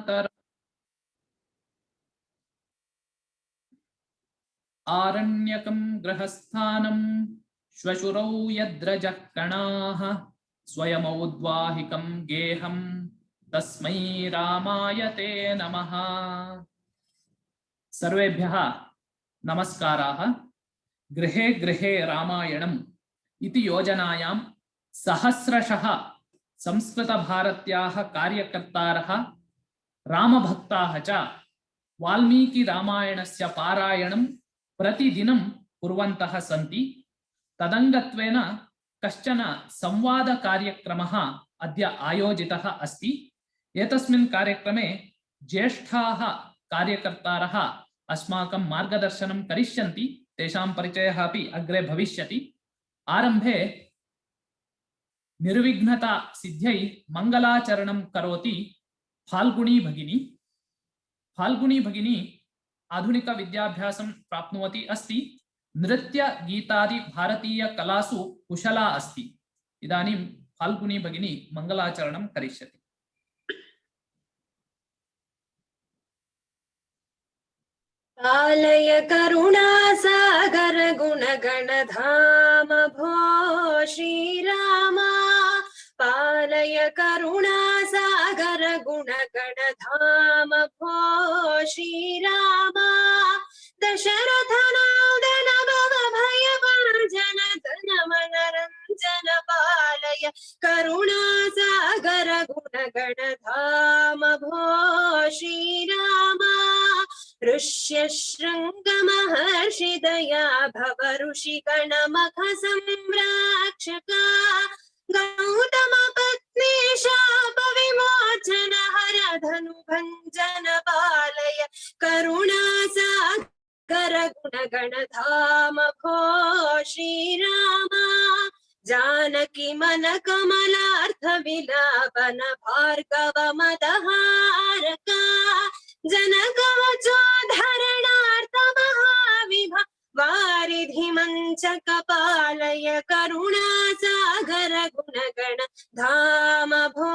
मातर आरण्यकं गृहस्थानं श्वशुरौ यद्रजः कणाः स्वयमौद्वाहिकं गेहं तस्मै रामाय ते नमः। सर्वेभ्यः नमस्काराः। गृहे गृहे रामायणम् इति योजनायां सहस्रशः संस्कृतभारत्याः कार्यकर्तारः रामभक्ताः च वाल्मीकि रामायणस्य पारायणं प्रतिदिनं कुर्वन्तः सन्ति। तदङ्गत्वेन कश्चन संवादकार्यक्रमः अद्य आयोजितः अस्ति। एतस्मिन् कार्यक्रमे ज्येष्ठाः कार्यकर्तारः अस्माकं मार्गदर्शनं करिष्यन्ति। तेषां परिचयः अपि अग्रे भविष्यति। आरम्भे निर्विघ्नता सिद्ध्यै मङ्गलाचरणं करोति फाल्गुनी भगिनी। फाल्गुनी भगिनी आधुनिक विद्याभ्यासं प्राप्नुवती अस्ति। नृत्य गीतादि भारतीय कलासु कुशला अस्ति। इदानीं फाल्गुनी भगिनी मङ्गलाचरणं करिष्यति। पालय करुणासागर गुणगणधाम भो श्रीरामा। पालय करुणासागर गुणगणधाम भो श्रीरामा। दशरथनन्दन भव भयवर्जन धन मनरञ्जन पालय करुणासागर गुणगणधाम भो श्रीरामा। ऋष्यशृङ्ग महर्षि दया भव ऋषिगणमख संरक्षका। गौतम पत्नी शाप विमोचन हर धनु भञ्जन पालय करुणासागर गुणगणधाम भो श्रीरामा। जानकी मन कमलार्थ विलापन भार्गव मदहारका। जनकवचोद्धरणार्थ महाविभा वारिधि मञ्चक पालय करुणासागर गुणगण धाम भो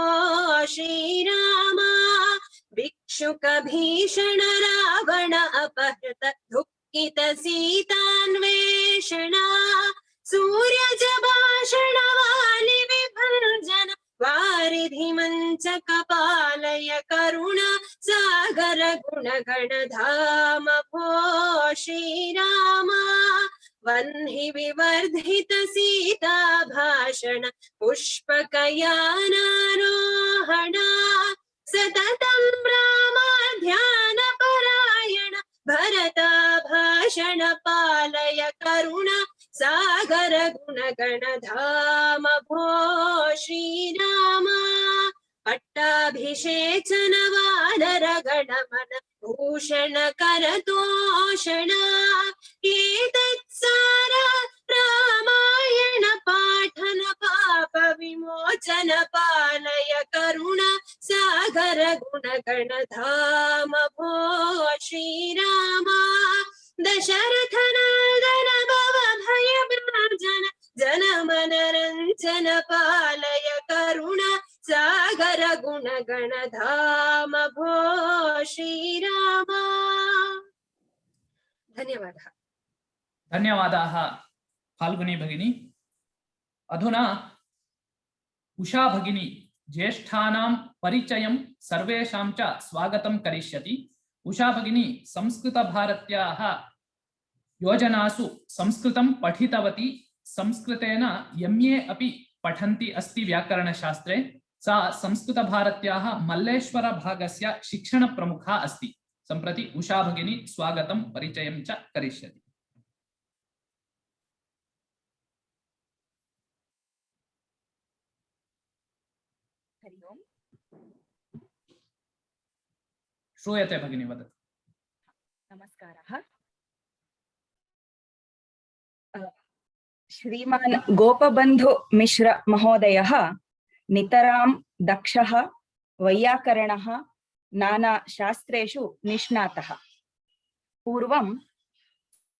श्रीरामा। भिक्षुक भीषण रावण अपहृत दुःखित सीतान्वेषणा। सूर्यज भाषण वालि विभर्जन वारिधि मञ्चक पालय करुणा सागर गुणगण धाम भो श्रीरामा। वह्नि विवर्धित सीता भाषण पुष्पकयानारोहणा। सततं राम ध्यान परायण भरता भाषण पालय करुणा सागर गुणगण धाम भो श्रीरामा। पट्टाभिषेचन वानर गणमन भूषण करतोषणा। एतत्सार रामायण पाठन पाप विमोचन पालय करुणा सागर गुणगण धाम भो श्रीरामा। दशरथनन्दन भव भयवर्जन जन मनरञ्जन पालय करुणा सागर गुणगण धाम भो श्रीरामा। धन्यवादः। धन्यवादाः फाल्गुनी भगिनी। अधुना उषा भगिनी ज्येष्ठानां परिचयं सर्वेषां च स्वागतं करिष्यति। उषा भगिनी संस्कृतभारत्याः योजनासु संस्कृतं पठितवती। संस्कृतेन MA अपि पठन्ती अस्ति व्याकरणशास्त्रे। सा संस्कृतभारत्याः मल्लेश्वर भागस्य शिक्षणप्रमुखा अस्ति। सम्प्रति उषा भगिनी स्वागतं परिचयं च करिष्यति। हरि ओम्। श्रूयते भगिनी, वदतु। नमस्कारः। श्रीमान् गोपबन्धु मिश्र महोदयः नितरां दक्षः वैयाकरणः नाना शास्त्रेषु निष्णातः। पूर्वं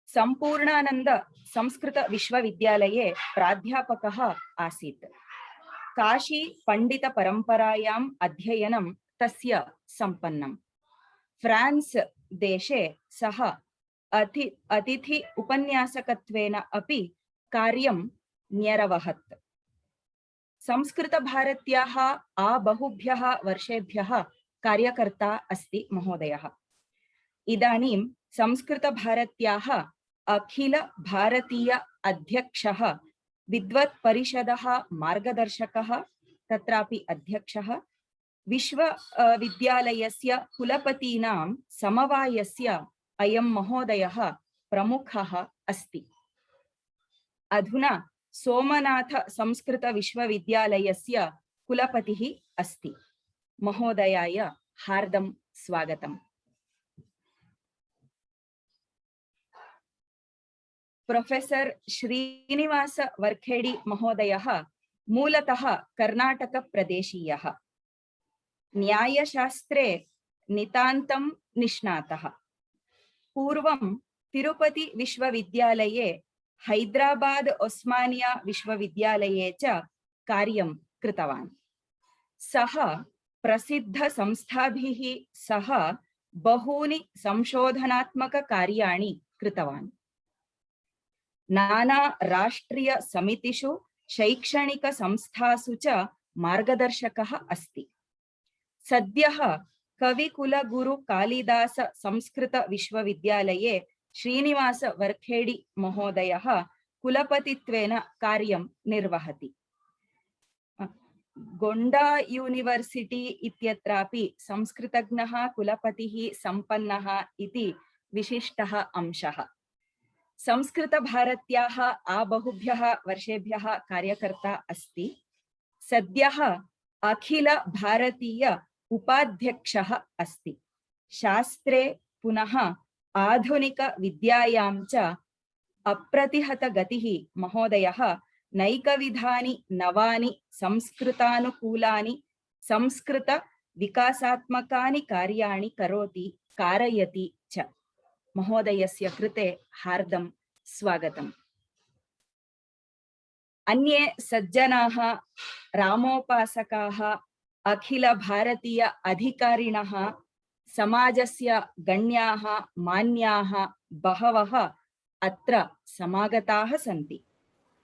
सम्पूर्णानन्द संस्कृत विश्वविद्यालये प्राध्यापकः आसीत्। काशी पंडित परंपरायाम् अध्ययनं तस्य सम्पन्नम्। फ्रान्स् देशे सः अतिथि उपन्यासकत्वेन अपि कार्यं न्यरवहत्। संस्कृतभारत्याः बहुभ्यः वर्षेभ्यः कार्यकर्ता अस्ति महोदयः। इदानीं संस्कृतभारत्याः अखिल भारतीय अध्यक्षः, विद्वत्परिषदः मार्गदर्शकः, तत्रापि अध्यक्षः, विश्वविद्यालयस्य कुलपतीनां समवायस्य अयं महोदयः प्रमुखः अस्ति। अधुना सोमनाथ संस्कृत विश्वविद्यालयस्य कुलपतिः अस्ति। महोदयाय हार्दं स्वागतम्। प्रोफेसर श्रीनिवास वर्खेडी महोदयः मूलतः कर्णाटकप्रदेशीयः। न्यायशास्त्रे नितान्तं निष्णातः। पूर्वं तिरुपति विश्वविद्यालये, हैदराबाद ओस्मानिया विश्वविद्यालये च कार्यं कृतवान्। सः प्रसिद्धसंस्थाभिः सह बहूनि संशोधनात्मककार्याणि कृतवान्। नाना राष्ट्रीयसमितिषु, शैक्षणिकसंस्थासु च मार्गदर्शकः अस्ति। सद्यः कविकुलगुरु कालिदास संस्कृत विश्वविद्यालये श्रीनिवास वर्खेडी महोदयः कुलपतित्वेन कार्यं निर्वहति। गोण्डा यूनिवर्सिटी इत्यत्रापि संस्कृतज्ञः कुलपतिः सम्पन्नः इति विशिष्टः अंशः। संस्कृतभारत्याः बहुभ्यः वर्षेभ्यः कार्यकर्ता अस्ति। सद्यः अखिल भारतीय उपाध्यक्षः अस्ति। शास्त्रे पुनः आधुनिक विद्यायां च अप्रतिहत गतिः महोदयः नैकविधानि नवानि संस्कृतानुकूलानि संस्कृत विकासात्मकानि कार्याणि करोति, कारयति च। महोदयस्य कृते हार्दं स्वागतम्। अन्ये सज्जनाः, रामोपासकाः, अखिल भारतीय अधिकारिणः, समाजस्य गण्याः मान्याः बहवः अत्र समागताः सन्ति।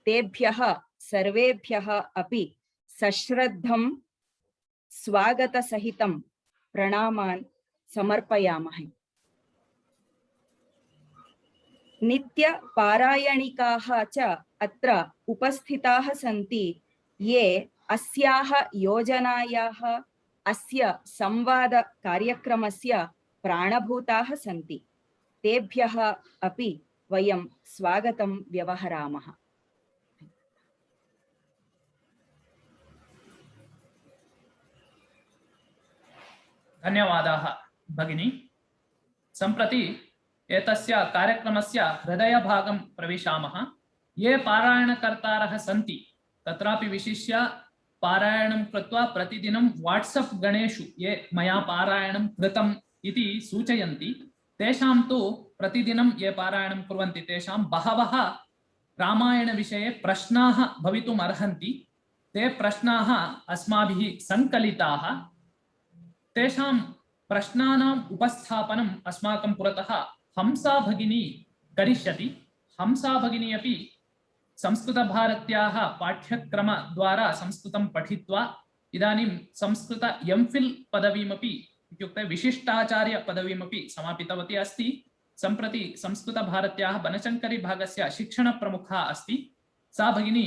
तेभ्यः सर्वेभ्यः अपि सश्रद्धं स्वागतसहितं प्रणामान् समर्पयामहे। नित्यपारायणिकाः च अत्र उपस्थिताः सन्ति, ये अस्याः योजनायाः, अस्य संवाद कार्यक्रमस्य प्राणभूताः सन्ति। तेभ्यः अपि वयं स्वागतं व्यवहरामः। धन्यवादाः भगिनी। सम्प्रति एतस्य कार्यक्रमस्य हृदयभागं प्रविशामः। ये पारायणकर्तारः सन्ति तत्रापि विशिष्य पारायणं कृत्वा प्रतिदिनं वाट्सप् गणेषु ये मया पारायणं कृतम् इति सूचयन्ति, तेषां तु प्रतिदिनं ये पारायणं कुर्वन्ति तेषां बहवः रामायणविषये प्रश्नाः भवितुम् अर्हन्ति। ते प्रश्नाः अस्माभिः सङ्कलिताः। तेषां प्रश्नानाम् उपस्थापनम् अस्माकं पुरतः हंसा भगिनी करिष्यति। हंसा भगिनी अपि संस्कृतभारत्याः पाठ्यक्रमद्वारा संस्कृतं पठित्वा इदानीं संस्कृत एम्फिल् पदवीमपि इत्युक्ते विशिष्टाचार्य पदवीमपि समापितवती अस्ति। सम्प्रति संस्कृतभारत्याः बनशङ्करी भागस्य शिक्षणप्रमुखा अस्ति। सा भगिनी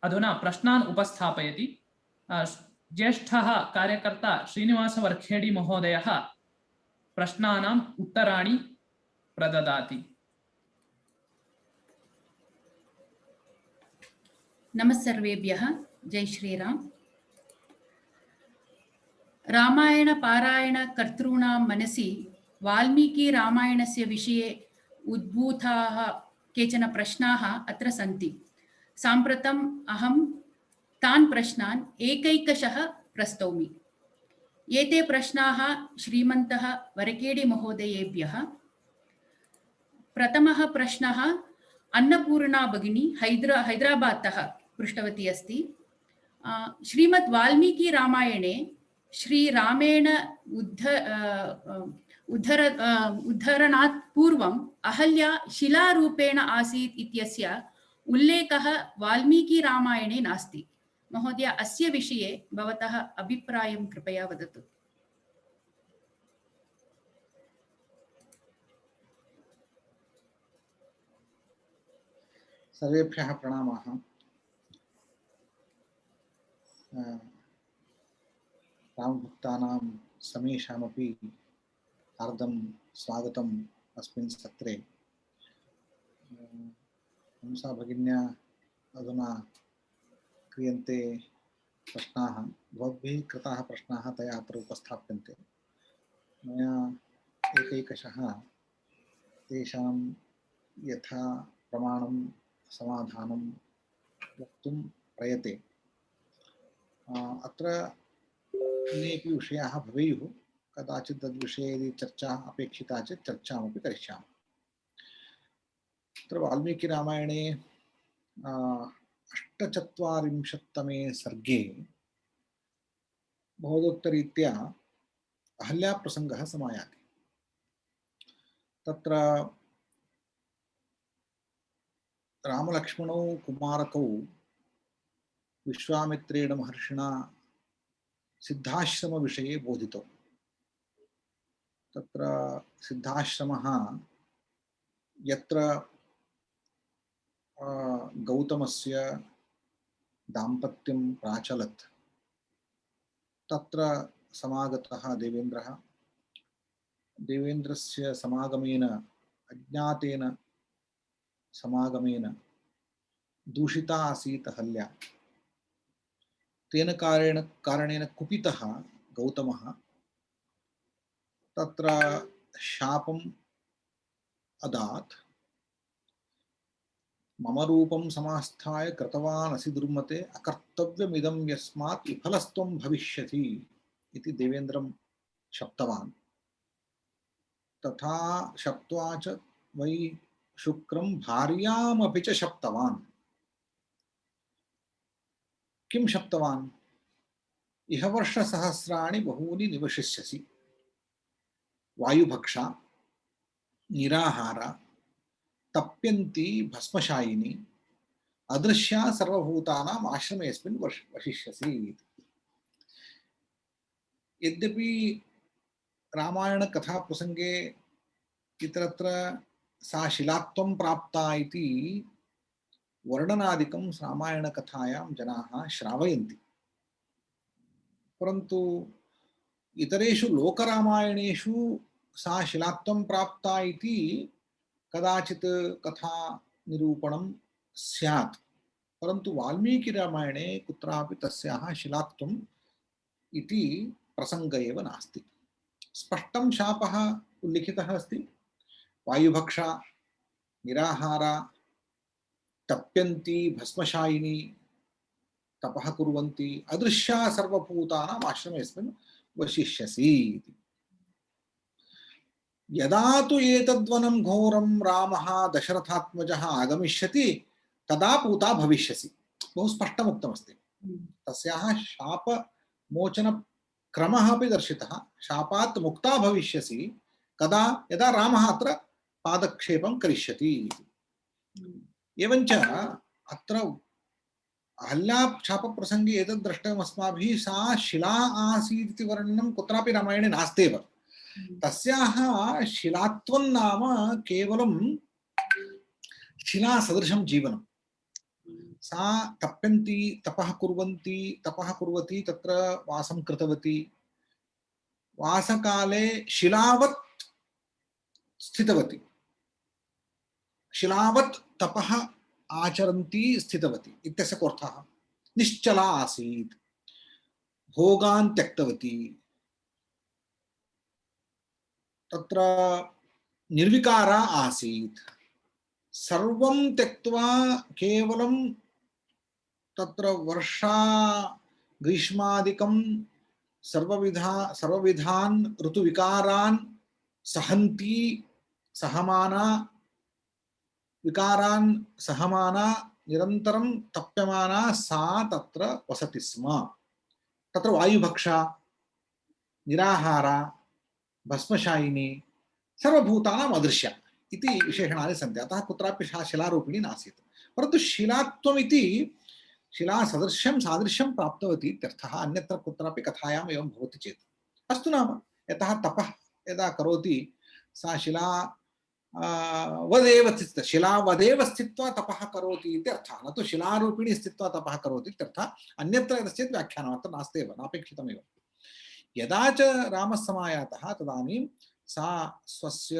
अधुना प्रश्नान् उपस्थापयति। ज्येष्ठः कार्यकर्ता श्रीनिवास वर्खेडी महोदयः प्रश्नानाम् उत्तराणि प्रददाति। नमः सर्वेभ्यः, जय श्रीराम। रामायण पारायण कर्तॄणां मनसि वाल्मीकि रामायणस्य विषये उद्भूताः केचन प्रश्नाः अत्र सन्ति। साम्प्रतम् अहं तान् प्रश्नान् एकैकशः प्रस्तौमि। एते प्रश्नाः श्रीमन्तः वरखेडी महोदयेभ्यः। प्रथमः प्रश्नः अन्नपूर्णा भगिनी हैदराबादतः पृष्टवती अस्ति। श्रीमद् वाल्मीकि रामायणे श्रीरामेण उद्धरणात् पूर्वम् अहल्या शिलारूपेण आसीत् इत्यस्य उल्लेखः वाल्मीकिरामायणे नास्ति। महोदय, अस्य विषये भवतः अभिप्रायं कृपया वदतु। सर्वेभ्यः प्रणामाः। रामभक्तानां समेषामपि हार्दं स्वागतम् अस्मिन् सत्रे। हंसा भगिन्या अधुना क्रियन्ते प्रश्नाः, भवद्भिः कृताः प्रश्नाः तया अत्र उपस्थाप्यन्ते। मया एकैकशः तेषां यथा प्रमाणं समाधानं वक्तुं प्रयते। अत्र अन्येपि विषयाः भवेयुः, कदाचित् तद्विषये यदि चर्चा अपेक्षिता चेत् चर्चामपि करिष्यामः। अत्र वाल्मीकिरामायणे 48तमे सर्गे भगवदोक्तरीत्या अहल्याप्रसङ्गः समायाति। तत्र रामलक्ष्मणौ कुमारकौ विश्वामित्रेण महर्षिणा सिद्धाश्रम विषये बोधितौ। तत्र सिद्धाश्रमः यत्र गौतमस्य दाम्पत्यं प्राचलत्, तत्र समागतः देवेन्द्रः। देवेन्द्रस्य समागमेन, अज्ञातेन समागमेन दूषिता आसीत् अहल्या। तेन कारणेन कुपितः गौतमः तत्र शापम् अदात्। मम रूपं समास्थाय कृतवान् असि दुर्मते, अकर्तव्यमिदं यस्मात् विफलस्त्वं भविष्यसि इति देवेन्द्रं शप्तवान्। तथा शप्त्वा च वै शुक्रं भार्यामपि च शप्तवान्। किं शप्तवान्? इह वर्षसहस्राणि बहूनि निवशिष्यसि, वायुभक्षा, निराहारा, तप्यन्ती भस्मशायिनी, अदृश्या सर्वभूतानाम् आश्रमेऽस्मिन् वशिष्यसि। यद्यपि रामायण कथा प्रसंगे इतरत्र सा शिलात्वं प्राप्ता इति वर्णनादिकं रामायण कथायां जनाः श्रावयन्ति, परन्तु इतरेषु लोकरामायणेषु सा शिलात्वं प्राप्ता इति कदाचित् कथा निरूपणं स्यात्, परन्तु वाल्मीकिरामायणे कुत्रापि तस्याः शिलात्वम् इति प्रसंग एव नास्ति। स्पष्टं शापः उल्लिखितः अस्ति। वायुभक्षा, निराहारा, तप्यन्ती भस्मशायिनी, तपः कुर्वन्ती, अदृश्या सर्वभूतानाम् आश्रमेऽस्मिन् वशिष्यसि। यदा तु एतद्वनं घोरं रामः दशरथात्मजः आगमिष्यति तदा पूता भविष्यसि। बहु स्पष्टम् उक्तमस्ति। तस्याः शापमोचन क्रमः अपि दर्शितः। शापात् मुक्ता भविष्यसि कदा? यदा रामः अत्र पादक्षेपं करिष्यति। एवञ्च अत्र अहल्या शापप्रसङ्गे एतद् द्रष्टव्यम् अस्माभिः, सा शिला आसीत् इति वर्णनं कुत्रापि रामायणे नास्त्येव। तस्याः शिलात्वं नाम केवलं शिलासदृशं जीवनं। सा तप्यन्ती, तपः कुर्वती, तत्र वासं कृतवती। वासकाले शिलावत् स्थितवती, शिलावत् तपः आचरन्ती स्थितवती इत्यस्य कोऽर्थः? निश्चला आसीत्, भोगान् त्यक्तवती, तत्र निर्विकारा आसीत्। सर्वं त्यक्त्वा केवलं तत्र वर्षा ग्रीष्मादिकं सर्वविधान् ऋतुविकारान् सहन्ती, सहमाना, विकारान् सहमाना, निरन्तरं तप्यमाना सा तत्र वसति स्म। तत्र वायुभक्षा, निराहारा, भस्मशायिनी, सर्वभूतानाम् अदृश्या इति विशेषणानि सन्ति। अतः कुत्रापि सा शिलारूपिणी नासीत्। परन्तु शिलात्वमिति शिलासदृश्यं सादृश्यं प्राप्तवती इत्यर्थः। अन्यत्र कुत्रापि कथायाम् एवं भवति चेत् अस्तु नाम, यतः तपः यदा करोति सा शिला शिलावदेव स्थित्वा तपः करोति इति अर्थः, न तु शिलारूपिणी स्थित्वा तपः करोति इत्यर्थः। अन्यत्र यदश्चेत् व्याख्यानम् अत्र नास्त्येव, नापेक्षितमेव। यदा च रामः समायातः तदानीं सा स्वस्य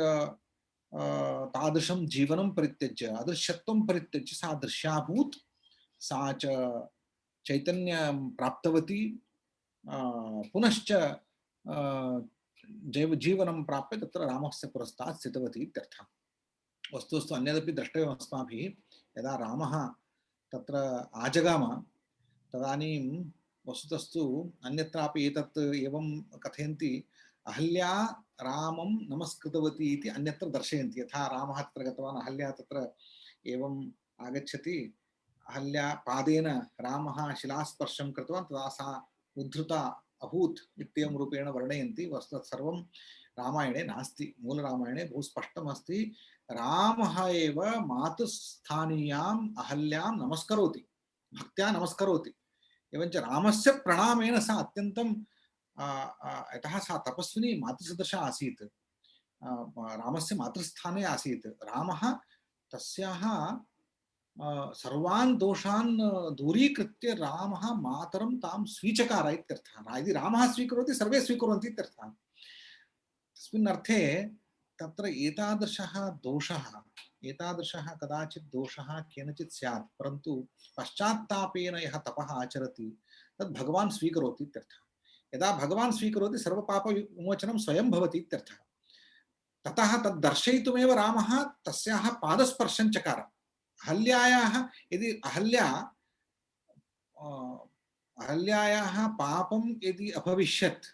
तादृशं जीवनं परित्यज्य, अदृश्यत्वं परित्यज्य सा दृश्याभूत्। सा च चैतन्यं प्राप्तवती, पुनश्च जीवनं प्राप्य तत्र रामस्य पुरस्तात् स्थितवती इत्यर्थः। वस्तुस्तु अन्यदपि द्रष्टव्यम् अस्माभिः। यदा रामः तत्र आजगाम तदानीं वस्तुतस्तु अन्यत्रापि एतत् एवं कथयन्ति, अहल्या रामं नमस्कृतवती इति अन्यत्र दर्शयन्ति। यथा रामः तत्र गतवान्, अहल्या तत्र एवम् आगच्छति, अहल्या पादेन रामः शिलास्पर्शं कृतवान्, तदा सा उद्धृता अभूत् इत्येवं रूपेण वर्णयन्ति। वस्तुतः सर्वं रामायणे नास्ति, मूलरामायणे बहु स्पष्टमस्ति। रामः एव मातुस्थानीयाम् अहल्यां नमस्करोति, भक्त्या नमस्करोति। एवञ्च रामस्य प्रणामेन सा अत्यन्तं, यतः सा तपस्विनी मातृसदृशा आसीत्, रामस्य मातृस्थाने आसीत्। रामः तस्याः सर्वान् दोषान् दूरीकृत्य रामः मातरं तां स्वीचकार इत्यर्थः। यदि रामः स्वीकरोति सर्वे स्वीकुर्वन्ति इत्यर्थः। तस्मिन् अर्थे तत्र एतादृशः कदाचित् दोषः केनचित् स्यात्, परन्तु पश्चात्तापेन यः तपः आचरति तद् भगवान् स्वीकरोति इत्यर्थः। यदा भगवान् स्वीकरोति सर्वपापविमोचनं स्वयं भवति इत्यर्थः। ततः तद् दर्शयितुमेव रामः तस्याः पादस्पर्शं चकार। अहल्यायाः यदि अहल्यायाः पापं यदि अभविष्यत्,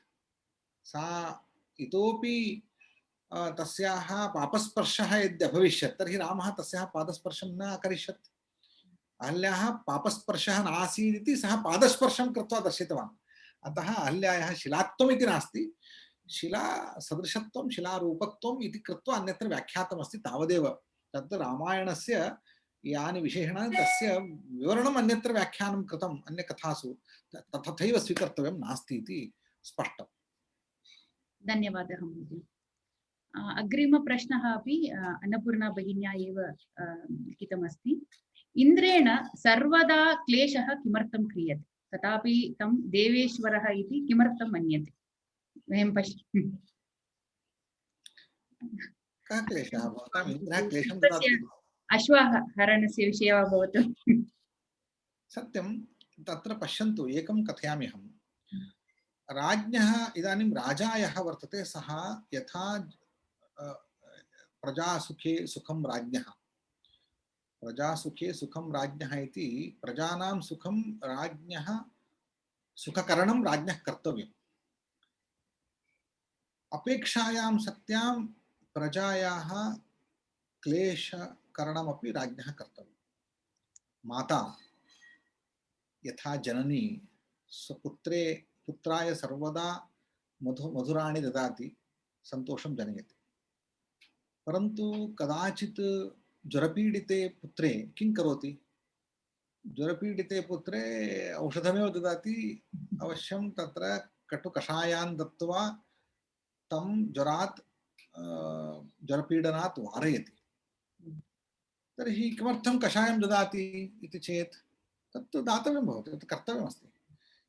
सा इतोपि तस्याः पापस्पर्शः यदि अभविष्यत् तर्हि रामः तस्याः पादस्पर्शं न अकरिष्यत्। अहल्याः पापस्पर्शः नासीदिति सः पादस्पर्शं कृत्वा दर्शितवान्। अतः अहल्यायाः शिलात्वम् इति नास्ति, शिलासदृशत्वं शिलारूपत्वम् इति कृत्वा अन्यत्र व्याख्यातमस्ति, तावदेव। तत् रामायणस्य यानि विशेषणानि तस्य विवरणम् अन्यत्र व्याख्यानं कृतम् अन्यकथासु, तथैव स्वीकर्तव्यं नास्ति इति स्पष्टम्। धन्यवादः महोदय। अग्रिमप्रश्नः अपि अन्नपूर्णा भगिन्या एव लिखितमस्ति। इन्द्रेण सर्वदा क्लेशः किमर्थं क्रियते, तथापि तं देवेश्वरः इति किमर्थं मन्यते? वयं पश्यामः। कः क्लेशः? भवताम् इन्द्रः क्लेशं ददाति। अश्वहरणस्य विषये वा भवतु? सत्यं, तत्र पश्यन्तु, एकं कथयाम्यहं। राज्ञः इदानीं राजा यः वर्तते सः यथा प्रजासुखे सुखं राज्ञः, प्रजासुखे सुखं राज्ञः इति प्रजानां सुखं राज्ञः सुखकरणं राज्ञः कर्तव्यम्। अपेक्षायां सत्यां प्रजायाः क्लेशकरणमपि राज्ञः कर्तव्यम्। माता यथा जननी पुत्राय सर्वदा मधुराणि ददाति, सन्तोषं जनयति, परन्तु कदाचित् ज्वरपीडिते पुत्रे किं करोति? ज्वरपीडिते पुत्रे औषधमेव ददाति, अवश्यं तत्र कटुकषायान् दत्त्वा तं ज्वरपीडनात् वारयति। तर्हि किमर्थं कषायं ददाति इति चेत् तत्तु दातव्यं भवति, तत् कर्तव्यमस्ति।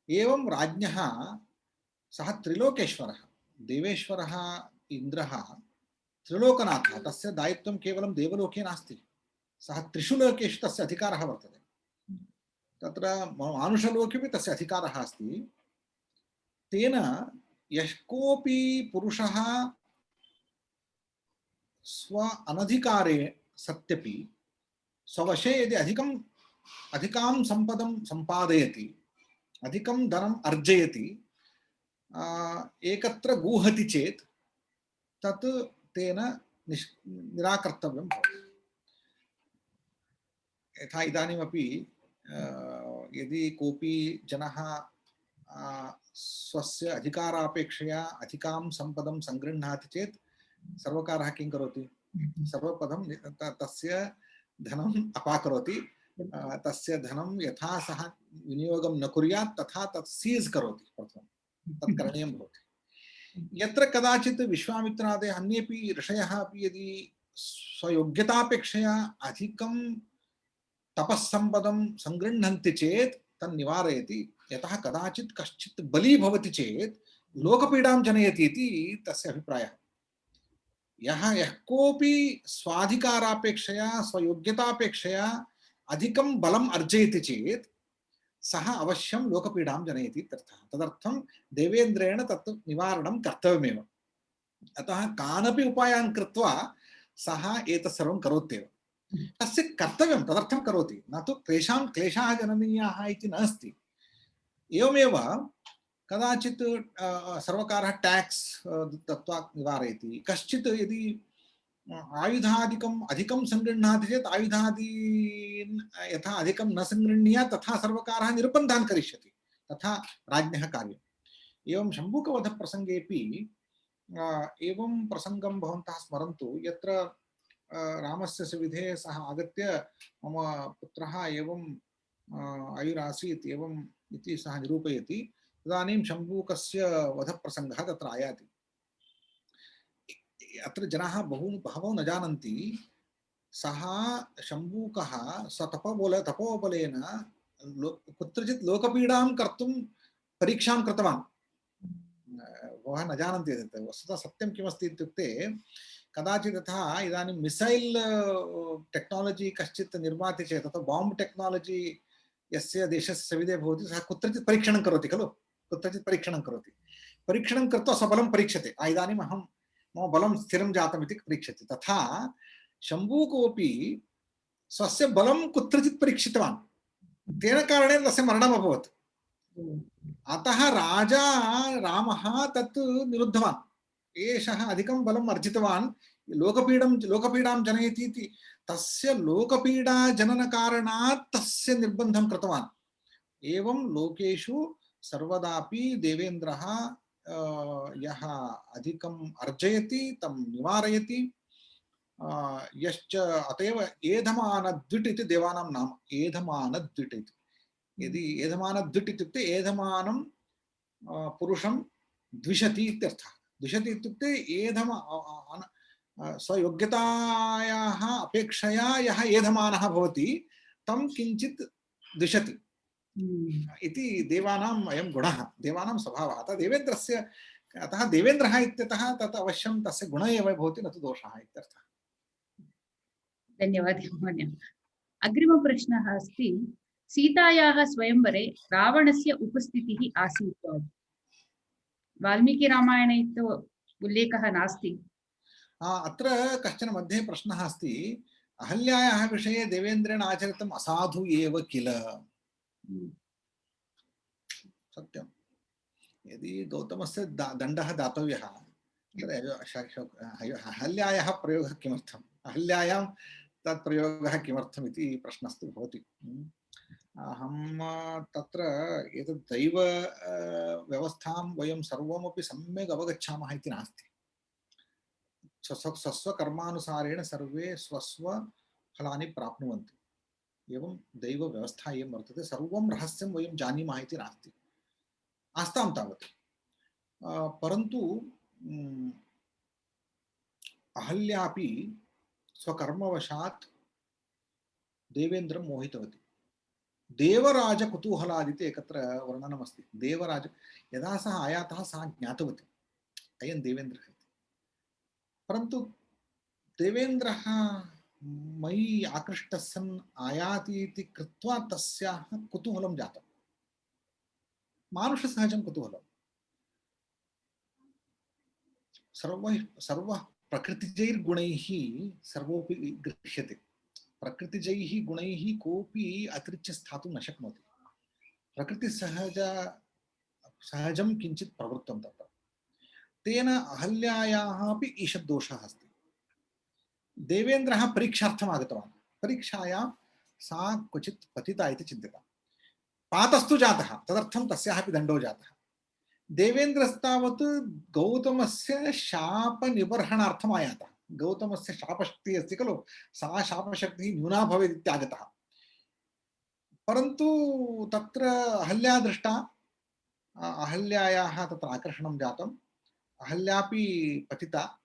एवं राज्ञः सः त्रिलोकेश्वरः, देवेश्वरः इन्द्रः त्रिलोकनाथः, तस्य दायित्वं केवलं देवलोके नास्ति, सः त्रिषु लोकेषु तस्य अधिकारः वर्तते। तत्र मानुषलोकेपि तस्य अधिकारः अस्ति। तेन यः कोऽपि पुरुषः स्व अनधिकारे सत्यपि स्ववशे यदि अधिकां सम्पदं सम्पादयति, अधिकं धनम् अर्जयति, एकत्र गूहति चेत् तत् तेन निराकर्तव्यं भवति। यथा इदानीमपि यदि कोऽपि जनः स्वस्य अधिकारापेक्षया अधिकां सम्पदं सङ्गृह्णाति चेत् सर्वकारः किं करोति? सर्वप्रथमं तस्य धनम् अपाकरोति, तस्य धनं यथा सः विनियोगं न कुर्यात् तथा तत् सीज़् करोति। प्रथमं तत् करणीयं भवति। यत्र कदाचित् विश्वामित्रादयः अन्येपि ऋषयः अपि यदि स्वयोग्यतापेक्षया अधिकं तपस्सम्पदं सङ्गृह्णन्ति चेत् तन् निवारयति। यतः कदाचित् कश्चित् बली भवति चेत् लोकपीडां जनयति इति तस्य अभिप्रायः। यः कोऽपि स्वाधिकारापेक्षया स्वयोग्यतापेक्षया अधिकं बलम् अर्जयति चेत् सः अवश्यं लोकपीडां जनयति इत्यर्थः। तदर्थं देवेन्द्रेण तत् निवारणं कर्तव्यमेव। अतः कानपि उपायान् कृत्वा सः एतत् सर्वं करोत्येव। तस्य कर्तव्यं, तदर्थं करोति, न तु क्लेशाः जननीयाः इति नास्ति। एवमेव कदाचित् सर्वकारः टैक्स् दत्त्वा निवारयति। कश्चित् यदि आयुधादिकम् अधिकं सङ्गृह्णाति चेत् आयुधादीन् यथा अधिकं न सङ्गृह्णीयात् तथा सर्वकारः निर्बन्धान् करिष्यति। तथा राज्ञः कार्यम्। एवं शम्भुकवधप्रसङ्गेपि एवं प्रसङ्गं भवन्तः स्मरन्तु, यत्र रामस्य सविधे सः आगत्य मम पुत्रः एवं आयुरासीत् एवं इति सः निरूपयति। तदानीं शम्भूकस्य वधप्रसङ्गः तत्र आयाति। अत्र जनाः बहवो न जानन्ति, सः शम्भूकः तपोबलेन कुत्रचित् लोकपीडां कर्तुं परीक्षां कृतवान्। भवन्तः न जानन्ति एतत्। वस्तुतः सत्यं किमस्ति इत्युक्ते, कदाचित् तथा इदानीं मिसैल् टेक्नालजी कश्चित् निर्माति चेत्, अथवा बाम्ब् टेक्नालजी यस्य देशस्य सविधे भवति सः कुत्रचित् परीक्षणं करोति खलु, कुत्रचित् परीक्षणं करोति। परीक्षणं कृत्वा स्वबलं परीक्षते। इदानीम् अहं मम बलं स्थिरं जातम् इति परीक्षते। तथा शम्भूकोऽपि स्वस्य बलं कुत्रचित् परीक्षितवान्। तेन कारणेन तस्य मरणम् अभवत्। अतः राजा रामः तत् निरुद्धवान्। एषः अधिकं बलम् अर्जितवान्, लोकपीडां जनयति इति तस्य लोकपीडा जननकारणात् तस्य निर्बन्धं कृतवान्। एवं लोकेषु सर्वदापि देवेन्द्रः यः अधिकम् अर्जयति तं निवारयति। यश्च अतएव एधमानद्विट् इति देवानां नाम। एधमानद्विट् इति, यदि एधमानद्विट् इत्युक्ते एधमानं पुरुषं द्विषति इत्यर्थः। द्विषति इत्युक्ते एधम स्वयोग्यतायाः अपेक्षया यः एधमानः भवति तं किञ्चित् द्विषति इति देवानाम् अयं गुणः, देवानां स्वभावः। अतः देवेन्द्रः इत्यतः तत् अवश्यं तस्य गुणः एव भवति, न तु दोषः इत्यर्थः। धन्यवादः महोदय। अग्रिमप्रश्नः अस्ति, सीतायाः स्वयंवरे रावणस्य उपस्थितिः आसीत् वा? वाल्मीकिरामायणे तु उल्लेखः नास्ति। अत्र कश्चन मध्ये प्रश्नः अस्ति, अहल्यायाः विषये देवेन्द्रेण आचरितम् असाधु एव किल? सत्यं, यदि गौतमस्य दण्डः दातव्यः अहल्यायाः प्रयोगः किमर्थम्, अहल्यायां तत् प्रयोगः किमर्थम् इति प्रश्नस्तु भवति। अहं तत्र एतत् दैव व्यवस्थां वयं सर्वमपि सम्यक् अवगच्छामः इति नास्ति। स्वस्वकर्मानुसारेण सर्वे स्वस्वफलानि प्राप्नुवन्ति। एवं दैवव्यवस्था एवं वर्तते। सर्वं रहस्यं वयं जानीमः इति नास्ति। आस्तां तावत्। परन्तु अहल्यापि स्वकर्मवशात् देवेन्द्रं मोहितवती। देवराजकुतूहलादिति एकत्र वर्णनमस्ति। देवराज यदा सः आयातः सः ज्ञातवती अयं देवेन्द्रः इति। परन्तु देवेन्द्रः मयि आकृष्टः सन् आयाति इति कृत्वा तस्याः कुतूहलं जातं। मानुषसहजं कुतूहलं। सर्वः प्रकृतिजैर्गुणैः सर्वोऽपि गृह्यते। प्रकृतिजैः गुणैः कोऽपि अतिरिच्य स्थातुं न शक्नोति। प्रकृतिसहजं किञ्चित् प्रवृत्तं तत्र। तेन अहल्यायाः अपि ईषद्दोषः अस्ति। देवेन्द्रः परीक्षार्थम् आगतवान्। परीक्षायां सा क्वचित् पतिता इति चिन्तिता। पातस्तु जातः, तदर्थं तस्याः अपि दण्डो जातः। देवेन्द्रस्तावत् गौतमस्य शापनिबर्हणार्थम् आयातः। गौतमस्य शापशक्तिः अस्ति खलु, सा शापशक्तिः न्यूना भवेत् इत्यागतः। परन्तु तत्र अहल्या दृष्टा, अहल्यायाः तत्र आकर्षणं जातम्, अहल्यापि पतिता,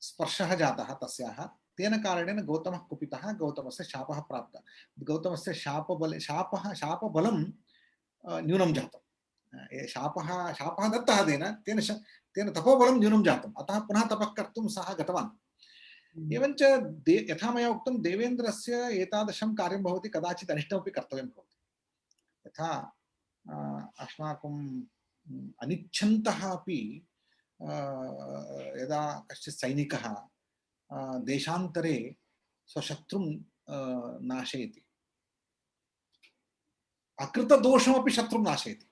स्पर्शः जातः तस्याः, तेन कारणेन गौतमः कुपितः, गौतमस्य शापः प्राप्तः। गौतमस्य शापबलं न्यूनं जातम्। शापः दत्तः तेन तपोबलं न्यूनं जातम्, अतः पुनः तपः कर्तुं सः गतवान्। एवञ्च यथा मया उक्तं, देवेन्द्रस्य एतादृशं कार्यं भवति, कदाचित् अनिष्टमपि कर्तव्यं भवति। यथा अस्माकम् अनिच्छन्तः अपि यदा कश्चित् सैनिकः देशान्तरे स्वशत्रुं नाशयति, अकृतदोषमपि शत्रुं नाशयति,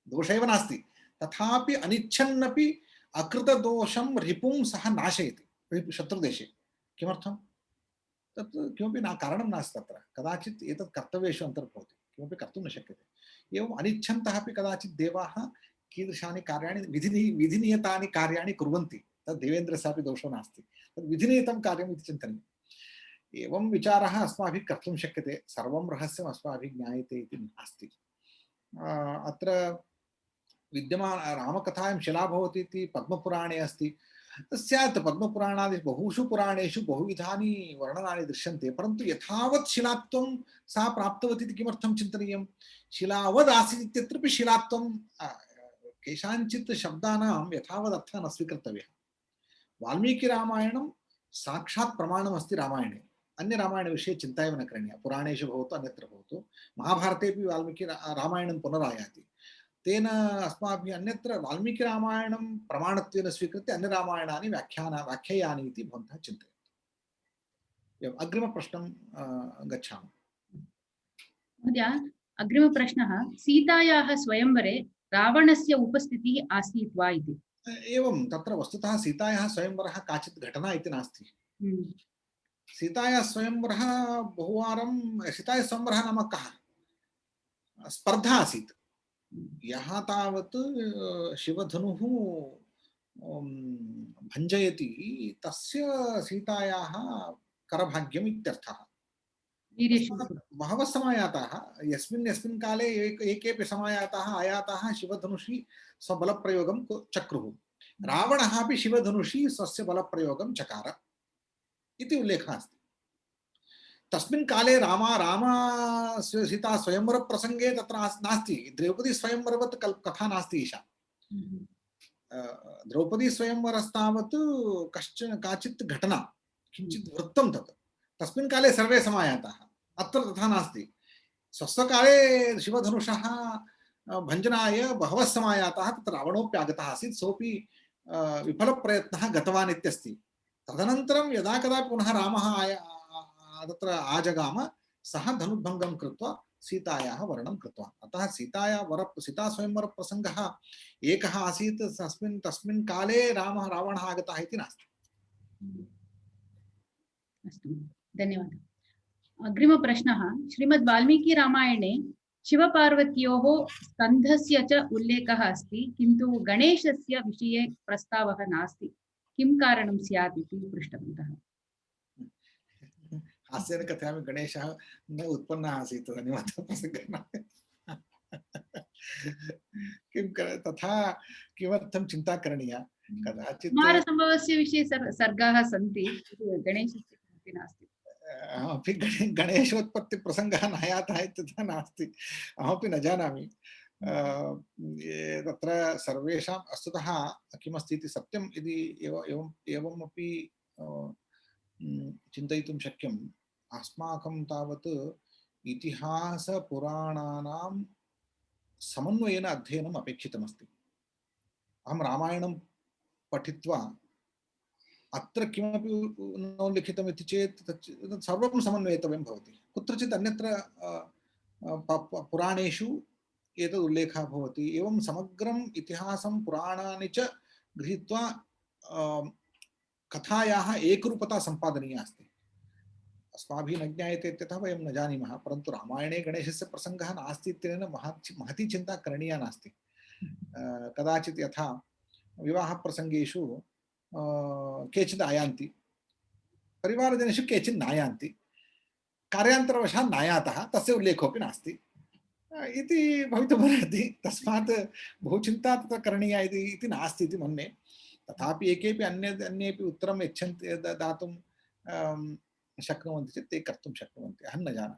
दोष एव नास्ति, तथापि अनिच्छन्नपि अकृतदोषं रिपुं सः नाशयति शत्रुदेशे। किमर्थं? तत् किमपि कारणं नास्ति, तत्र कदाचित् एतत् कर्तव्येषु अन्तर्भवति, किमपि कर्तुं न शक्यते। एवम् अनिच्छन्तः अपि कदाचित् देवाः कीदृशानि कार्याणि विधिनियतानि कार्याणि कुर्वन्ति, तद् देवेन्द्रस्यापि दोषो नास्ति, तद् विधिनियतं कार्यम् इति चिन्तनीयम्। एवं विचारः अस्माभिः कर्तुं शक्यते, सर्वं रहस्यम् अस्माभिः ज्ञायते इति नास्ति। अत्र विद्यमान रामकथायां शिला भवति इति पद्मपुराणे अस्ति। स्यात्, पद्मपुराणादि बहुषु पुराणेषु बहुविधानि वर्णनानि दृश्यन्ते, परन्तु यथावत् शिलात्वं सा प्राप्तवती इति किमर्थं चिन्तनीयं? शिलावद् आसीत् इत्यत्रापि शिलात्वं, केषाञ्चित् शब्दानां यथावदर्थः न स्वीकर्तव्यः। वाल्मीकिरामायणं साक्षात् प्रमाणमस्ति रामायणे, अन्यरामायणविषये चिन्ता एव न करणीया, पुराणेषु भवतु अन्यत्र भवतु। महाभारतेपि वाल्मीकि रामायणं पुनरायाति, तेन अस्माभिः अन्यत्र वाल्मीकिरामायणं प्रमाणत्वेन स्वीकृत्य अन्यरामायणानि व्याख्यायानि इति भवन्तः चिन्तयन्तु। अग्रिमप्रश्नं गच्छामः। महोदय, अग्रिमप्रश्नः, सीतायाः स्वयंवरे रावणस्य उपस्थितिः आसीत् वा इति। एवं, तत्र वस्तुतः सीतायाः स्वयंवरः काचित् घटना इति नास्ति। सीतायाः स्वयंवरः बहुवारं, सीतायाः स्वयंवरः नाम कः? स्पर्धा आसीत्। यः तावत् शिवधनुः भञ्जयति तस्य सीतायाः करभाग्यम् इत्यर्थः। बहवः समायाताः, यस्मिन् काले एकेपि समायाताः आयाताः शिवधनुषि स्वबलप्रयोगं चक्रुः। रावणः अपि शिवधनुषि स्वस्य बलप्रयोगं चकार इति उल्लेखः अस्ति। तस्मिन् काले राम सीता स्वयंवर प्रसंगे तत्र नास्ति, द्रौपदी स्वयंवरवत् कथा नास्ति ईशा। द्रौपदी स्वयंवरस्तावत् काचित् घटना, किञ्चित् वृत्तं तत्, तस्मिन् काले सर्वे समायाताः, अत्र तथा नास्ति। स्वस्वकाले शिवधनुषः भञ्जनाय बहवः समायाताः, तत्र रावणोऽप्यागतः आसीत्, सोऽपि विफलप्रयत्नः गतवान् इत्यस्ति। तदनन्तरं यदा कदापि पुनः रामः तत्र आजगाम, सः धनुर्भङ्गं कृत्वा सीतायाः वरणं कृतवान्। अतः सीता स्वयंवर प्रसङ्गः एकः आसीत्, तस्मिन् काले रामः रावणः आगतः इति नास्ति। अस्तु, धन्यवादः। अग्रिमप्रश्नः, श्रीमद् वाल्मीकि रामायणे शिवपार्वत्योः स्कन्धस्य च उल्लेखः अस्ति, किन्तु गणेशस्य विषये प्रस्तावः नास्ति, किं कारणं स्यात् इति पृष्टवन्तः। हास्येन कथयामि, गणेशः न उत्पन्नः आसीत् तदनीवत् तथा किमर्थं चिन्ता करणीया? कदाचित् कुमारसम्भवस्य विषये सर्गाः सन्ति, गणेशस्य किमपि नास्ति। अहमपि गणेशोत्पत्तिप्रसङ्गः न यातः इत्यतः नास्ति, अहमपि न जानामि। तत्र सर्वेषां वस्तुतः किमस्ति इति सत्यं यदि एवमपि चिन्तयितुं शक्यम्। अस्माकं तावत् इतिहासपुराणानां समन्वयेन अध्ययनम् अपेक्षितमस्ति। अहं रामायणं पठित्वा अत्र किमपि नोल्लिखितम् इति चेत् तत् सर्वं समन्वयितव्यं भवति। कुत्रचित् अन्यत्र पुराणेषु एतद् उल्लेखः भवति। एवं समग्रम् इतिहासं पुराणानि च गृहीत्वा कथायाः एकरूपता सम्पादनीया अस्ति। अस्माभिः न ज्ञायते इत्यतः वयं न जानीमः, परन्तु रामायणे गणेशस्य प्रसङ्गः नास्ति इत्यनेन महती चिन्ता करणीया नास्ति। कदाचित् यथा विवाहप्रसङ्गेषु केचित् आयान्ति, परिवारजनेषु केचित् नायान्ति, कार्यान्तरवशात् नायातः, तस्य उल्लेखोऽपि नास्ति इति भवितुमर्हति। तस्मात् बहु चिन्ता तत्र करणीया इति नास्ति इति मन्ये। तथापि एकेपि अन्येपि उत्तरं यच्छन्ति दातुं शक्नुवन्ति चेत् ते कर्तुं शक्नुवन्ति, अहं न जानामि।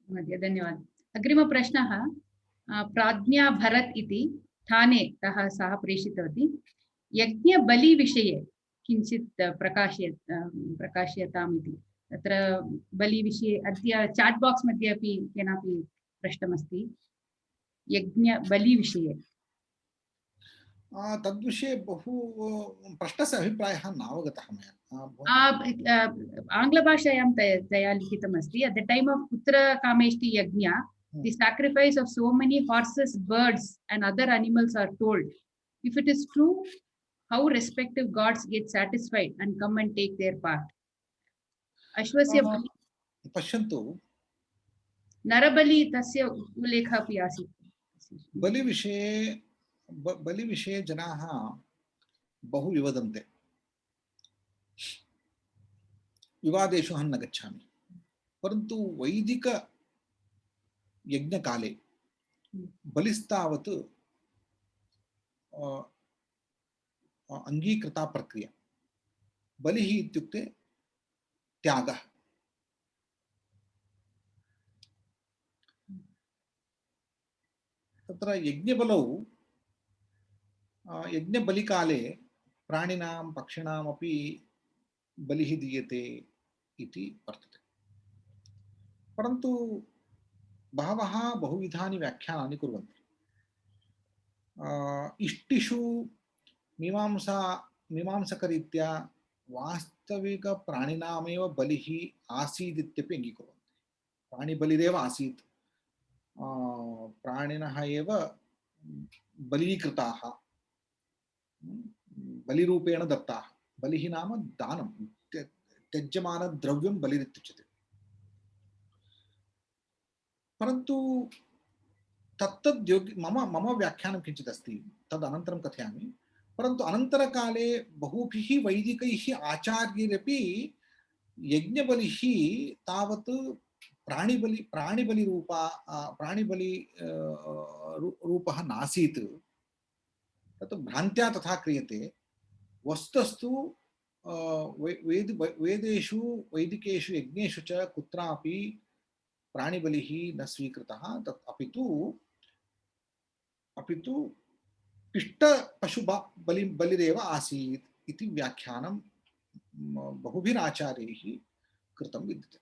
महोदय धन्यवादः। अग्रिमप्रश्नः प्राज्ञा भरत् इति ठाणे-तः सः प्रेषितवती। यज्ञबलिविषये किञ्चित् प्रकाशयताम् इति। तत्र बलिविषये अद्य चाट् बाक्स् मध्ये अपि केनापि पृष्टमस्ति। यज्ञबलिविषये तद्विषये बहु प्रश्नस्य अभिप्रायः नावगतः मया। आङ्ग्लभाषायां तया लिखितमस्ति। At the time of Uttarkameshti Yajna, the sacrifice of so many horses, birds and other animals are told. If it is true, how respective gods get satisfied and come and take their part? Ashwasya पश्यन्तु, नरबलि तस्य उल्लेखः अपि आसीत्। बलिविषये जनाः बहु विवदन्ते। विवादेषु अहं न गच्छामि, परन्तु वैदिक यज्ञकाले बलिस्तावत् अंगीकृता प्रक्रिया। बलिः इत्युक्ते त्यागः। तत्र यज्ञबलिकाले प्राणिनां पक्षिणामपि बलिः दीयते इति वर्तते, परन्तु बहवः बहुविधानि व्याख्यानानि कुर्वन्ति। इष्टिषु मीमांसकरीत्या वास्तविकप्राणिनामेव बलिः आसीदित्यपि अङ्गीकुर्वन्ति। प्राणिबलिरेव आसीत्, प्राणिनः एव बलीकृताः, बलिरूपेण दत्ताः। बलिः नाम दानं, त्यज्यमानद्रव्यं बलिरित्युच्यते। परन्तु मम व्याख्यानं किञ्चित् अस्ति, तदनन्तरं कथयामि। परन्तु अनन्तरकाले बहुभिः वैदिकैः आचार्यैरपि यज्ञबलिः तावत् प्राणिबलिरूपः नासीत्, तत् भ्रान्त्या तथा क्रियते। वस्तुस्तु वेदेषु वैदिकेषु यज्ञेषु च कुत्रापि प्राणिबलिः न स्वीकृतः, तत् अपितु पिष्टपशुबलिरेव आसीत् इति व्याख्यानं बहुभिराचार्यैः कृतं विद्यते।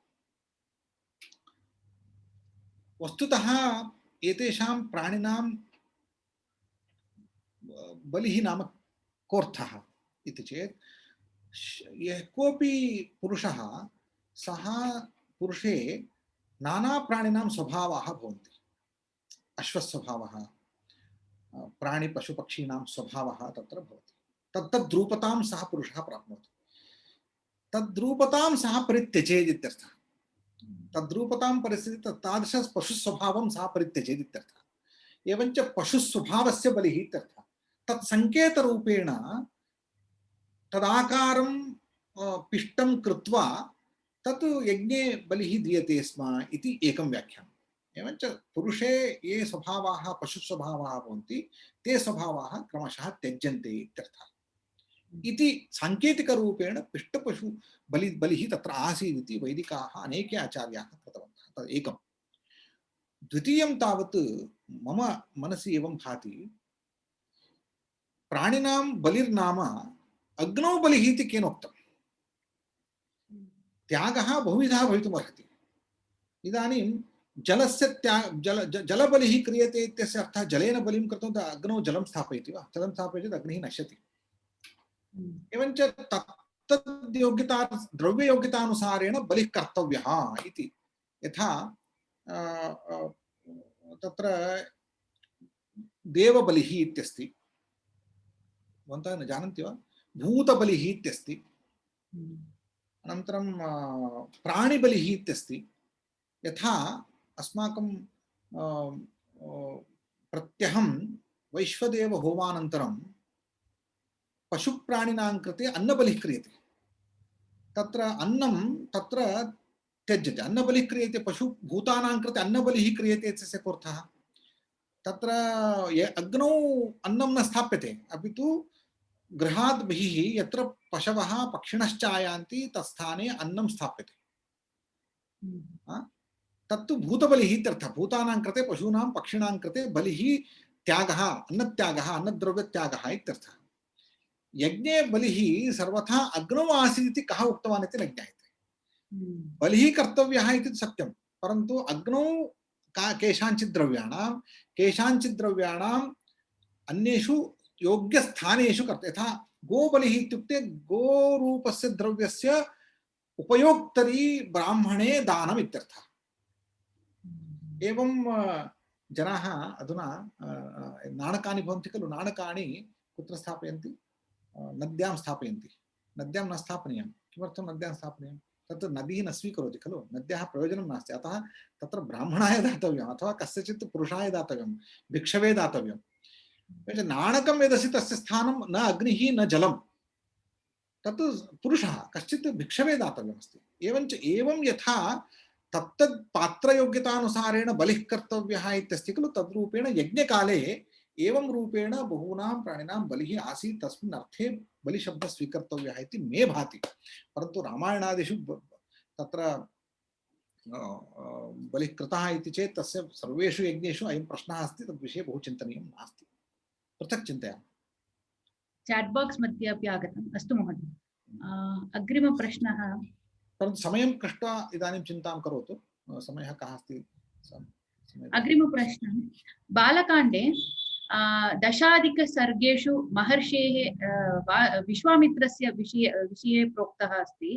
वस्तुतः एतेषां प्राणिनां बलिः नाम कोऽर्थः इति चेत्, यः कोऽपि पुरुषः, सः पुरुषे नाना प्राणिनां स्वभावाः भवन्ति। अश्वस्वभावः, प्राणिपशुपक्षीणां स्वभावः तत्र भवति। तद्रूपतां सः पुरुषः प्राप्नोति। तद्रूपतां सः परित्यजेत् इत्यर्थः। तद्रूपतां परिस्थितिः तादृश पशुस्वभावं सः परित्यजेत् इत्यर्थः। एवञ्च पशुस्वभावस्य बलिः इत्यर्थः। तत्सङ्केतरूपेण तदाकारं पिष्टं कृत्वा तत् यज्ञे बलिः दीयते स्म इति एकं व्याख्यानम्। एवञ्च पुरुषे ये स्वभावाः पशुस्वभावाः भवन्ति, ते स्वभावाः क्रमशः त्यज्यन्ते इत्यर्थः। इति साङ्केतिकरूपेण पिष्टपशु बलिः तत्र आसीदिति वैदिकाः अनेके आचार्याः कृतवन्तः। तद् एकम्। द्वितीयं तावत् मम मनसि एवं भाति, प्राणिनां बलिर्नाम अग्नौ बलिः इति केन उक्तम्? त्यागः बहुविधः भवितुमर्हति। इदानीं जलबलिः क्रियते इत्यस्य अर्थः जलेन बलिं कृतं अग्नौ जलं स्थापयति वा? जलं स्थापयति चेत् अग्निः नश्यति। एवञ्च तद्योग्यता द्रव्ययोग्यतानुसारेण बलिः कर्तव्यः इति। यथा तत्र देवबलिः इत्यस्ति, भवन्तः न जानन्ति वा? भूतबलिः इत्यस्ति, अनन्तरं प्राणिबलिः इत्यस्ति। यथा अस्माकं प्रत्यहं वैश्वदेव होमानन्तरं पशुप्राणिनां कृते अन्नबलिः क्रियते। तत्र अन्नं तत्र त्यज्यते, अन्नबलिः क्रियते, पशुभूतानां कृते अन्नबलिः क्रियते इत्यस्य कोऽर्थः? तत्र अग्नौ अन्नं न स्थाप्यते, अपि तु गृहात् बहिः यत्र पशवः पक्षिणश्च आयान्ति तत्स्थाने अन्नं स्थाप्यते। तत्तु भूतबलिः इत्यर्थः। भूतानां कृते, पशूनां पक्षिणां कृते बलिः त्यागः, अन्नत्यागः, अन्नद्रव्यत्यागः इत्यर्थः। यज्ञे बलिः सर्वथा अग्नौ आसीत् इति कः उक्तवान् इति न ज्ञायते। बलिः कर्तव्यः इति सत्यं, परन्तु अग्नौ केषाञ्चित् द्रव्याणाम् अन्येषु योग्यस्थानेषु कर्तव्यः। यथा गोबलिः इत्युक्ते गोरूपस्य द्रव्यस्य उपयोक्तरी ब्राह्मणे दानम् इत्यर्थः। एवं जनाः अधुना नाणकानि भवन्ति खलु, नाणकानि कुत्र स्थापयन्ति? नद्यां स्थापयन्ति। नद्यां न स्थापनीयं। किमर्थं नद्यां स्थापनीयं? तत् नदी न स्वीकरोति खलु, नद्याः प्रयोजनं नास्ति। अतः तत्र ब्राह्मणाय दातव्यम् अथवा कस्यचित् पुरुषाय दातव्यं, भिक्षवे दातव्यं। नाणकं यदस्ति तस्य स्थानं न अग्निः न जलं, तत् पुरुषः कश्चित् भिक्षवे दातव्यमस्ति। एवञ्च एवं यथा तत्तद् पात्रयोग्यतानुसारेण बलिः कर्तव्यः इत्यस्ति खलु, तद्रूपेण यज्ञकाले एवं रूपेण बहूनां प्राणिनां बलिः आसीत्, तस्मिन् अर्थे बलिशब्दः स्वीकर्तव्यः इति मे भाति। परन्तु रामायणादिषु तत्र बलिः कृतः इति चेत् तस्य सर्वेषु यज्ञेषु अयं प्रश्नः अस्ति, तद्विषये बहु चिन्तनीयं नास्ति, पृथक् चिन्तयामः। चाट् बाक्स् मध्ये अपि आगतम्। अस्तु महोदय, अग्रिमप्रश्नः। परन्तु समयं पृष्ट्वा इदानीं चिन्तां करोतु, समयः कः अस्ति? अग्रिमप्रश्नः, बालकाण्डे दशाधिकसर्गेषु महर्षेः विश्वामित्रस्य विषये प्रोक्तः अस्ति।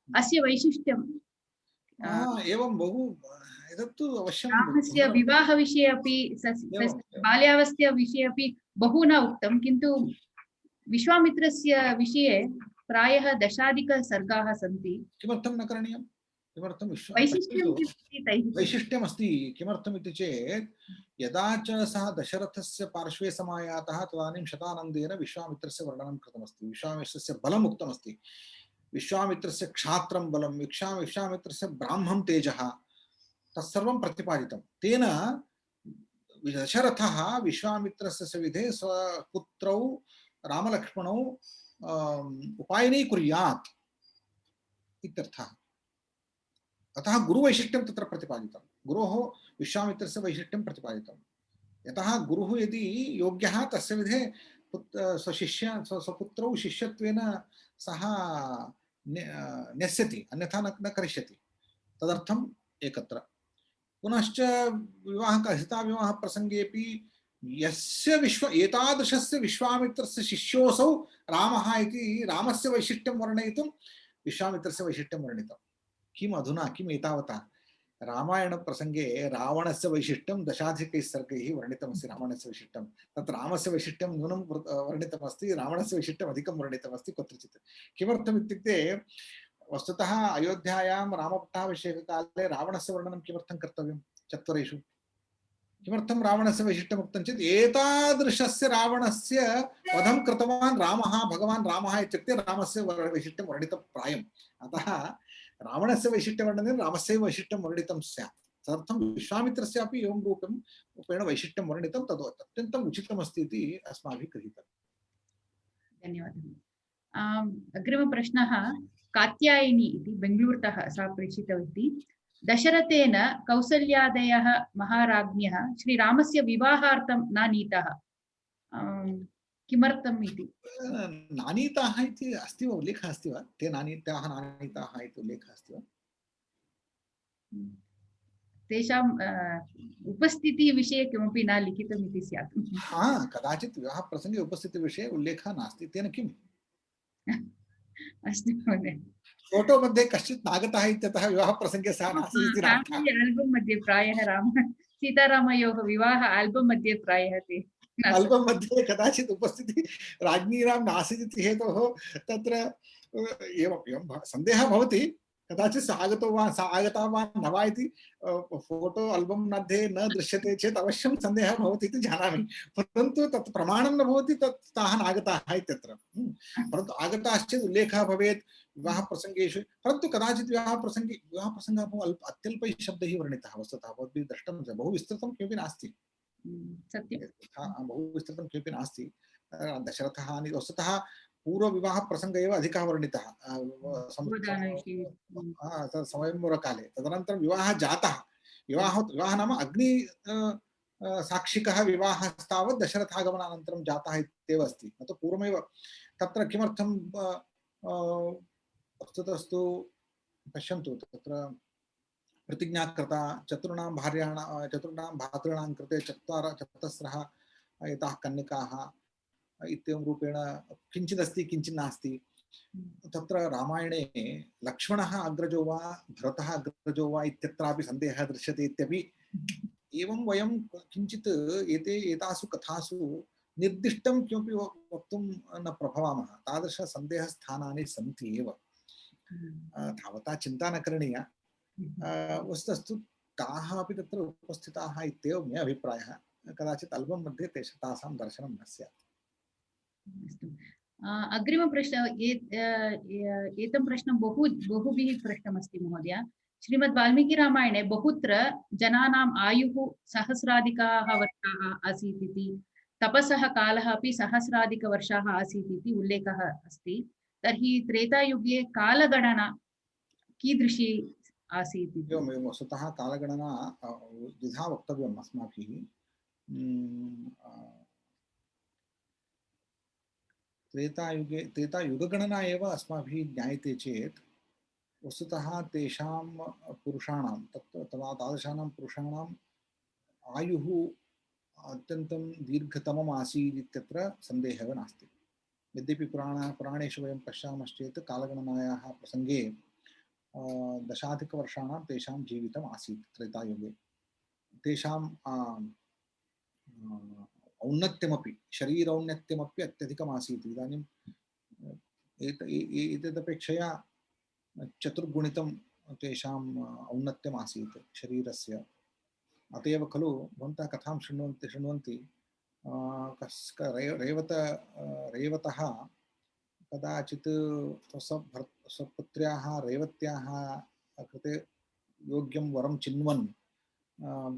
अस्य वैशिष्ट्यं एवं बहु एतत्तु अवश्यं रामस्य विवाहविषये अपि बाल्यावस्था विषये अपि बहु न उक्तं, किन्तु विश्वामित्रस्य विषये प्रायः दशाधिकसर्गाः सन्ति। किमर्थं न करणीयं? किमर्थं वैशिष्ट्यमस्ति? किमर्थमिति चेत् यदा च सः दशरथस्य पार्श्वे समायातः तदानीं शतानन्देन विश्वामित्रस्य वर्णनं कृतमस्ति, विश्वामित्रस्य बलम् उक्तमस्ति, विश्वामित्रस्य क्षात्रं बलं, विश्वामित्रस्य ब्राह्मं तेजः, तत्सर्वं प्रतिपादितं। तेन दशरथः विश्वामित्रस्य सविधे स्वपुत्रौ रामलक्ष्मणौ उपायनीकुर्यात् इत्यर्थः। अतः गुरुवैशिष्ट्यं तत्र प्रतिपादितं, गुरोः विश्वामित्रस्य वैशिष्ट्यं प्रतिपादितं। यतः गुरुः यदि योग्यः तस्य विधे स्वपुत्रौ शिष्यत्वेन सः न्यस्यति, अन्यथा न करिष्यति, तदर्थम् एकत्र। पुनश्च सीताविवाह प्रसंगेपि यस्य एतादृशस्य विश्वामित्रस्य शिष्योऽसौ रामः इति रामस्य वैशिष्ट्यं वर्णयितुं विश्वामित्रस्य वैशिष्ट्यं वर्णितं। किम् अधुना किम् एतावता रामायण प्रसंगे रावणस्य वैशिष्ट्यं दशाधिकैः सर्गैः वर्णितमस्ति। रामायणस्य वैशिष्ट्यं तत् रामस्य वैशिष्ट्यं न्यूनं वर्णितमस्ति, रावणस्य वैशिष्ट्यम् अधिकं वर्णितमस्ति कुत्रचित्। किमर्थम् इत्युक्ते वस्तुतः अयोध्यायां रामपट्टाभिषेककाले रावणस्य वर्णनं किमर्थं कर्तव्यं? चत्वरेषु किमर्थं रावणस्य वैशिष्ट्यम् उक्तं चेत् एतादृशस्य रावणस्य वधं कृतवान् रामः, भगवान् रामः इत्युक्ते रामस्य वैशिष्ट्यं वर्णितं प्रायम्। अतः रावणस्य वैशिष्ट्यवर्णने रामस्य वैशिष्ट्यं वर्णितं स्यात्। तदर्थं विश्वामित्रस्यापि एवं रूपेण वैशिष्ट्यं वर्णितं, तद् अत्यन्तम् उचितमस्ति इति अस्माभिः गृहीतम्। धन्यवादः। अग्रिमप्रश्नः, कात्यायनी इति बेङ्गलूरुतः सा प्रेषितवती। दशरथेन कौसल्यादयः महाराज्ञः श्रीरामस्य विवाहार्थं न नीताः, किमर्थम् इति? नानीताः इति अस्ति वा, उल्लेखः अस्ति वा? ते नानीताः नानीताः इति उल्लेखः अस्ति वा? तेषाम् उपस्थितिविषये किमपि न लिखितम् इति स्यात्। कदाचित् विवाहप्रसङ्गे उपस्थितिविषये उल्लेखः नास्ति, तेन किम्? अस्तु महोदय। फोटो मध्ये कश्चित् नागतः इत्यतः विवाहप्रसङ्गे सः नास्ति इति नार्थः। आल्बम् मध्ये प्रायः सीतारामयोः विवाह आल्बम् मध्ये प्रायः ते आल्बम् मध्ये कदाचित् उपस्थितिः राज्ञीनां नासीत् इति हेतोः तत्र एवं सन्देहः भवति, कदाचित् सा आगता वा न वा इति फोटो आल्बम् मध्ये न दृश्यते चेत् अवश्यं सन्देहः भवति इति जानामि, परन्तु तत् प्रमाणं न भवति तत् ताः नागताः इत्यत्र। परन्तु आगताश्चेत् उल्लेखः भवेत् विवाहप्रसङ्गेषु, परन्तु कदाचित् विवाहप्रसङ्गः अत्यल्पैः शब्दैः वर्णितः। वस्तुतः भवद्भिः दृष्टं बहु विस्तृतं किमपि नास्ति, बहु विस्तृतं किमपि नास्ति। दशरथः वस्तुतः पूर्वविवाह प्रसंग एव अधिकः वर्णितः स्वयंवरकाले। तदनन्तरं विवाहः जातः, विवाहः नाम अग्नि साक्षिकः विवाहस्तावत् दशरथागमनानन्तरं जातः इत्येव अस्ति, न तु पूर्वमेव। तत्र किमर्थं वस्तुतस्तु पश्यन्तु, तत्र प्रतिज्ञा कृता चतुर्णां भातॄणां कृते चतस्रः एताः कन्यकाः इत्येवं रूपेण किञ्चिदस्ति किञ्चित् नास्ति। तत्र रामायणे लक्ष्मणः अग्रजो वा भरतः अग्रजो वा इत्यत्रापि सन्देहः दृश्यते इत्यपि। एवं वयं किञ्चित् एतासु कथासु निर्दिष्टं किमपि वक्तुं न प्रभवामः। तादृशसन्देहस्थानानि सन्ति एव, तावता चिन्ता न करणीया। वस्तुस्तु ताः अपि तत्र उपस्थिताः इत्येव मे अभिप्रायः। कदाचित् अल्बम् मध्ये तासां दर्शनं न स्यात्। अग्रिम प्रश्न एतं प्रश्नं बहुभिः पृष्टमस्ति महोदय। श्रीमद् वाल्मीकि रामायणे बहुत्र जनानाम् आयुः सहस्राधिकाः वर्षाः आसीत् इति, तपसः कालः अपि सहस्राधिकवर्षाः आसीत् इति उल्लेखः अस्ति। तर्हि त्रेतायुगे कालगणना कीदृशी आसीत् इति? एवं वस्तुतः कालगणना द्विधा वक्तव्यम् अस्माभिः। त्रेतायुगगणना एव अस्माभिः ज्ञायते चेत् वस्तुतः तेषां पुरुषाणां तादृशानां पुरुषाणाम् आयुः अत्यन्तं दीर्घतमम् आसीत् इत्यत्र सन्देहः नास्ति। यद्यपि पुराणेषु वयं पश्यामश्चेत् कालगणनायाः प्रसङ्गे दशाधिकवर्षाणां तेषां जीवितम् आसीत् त्रेतायुगे। तेषां औन्नत्यमपि शरीरौन्नत्यमपि अत्यधिकम् आसीत्। इदानीं एतदपेक्षया चतुर्गुणितं तेषाम् औन्नत्यम् आसीत् शरीरस्य। अत एव खलु भवन्तः कथां शृण्वन्ति रेवतः कदाचित् स्वपुत्र्याः रेवत्याः कृते योग्यं वरं चिन्वन्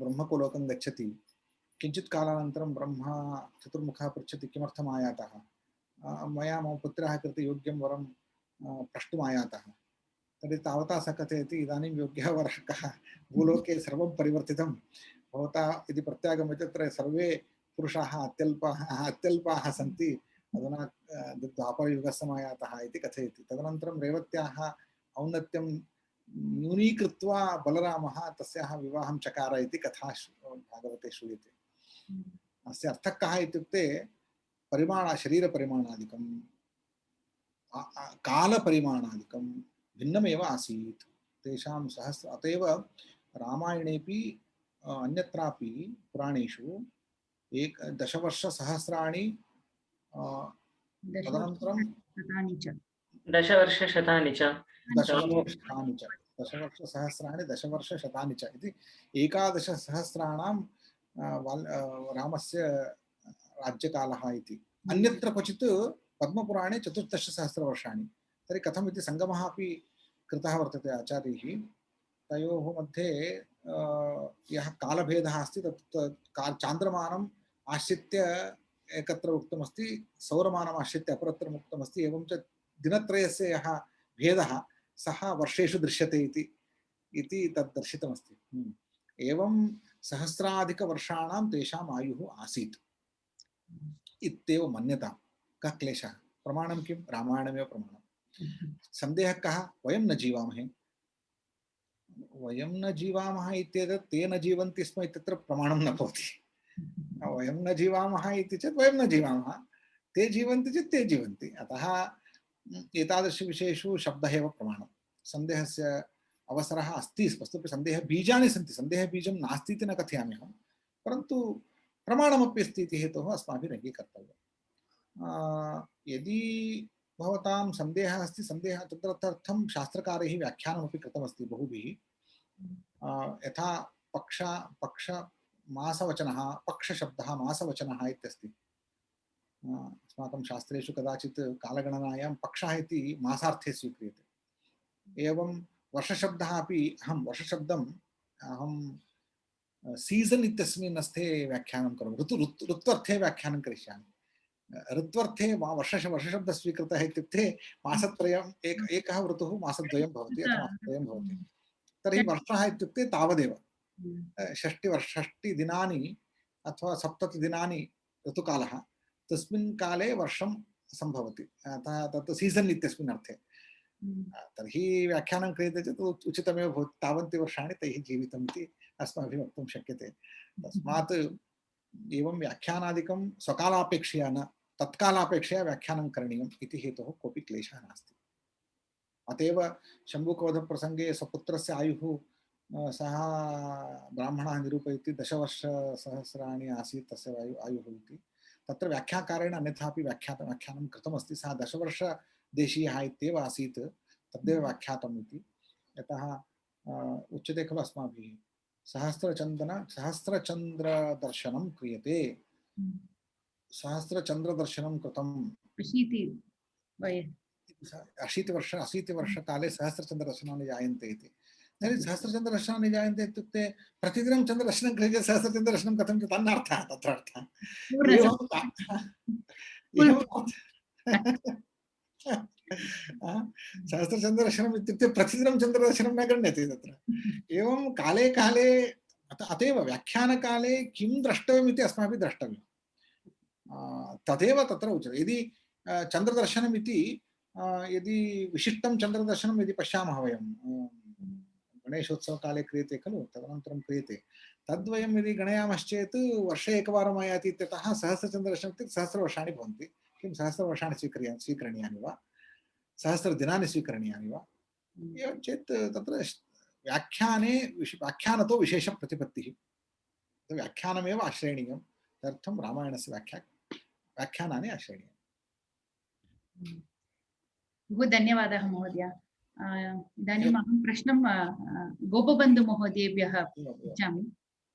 ब्रह्मकोलोकं गच्छति। किञ्चित् कालानन्तरं ब्रह्मा चतुर्मुखः पृच्छति, किमर्थम् आयातः? मया मम पुत्रः कृते योग्यं वरं प्रष्टुम् आयातः। तर्हि तावता सः कथयति, इदानीं योग्यः वरः कः? भूलोके सर्वं परिवर्तितं, भवता यदि प्रत्यागम्यते तत्र सर्वे पुरुषाः अत्यल्पाः सन्ति, अधुना द्वापरयुगसमायातः इति कथयति। तदनन्तरं रेवत्याः औन्नत्यं न्यूनीकृत्वा बलरामः तस्याः विवाहं चकार इति कथा भागवते श्रूयते। अस्य अर्थः कः इत्युक्ते शरीरपरिमाणादिकं कालपरिमाणादिकं भिन्नमेव आसीत् तेषां सहस्र। अत एव रामायणेपि अन्यत्रापि पुराणेषु दशवर्षसहस्राणि तदनन्तरं दशवर्षशतानि च दशवर्षसहस्राणि दशवर्षशतानि च इति 11,000 रामस्य राज्यकालः इति। अन्यत्र क्वचित् पद्मपुराणे 14,000 तर्हि कथम् इति सङ्गमः अपि कृतः वर्तते आचार्यैः। तयोः मध्ये यः कालभेदः अस्ति तत् चान्द्रमानम् आश्रित्य एकत्र उक्तमस्ति, सौरमानम् आश्रित्य अपरत्र उक्तमस्ति। एवं च दिनत्रयस्य यः भेदः सः वर्षेषु दृश्यते इति तद् दर्शितमस्ति। एवं सहस्राधिकवर्षाणां तेषाम् आयुः आसीत् इत्येव मन्यतां। कः क्लेशः? प्रमाणं किं? रामायणमेव प्रमाणं। सन्देहः कः? वयं न जीवामहे। वयं न जीवामः इत्येतत् ते न जीवन्ति स्म इत्यत्र प्रमाणं न भवति। वयं न जीवामः इति चेत् वयं न जीवामः, ते जीवन्ति चेत् ते जीवन्ति। अतः एतादृशविषयेषु शब्दः एव प्रमाणं। सन्देहस्य अवसरः अस्ति, वस्तुतः सन्देहबीजानि सन्ति, सन्देहबीजं नास्ति इति न कथयामि अहं, परन्तु प्रमाणमपि अस्ति इति हेतोः अस्माभिः अङ्गीकर्तव्यम्। यदि भवतां सन्देहः अस्ति, सन्देहः तदर्थं शास्त्रकारैः व्याख्यानमपि कृतमस्ति बहुभिः। यथा पक्ष मासवचनः, पक्षशब्दः मासवचनः इत्यस्ति। अस्माकं शास्त्रेषु कदाचित् कालगणनायां पक्षः इति मासार्थे स्वीक्रियते। एवं वर्षशब्दः अपि अहं वर्षशब्दम् अहं सीजन् इत्यस्मिन् अस्थे व्याख्यानं करोमि, ऋत्वर्थे व्याख्यानं करिष्यामि। ऋत्वर्थे वर्षशब्दः स्वीकृतः इत्युक्ते मासत्रयम् एकः ऋतुः मासद्वयं भवति अथवा मासत्रयं भवति। तर्हि वर्षः इत्युक्ते तावदेव 60 दिनानि अथवा 70 दिनानि ऋतुकालः, तस्मिन् काले वर्षं सम्भवति, अतः तत् सीजन् इत्यस्मिन् अर्थे। तर्हि व्याख्यानं क्रियते चेत् उचितमेव भवति, तावन्ति वर्षाणि तैः जीवितम् इति अस्माभिः वक्तुं शक्यते। तस्मात् एवं व्याख्यानादिकं स्वकालापेक्षया न तत्कालापेक्षया व्याख्यानं करणीयम् इति हेतोः कोऽपि क्लेशः नास्ति। अत एव शम्भुक्रोधप्रसङ्गे स्वपुत्रस्य आयुः सः ब्राह्मणः निरूपयति 10 वर्षसहस्राणि आसीत् तस्य आयुः इति। तत्र व्याख्याकारेण अन्यथापि व्याख्यानं कृतमस्ति। सः 10 वर्षदेशीयः इत्येव आसीत्, तद्देव व्याख्यातम् इति। यतः उच्यते खलु अस्माभिः सहस्रचन्द्रदर्शनं क्रियते, सहस्रचन्द्रदर्शनं कृतम् 80 वर्षकाले सहस्रचन्द्रदर्शनानि जायन्ते इति। तर्हि सहस्रचन्द्रदर्शनानि जायन्ते इत्युक्ते प्रतिदिनं चन्द्रदर्शनं क्रियते, सहस्रचन्द्रदर्शनं कथं च तन्नर्थः तत्र अर्थः। सहस्रचन्द्रदर्शनम् इत्युक्ते प्रतिदिनं चन्द्रदर्शनं न गण्यते तत्र। एवं काले काले अतएव व्याख्यानकाले किं द्रष्टव्यमिति अस्माभिः द्रष्टव्यं, तदेव तत्र उच्यते। यदि चन्द्रदर्शनमिति यदि विशिष्टं चन्द्रदर्शनं यदि पश्यामः वयं गणेशोत्सवकाले क्रियते खलु, तदनन्तरं क्रियते, तद्वयं यदि गणयामश्चेत् वर्षे एकवारम् आयाति इत्यतः सहस्रचन्द्रदर्शनम् इत्युक्ते सहस्रवर्षाणि भवन्ति। किं सहस्रवर्षाणि स्वीकरणीयानि वा, सहस्रदिनानि स्वीकरणीयानि वा? एवं चेत् तत्र व्याख्यानतो विशेषप्रतिपत्तिः, व्याख्यानमेव आश्रयणीयं। तदर्थं रामायणस्य व्याख्यानानि आश्रयणीयम्। बहु धन्यवादः महोदय। इदानीम् अहं प्रश्नं गोपबन्धु महोदयेभ्यः पृच्छामि।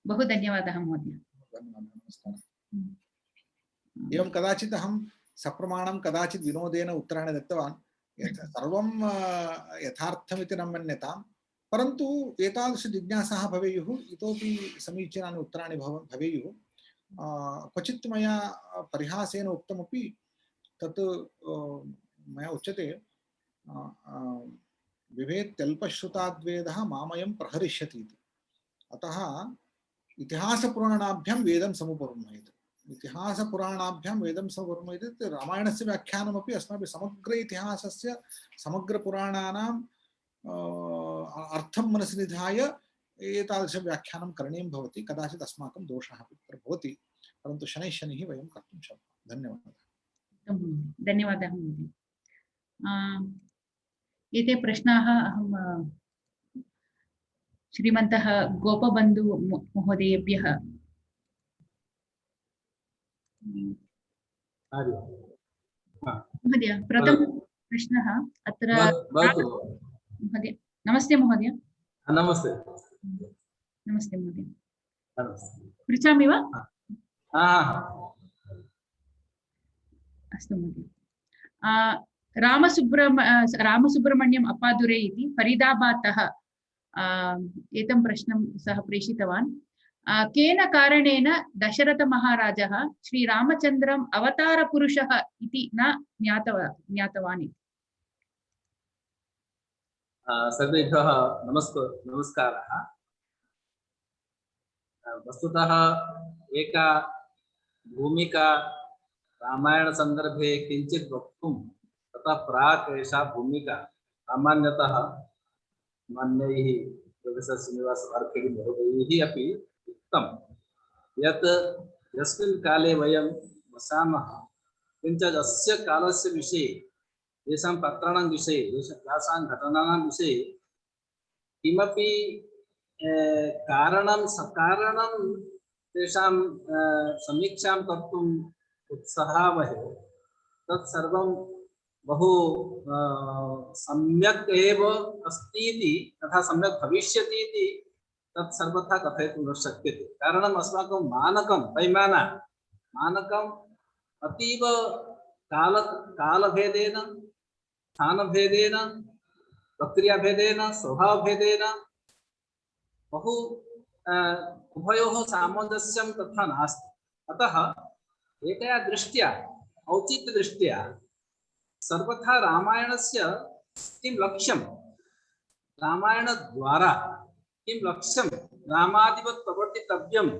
बहु धन्यवादः महोदय। नमस्कारः। एवं कदाचित् अहं सप्रमाणं कदाचित् विनोदेन उत्तराणि दत्तवान्। सर्वं यथार्थमिति न मन्यतां, परन्तु एतादृशजिज्ञासाः भवेयुः, इतोपि समीचीनानि उत्तराणि भवेयुः। क्वचित् मया परिहासेन उक्तमपि तत् मया उच्यते, बिभेत्यल्पश्रुताद्वेदः मामयं प्रहरिष्यति इति। अतः इतिहासपुराणाभ्यां वेदं समुपब्रह्मयेत्। इतिहासपुराणाभ्यां वेदं समुपब्रह्मयेत्। रामायणस्य व्याख्यानमपि अस्माभिः समग्र इतिहासस्य समग्रपुराणानाम् अर्थं मनसि निधाय एतादृशं व्याख्यानं करणीयं भवति। कदाचित् अस्माकं दोषः अपि तत्र भवति, परन्तु शनैः शनैः वयं कर्तुं शक्नुमः। धन्यवादः। धन्यवादः महोदय। एते प्रश्नाः अहं श्रीमन्तः गोपबन्धु महोदयेभ्यः महोदय प्रथम प्रश्नः अत्र महोदय। नमस्ते महोदय। नमस्ते। नमस्ते महोदय। पृच्छामि वा? अस्तु महोदय। रामसुब्रह्मण्यम् अप्पादुरै इति फरीदाबादतः एतं प्रश्नं सः प्रेषितवान्। केन कारणेन दशरथमहाराजः श्रीरामचन्द्रम् अवतारपुरुषः इति न ज्ञातवान् इति? सर्वेभ्यः नमस्कारः। वस्तुतः एका भूमिका रामायणसन्दर्भे किञ्चित् वक्तुं ततः प्राक् एषा भूमिका सामान्यतः मान्यैः प्रोफेसर् श्रीनिवास वार्खेडि महोदयैः अपि उक्तं यत् यस्मिन् काले वयं वसामः, किञ्च अस्य कालस्य विषये, येषां पात्राणां विषये, यासां घटनानां विषये किमपि कारणं सकारणं तेषां समीक्षां कर्तुम् उत्साहवहे तत्सर्वं बहु सम्यक् एव अस्ति इति तथा सम्यक् भविष्यति इति तत् सर्वथा कथयितुं न शक्यते। कारणम् अस्माकं मानकं पैमाना मानकम् अतीव कालभेदेन स्थानभेदेन प्रक्रियाभेदेन स्वभावभेदेन बहु उभयोः सामञ्जस्यं तथा नास्ति। अतः एकया दृष्ट्या औचित्यदृष्ट्या सर्वथा रामायणस्य किं लक्ष्यं रामायणद्वारा किं लक्ष्यं रामादिवत् प्रवर्तितव्यम्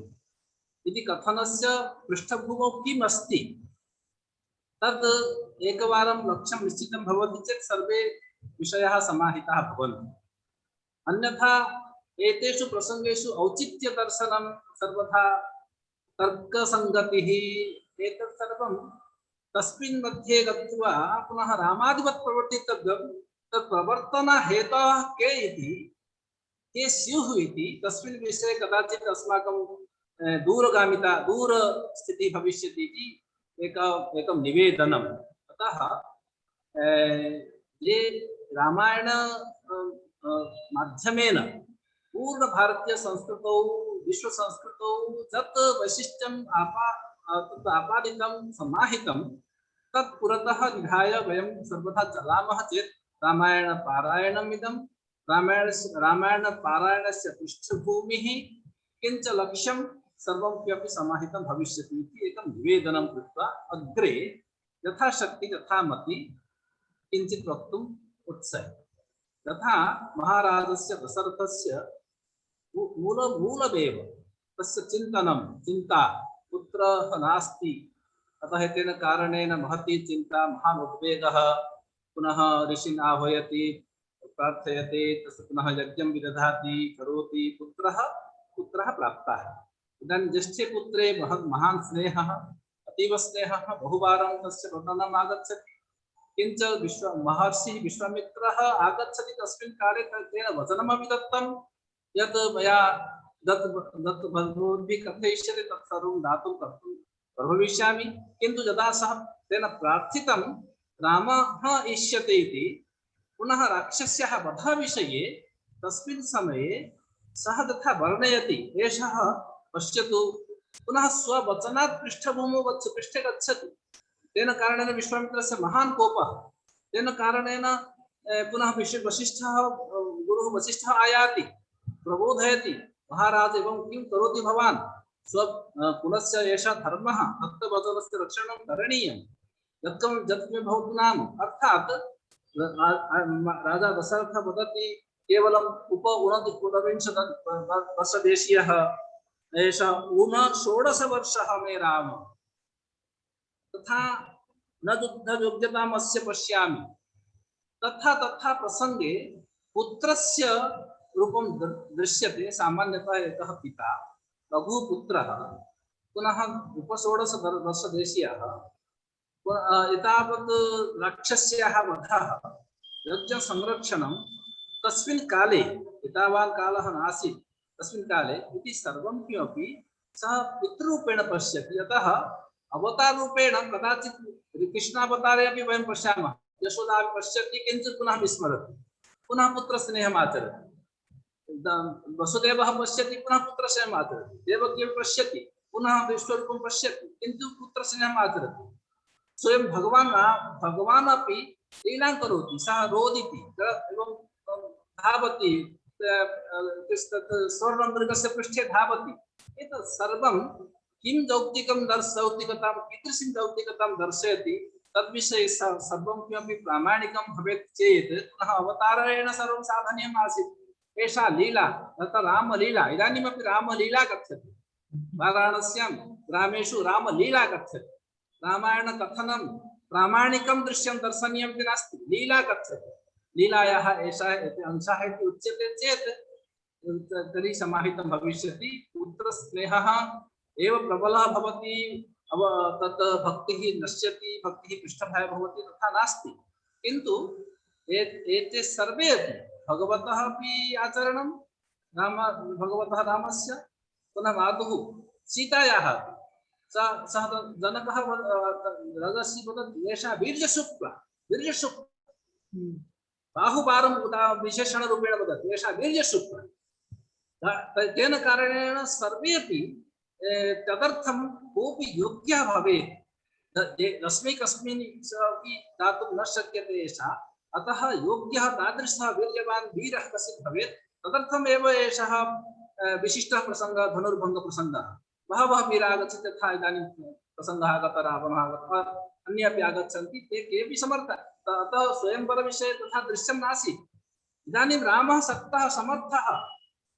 इति कथनस्य पृष्ठभूमौ किम् अस्ति तद् एकवारं लक्ष्यं निश्चितं भवति चेत् सर्वे विषयाः समाहिताः भवन्ति। अन्यथा एतेषु प्रसङ्गेषु औचित्यदर्शनं सर्वथा तर्कसङ्गतिः एतत् सर्वं तस्मिन् मध्ये गत्वा पुनः रामादिवत् प्रवर्तितव्यं तत् प्रवर्तनहेतवः के इति के स्युः इति तस्मिन् विषये कदाचित् अस्माकं दूरस्थितिः भविष्यति इति एकं निवेदनम्। अतः ये रामायण माध्यमेन पूर्णभारतीयसंस्कृतौ विश्वसंस्कृतौ यत् वैशिष्ट्यम् आपादितं समाहितं तत् पुरतः निधाय वयं सर्वथा चलामः चेत् रामायणपारायणमिदं रामायणपारायणस्य पृष्ठभूमिः किञ्च लक्ष्यं सर्वमपि समाहितं भविष्यति इति एकं निवेदनं कृत्वा अग्रे यथाशक्ति यथामति किञ्चित् वक्तुम् उत्सहे। तथा महाराजस्य दशरथस्य मूलमेव तस्य चिन्तनं चिन्ता पुत्रः नास्ति अतः तेन कारणेन महती चिन्ता महान् उद्वेगः पुनः ऋषीन् आह्वयति प्रार्थयति तस्य पुनः यज्ञं विदधाति करोति पुत्रः प्राप्तः। इदानीं ज्येष्ठे पुत्रे महान् स्नेहः अतीव स्नेहः बहुवारं तस्य वर्णनम् आगच्छति किञ्च महर्षिः विश्वामित्रः आगच्छति तस्मिन् काले तेन वचनमपि दत्तं यत् मया भवद्भिः कथयिष्यते तत् सर्वं दातुं कर्तुं प्रभविष्यामि। किन्तु यदा सः तेन प्रार्थितं रामः इष्यते इति पुनः राक्षस्याः वधविषये तस्मिन् समये सः तथा वर्णयति एषः पश्यतु पुनः स्ववचनात् पृष्ठभूमौ पृष्ठे गच्छति। तेन कारणेन विश्वामित्रस्य महान् कोपः तेन कारणेन पुनः वसिष्ठः गुरुः वसिष्ठः आयाति प्रबोधयति महाराज एवं किं करोति भवान् कुलस्य एषः धर्मः दत्तवचनस्य रक्षणं करणीयं यत्किमपि भवतु नाम। अर्थात् राजा दशरथः वदति केवलम् ऊनविंशवर्षदेशीयः एषः 16 वर्षः मे राम तथा न युद्धयोग्यताम् अस्य पश्यामि। तथा प्रसंगे पुत्रस्य रूपं दृश्यते। सामान्यतः एकः पिता लघुपुत्रः पुनः 16 वर्षदेशीयः एतावत् राक्षस्याः वधः यज्ञसंरक्षणं तस्मिन् काले एतावान् कालः नासीत् तस्मिन् काले इति सर्वं किमपि सः पितृरूपेण पश्यति। यतः अवताररूपेण कदाचित् कृष्णावतारे अपि वयं पश्यामः यशोदा पश्यति किञ्चित् पुनः विस्मरति पुनः पुत्रस्नेहम् आचरति। वसुदेवः पश्यति पुनः पुत्रस्नेहम् आचरति। देवकी पश्यति पुनः विश्वरूपं पश्यति किन्तु पुत्रस्नेहम् आचरति। स्वयं भगवान् अपि लीलां करोति सः रोदिति एवं धावति स्वर्णमृगस्य पृष्ठे धावति। एतत् सर्वं किं दौक्तिकतां कीदृशीं दौक्तिकतां दर्शयति तद्विषये सर्वं किमपि प्रामाणिकं भवेत् चेत् पुनः अवतारेण सर्वं साधनीयम् आसीत्। एषा लीला तथा रामलीला इदानीमपि रामलीला कथ्यते वाराणस्यां ग्रामेषु रामलीला कथ्यते। रामायणकथनं प्रामाणिकं दृश्यं दर्शनीयम् इति नास्ति लीला कथ्यते। लीलायाः एषः अंशः इति उच्यते चेत् तर्हि समाहितं भविष्यति। पुत्रस्नेहः एव प्रबलः भवति तत् भक्तिः नश्यति भक्तिः पृष्ठभागे भवति तथा नास्ति। किन्तु एते सर्वे अपि भगवतः अपि आचरणं भगवतः रामस्य पुनः मातुः सीतायाः सः जनकः रजसि वदति एषा वीर्यशुक्ला वीर्यशुक्ल बाहुभारं विशेषणरूपेण वदति एषः वीर्यशुक्ल तेन कारणेन सर्वेपि तदर्थं कोऽपि योग्यः भवेत् रश्मि कस्मिन् अपि दातुं न शक्यते एषः अतः योग्यः तादृशः वीर्यवान् वीरः कश्चित् भवेत् तदर्थमेव एषः विशिष्टः प्रसङ्गः धनुर्भङ्गप्रसङ्गः बहवः वीराः आगच्छन्ति यथा इदानीं प्रसङ्गः आगतः रावणः आगतः अन्ये अपि आगच्छन्ति ते केऽपि समर्थः अतः स्वयंवरविषये तथा दृश्यं नासीत् इदानीं रामः शक्तः समर्थः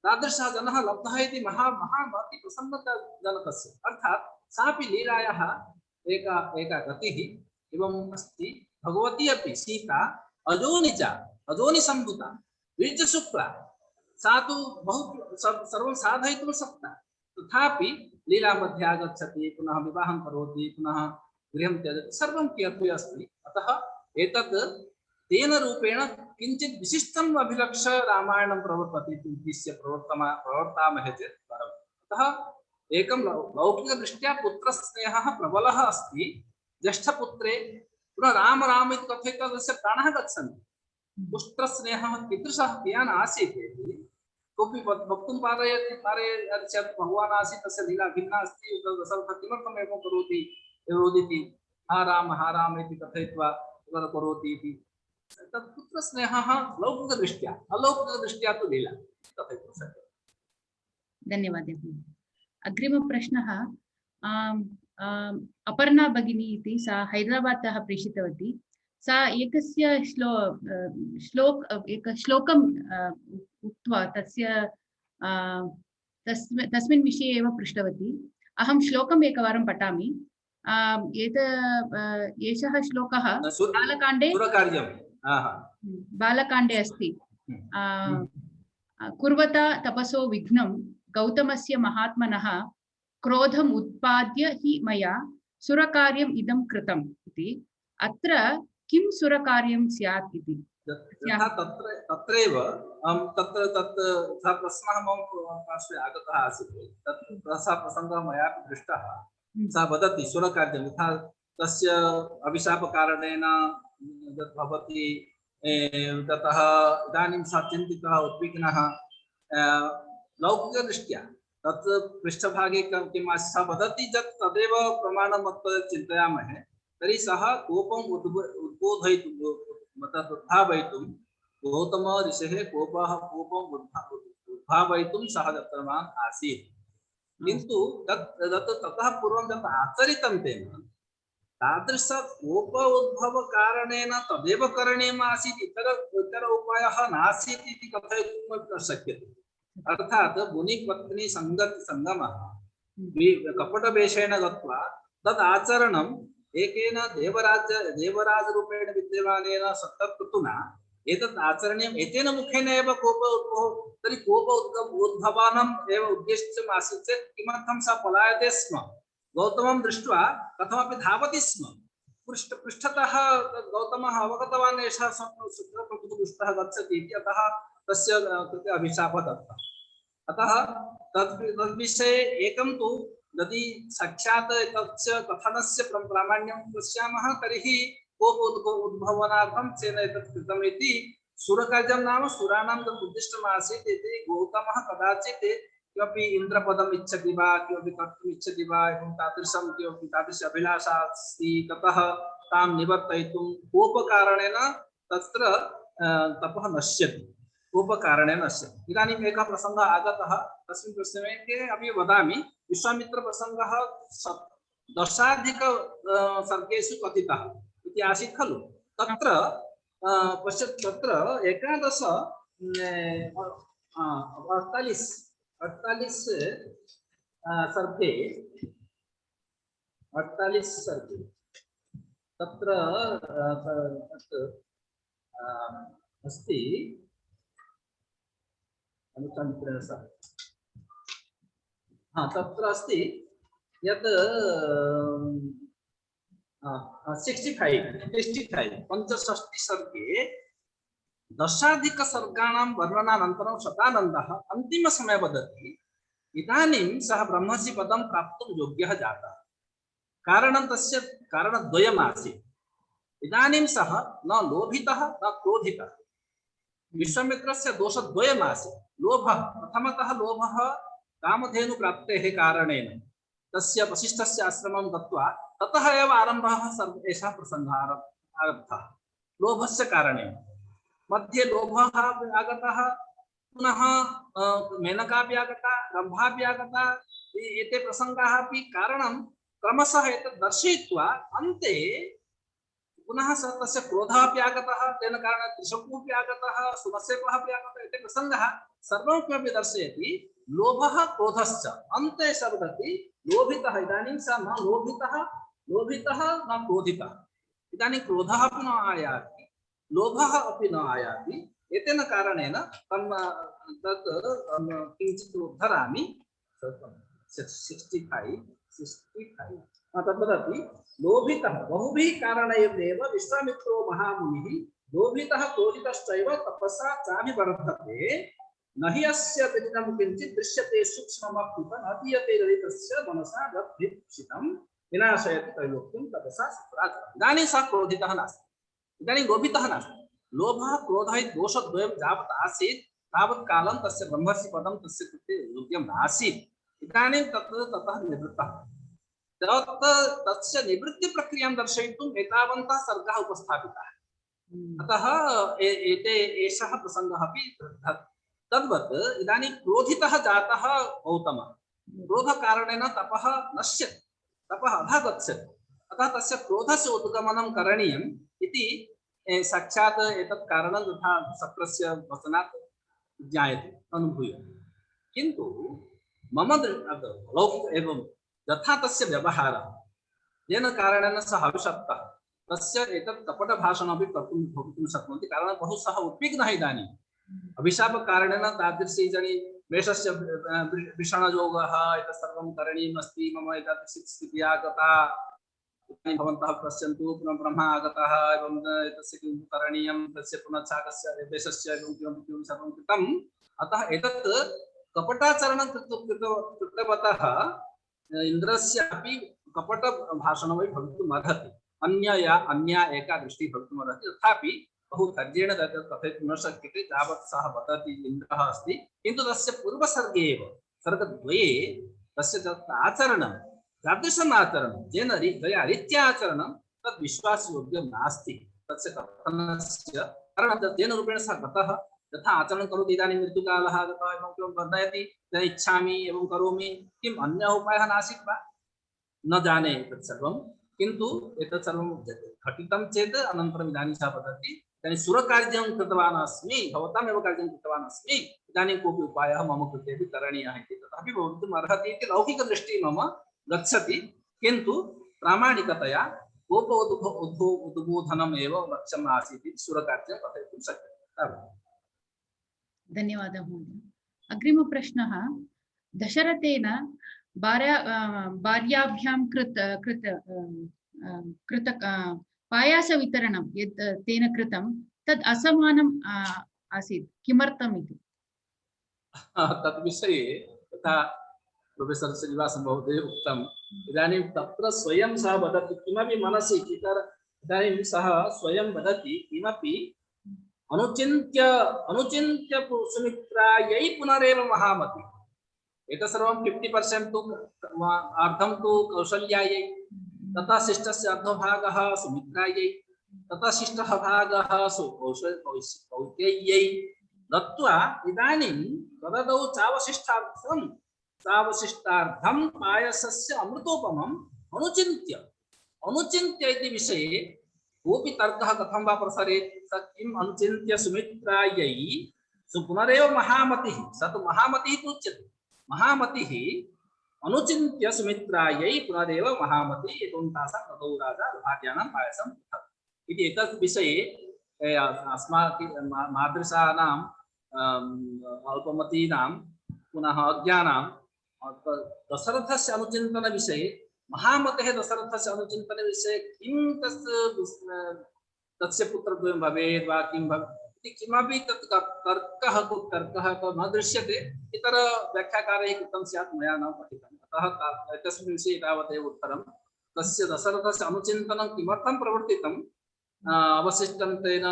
तादृशः जनः लब्धः इति महती प्रसन्नताजनकस्य अर्थात् सापि लीलायाः एका गतिः एवम् अस्ति भगवती अपि सीता अजोनि सम्भूता वीर्यशुक्ला सा तु बहु सर्वं साधयितुं शक्ता तथापि लीला मध्ये आगच्छति पुनः विवाहं करोति पुनः गृहं त्यजति सर्वं कियत् अस्ति अतः एतत् तेन रूपेण किञ्चित् विशिष्टम् अभिलक्ष्य रामायणं प्रवर्तते इति उद्दिश्य प्रवर्तामहे चेत् वरम् अतः एकं लौकिकदृष्ट्या पुत्रस्नेहः प्रबलः अस्ति ज्येष्ठपुत्रे पुनः राम राम इति कथयित्वा तस्य प्राणः गच्छन्ति पुत्रस्नेहः कीदृशः कियान् आसीत् इति कोऽपि वक्तुं पारयति चेत् भगवान् आसीत् तस्य लीला भिन्ना अस्ति दशरथः किमर्थम् एवं करोति रोदिति हा राम इति कथयित्वा करोति इति तत् पुत्रस्नेहः लौकिकदृष्ट्या अलौकिकदृष्ट्या तु लीला कथयितुं शक्यते। धन्यवादः। अग्रिमप्रश्नः अपर्णा भगिनी इति सा हैदराबादतः प्रेषितवती सा श्लोकम् उक्त्वा तस्मिन् विषये एव पृष्टवती अहं श्लोकम् एकवारं पठामि एषः श्लोकः बालकाण्डे अस्ति कुर्वता तपसो विघ्नं गौतमस्य महात्मनः क्रोधम् उत्पाद्य हि मया सुरकार्यम् इदं कृतम् इति अत्र किं सुरकार्यं स्यात् इति तत्रैव प्रश्नः मम पार्श्वे आगतः आसीत् सा प्रसङ्गः मया दृष्टः सा वदति सुरकार्यं यथा तस्य अभिशापकारणेन भवति ततः इदानीं सा चिन्तितः उद्विग्नः लौकिकदृष्ट्या तत् पृष्ठभागे किम् अस्ति सा वदति यत् तदेव प्रमाणं चिन्तयामहे तर्हि सः कोपम् उद्भावयितुं गौतम ऋषेः कोपम् उद्भावयितुं सः दत्तवान् आसीत् किन्तु ततः पूर्वं यत् आचरितं तेन तादृश कोप उद्भव कारणेन तदेव करणीयम् आसीत् इतर उपायः नासीत् इति कथयितुं न शक्यते अर्थात् मुनिपत्नी सङ्गमः कपटवेषेण गत्वा तद् आचरणम् एकेन देवराजरूपेण विद्यमानेन सत्तत्कृतुना एतत् आचरणीयम् एतेन मुखेन एव कोप उद्भव तर्हि कोप उद्भवानम् एव उद्देश्यम् आसीत् चेत् किमर्थं सा पलायते स्म गौतमं दृष्ट्वा कथमपि धावति स्म पृष्ठतः गौतमः अवगतवान् एषः दुष्टः गच्छति इति अतः तस्य कृते अभिशापः दत्तः अतः तद्विषये एकं तु यदि साक्षात् तस्य कथनस्य प्रामाण्यं पश्यामः तर्हि कोप उद्भवनार्थं तेन एतत् कृतम् इति सुरकार्यं नाम सुराणां तत् उद्दिष्टम् आसीत् इति गौतमः कदाचित् किमपि इन्द्रपदम् इच्छति वा किमपि कर्तुम् इच्छति वा एवं तादृशं किमपि तादृश अभिलाषा अस्ति ततः तां निवर्तयितुं कोपकारणेन तत्र तपः नश्यति कोपकारणेन नश्यति। इदानीम् एकः प्रसङ्गः आगतः तस्मिन् प्रसङ्गे अपि वदामि विश्वामित्रप्रसङ्गः 10 सर्गेषु कथितः इति आसीत् खलु तत्र पश्यतु तत्र 48 सर्गे तत्र अस्ति तत्र अस्ति यत् 65 सर्गे 10 सर्गाणां वर्णनानन्तरं शतानन्दः अन्तिमसमये वदति इदानीं सः ब्रह्मसि पदं प्राप्तुं योग्यः जातः कारणं तस्य कारणद्वयम् आसीत् इदानीं सः न लोभितः न क्रोधितः। विश्वामित्रस्य दोषद्वयमासीत्। लोभः, प्रथमतः लोभः कामधेनुप्राप्तेः कारणेन तस्य वसिष्ठस्य आश्रमं गत्वा ततः एव आरम्भः एषः प्रसङ्गः आरब्धः लोभस्य कारणेन। मध्ये लोभः आगतः, पुनः मेनकापि आगता, रम्भापि आगता, एते प्रसङ्गाः अपि कारणं क्रमशः एतत् दर्शयित्वा अन्ते पुनः तस्य क्रोधः अपि आगतः, तेन कारणेन त्रिशङ्कुः आगतः, सुमसेपः अपि आगतः। एते प्रसङ्गः सर्वं किमपि दर्शयति लोभः क्रोधश्च। अन्ते स वदति लोभितः, इदानीं सः न लोभितः न क्रोधितः। इदानीं क्रोधः अपि न आयाति, लोभः अपि न आयाति। एतेन कारणेन तत् किञ्चित् उद्धरामि। 65 तद् वदति लोभितः बहुभिः कारणैरेव विश्वामित्रो महामुनिः लोभितः क्रोधितश्चैव तपसा चाभिवर्धते। न हि अस्य व्यतितं किञ्चित् दृश्यते सूक्ष्ममप्युत न दीयते ललितस्य मनसा गद्भिप्सितं विनाशयति त्रैलोक्यं तपसा सुप्राचरम्। इदानीं सः क्रोधितः नास्ति, इदानीं लोभितः नास्ति। लोभः क्रोधः इति दोषद्वयं यावत् आसीत् तावत् कालं तस्य ब्रह्मस्य पदं तस्य कृते योग्यं नासीत्। इदानीं ततः निवृत्तः। तस्य निवृत्तिप्रक्रियां दर्शयितुम् एतावन्तः सर्गः उपस्थापितः। अतः एषः प्रसङ्गः अपि तद्वत् इदानीं क्रोधितः जातः गौतमः। क्रोधकारणेन तपः नश्यति, तपः अधः गच्छति। अतः तस्य क्रोधस्य उद्गमनं करणीयम् इति साक्षात् एतत् कारणं तथा शक्रस्य वचनात् ज्ञायते, अनुभूयते। किन्तु मम लौकिक एवं यथा तस्य व्यवहारः येन कारणेन सः अभिशप्तः, तस्य एतत् कपटभाषणमपि कर्तुं भवितुं शक्नोति। कारणं बहु सः उद्विग्नः इदानीम् अभिशापकारणेन तादृशी इदानीं मेषस्य भीषणयोगः एतत् सर्वं करणीयम् अस्ति, मम एतादृशी स्थितिः आगता, भवन्तः पश्यन्तु पुनः ब्रह्मा आगतः, एवं तस्य किं करणीयं, तस्य पुनः छाकस्य देशस्य एवं किमपि सर्वं कृतम्। अतः एतत् कपटाचरणं कृतवतः इन्द्रस्यापि कपटभाषणमपि भवितुम् अर्हति, अन्या एका दृष्टिः भवितुम् अर्हति। तथापि बहु तर्जेण कथयितुं न शक्यते तावत् सः वदति इन्द्रः अस्ति। किन्तु तस्य पूर्वसर्गे एव सर्गद्वये तस्य तत् आचरणं तादृशम् आचरणं येन दया रीत्या आचरणं तद् विश्वासयोग्यं नास्ति। तस्य कथनस्य कारणं तेन रूपेण सः गतः, यथा आचरणं करोति। इदानीं ऋतुकालः आगतः एवं किं वर्धयति, इच्छामि एवं करोमि, किम् अन्यः उपायः नासीत् वा? न जाने एतत् सर्वं। किन्तु एतत् सर्वं घटितं चेत् अनन्तरम् इदानीं सः वदति इदानीं सुरकार्यं कृतवान् अस्मि, भवतामेव कार्यं कृतवान् अस्मि, इदानीं कोऽपि उपायः मम कृते अपि करणीयः इति तथापि भवितुम् अर्हति इति लौकिकदृष्टिः मम गच्छति। किन्तु प्रामाणिकतया कोपोद्बोधनम् एव लक्ष्यम् आसीत् इति सुरकार्यं कथयितुं शक्यते। धन्यवादः महोदय। अग्रिमप्रश्नः, दशरथेन भार्याभ्यां कृत पायासवितरणं यत् तेन कृतं तद् असमानम् आसीत्, किमर्थम् इति? तद्विषये तथा प्रोफेसर् श्रीनिवासन् महोदय उक्तम्। इदानीं तत्र स्वयं सः वदति किमपि मनसि इदानीं सः स्वयं वदति किमपि अनुचिन्त्य सुमित्रायै पुनरेव महामति। एतत् सर्वं 50% तु अर्धं तु कौसल्यायै, तथा शिष्टस्य अर्धभागः सुमित्रायै, तथा शिष्टः भागः कौसल्यायै दत्त्वा इदानीं ददौ चावशिष्टार्थं पायसस्य अमृतोपमम् अनुचिन्त्य इति विषये कोऽपि तर्कः कथं वा प्रसरेत्? स किम् अनुचिन्त्य सुमित्रायै पुनरेव महामतिः, स तु महामतिः इति उच्यते। महामतिः अनुचिन्त्य सुमित्रायै पुनरेव महामतिः एवं तासां तदौ राजा भार्याणां पायसं पृथक् इति। एतत् विषये अस्माकं मादृशानाम् अल्पमतीनां पुनः अज्ञानां दशरथस्य अनुचिन्तनविषये, महामतेः दशरथस्य अनुचिन्तनविषये किं तस्य पुत्रद्वयं भवेत् वा किं भवेत् इति किमपि तत् तर्कः न दृश्यते। इतर व्याख्याकारैः कृतं स्यात्, मया न पठितम्। अतः एतस्मिन् विषये तावदेव उत्तरं। तस्य दशरथस्य अनुचिन्तनं किमर्थं प्रवर्तितं अवशिष्टं तेन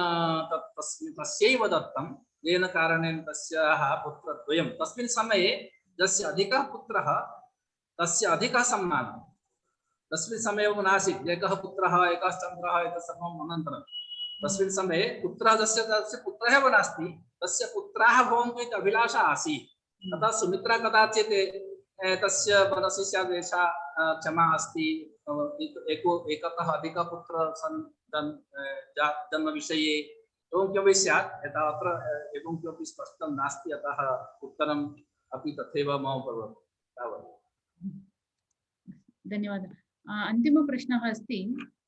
तस्यैव दत्तं, येन कारणेन तस्याः पुत्रद्वयं, तस्मिन् समये यस्य अधिकः पुत्रः तस्य अधिकः सम्मानः, तस्मिन् समये एव नासीत् एकः पुत्रः एकः चन्द्रः एतत् सर्वम् अनन्तरं, तस्मिन् समये पुत्रः तस्य पुत्रः एव नास्ति, तस्य पुत्राः भवन्तु इति अभिलाषा आसीत्। तथा सुमित्रा कदाचित् तस्य मनसि स्यात् एषा क्षमा अस्ति, एकतः अधिकः पुत्रः जन्मविषये एवं किमपि स्यात्, अत्र एवं किमपि स्पष्टं नास्ति, अतः उत्तरम् अपि तथैव मम भवति तावत्। धन्यवादः। अन्तिमप्रश्नः अस्ति,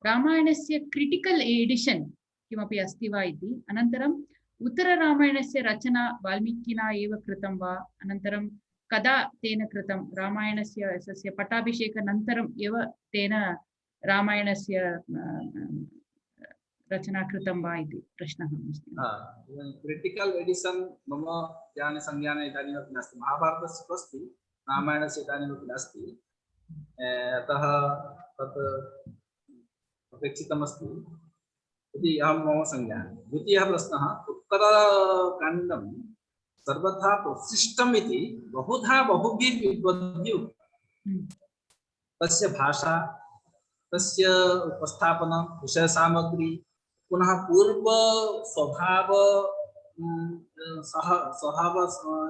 रामायणस्य क्रिटिकल् एडिशन् किमपि अस्ति वा इति, अनन्तरम् उत्तररामायणस्य रचना वाल्मीकिना एव कृतं वा, अनन्तरं कदा तेन कृतं, रामायणस्य पट्टाभिषेकानन्तरम् एव तेन रामायणस्य रचना कृतं वा इति प्रश्नः अस्ति। क्रिटिकल् एडिशन् मम ज्ञाने संज्ञाने इदानीमपि नास्ति, महाभारतस्य अस्ति, रामायणस्य इदानीमपि नास्ति, अतः तत् अपेक्षितमस्ति इति अहं मम संज्ञाने। द्वितीयः प्रश्नः, उत्तरकाण्डं सर्वथा प्रशिष्टम् इति बहुधा बहुभिः विद्वद्भिः उक्तं। तस्य भाषा, तस्य उपस्थापनं, विषयसामग्री, पुनः पूर्व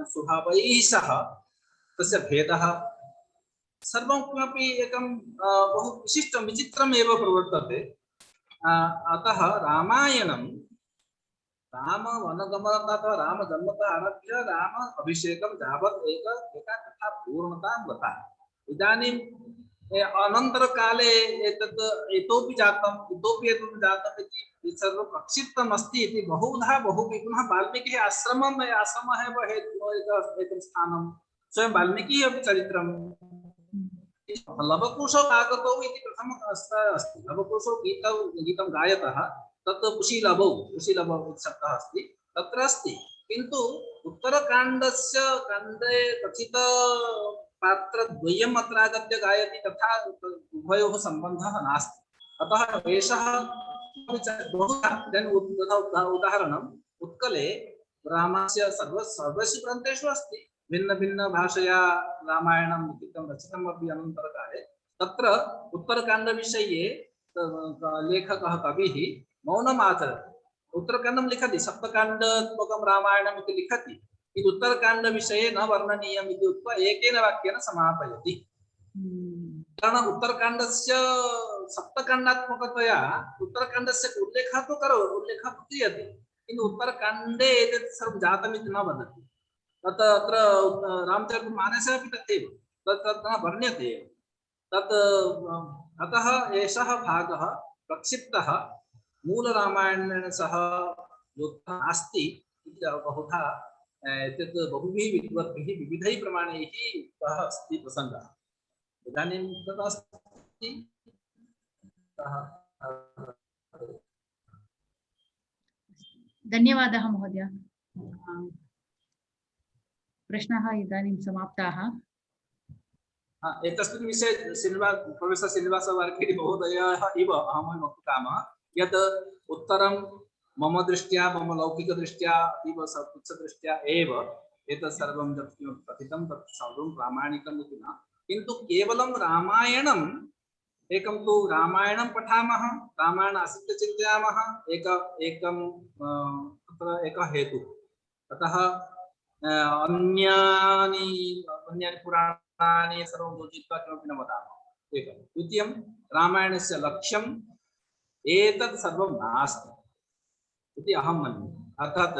स्वभावैः सह तस्य भेदः सर्वं किमपि एकं बहु विशिष्टं विचित्रम् एव प्रवर्तते। अतः रामायणं रामवनगमनतः अथवा रामजन्मतः आरभ्य राम अभिषेकं यावत् एका कथा पूर्णतां गता। इदानीं अनन्तरकाले इतोपि जातम् इति सर्वं प्रक्षिप्तम् अस्ति इति बहुधा बहुभिः। पुनः वाल्मीकिः आश्रमः एव एकं स्थानं, स्वयं वाल्मीकिः अपि चरित्रं। लवकुशौ आगतौ इति प्रथमः अस्ति। लवकुशौ गीतं गायतः, तत् कुशीलभौ इति शब्दः अस्ति, तत्र अस्ति। किन्तु उत्तरकाण्डस्य काण्डे कथित पात्रद्वयम् अत्र आगत्य गायति, तथा उभयोः सम्बन्धः नास्ति। अतः एषः उदाहरणम् उत्कले रामस्य सर्वेषु ग्रन्थेषु अस्ति, भिन्न भिन्न भाषया रामायणं रचितम् अपि अनन्तरकाले। तत्र उत्तरकाण्डविषये लेखकः कविः मौनम् आचरति। उत्तरकाण्डं लिखति, सप्तकाण्डात्मकं रामायणम् इति लिखति, किन्तु उत्तरकाण्डविषये न वर्णनीयम् इति उक्त्वा एकेन वाक्येन समापयति। कारणम् उत्तरकाण्डस्य सप्तकाण्डात्मकतया उत्तरकाण्डस्य उल्लेखः तु क्रियते, किन्तु उत्तरकाण्डे एतत् सर्वं जातमिति न वदति। तत् अत्र रामचरितमानसे अपि तथैव तत् न वर्ण्यते एव तत्। अतः एषः भागः प्रक्षिप्तः मूलरामायणेन सह योक्तः नास्ति इति बहुधा एतत् बहुभिः विद्वद्भिः विविधैः प्रमाणैः उक्तः अस्ति प्रसङ्गः। इदानीं तदस्ति। धन्यवादः महोदय। प्रश्नाः इदानीं समाप्ताः। एतस्मिन् विषये प्रोफेसर् श्रीनिवासवार्किणी महोदयः इव अहं वक्तुकामः यत् उत्तरं मम दृष्ट्या, मम लौकिकदृष्ट्या अतीव तुच्छदृष्ट्या एव एतत् सर्वं यत् किमपि कथितं तत् सर्वं प्रामाणिकम् इति न, किन्तु केवलं रामायणम् एकं तु रामायणं पठामः, रामायणम् आश्रित्य चिन्तयामः, एकः हेतुः। अतः अन्यानि पुराणानि सर्वं योजयित्वा किमपि न वदामः। एकं। द्वितीयं, रामायणस्य लक्ष्यम् एतत् सर्वं नास्ति इति अहं मन्ये। अर्थात्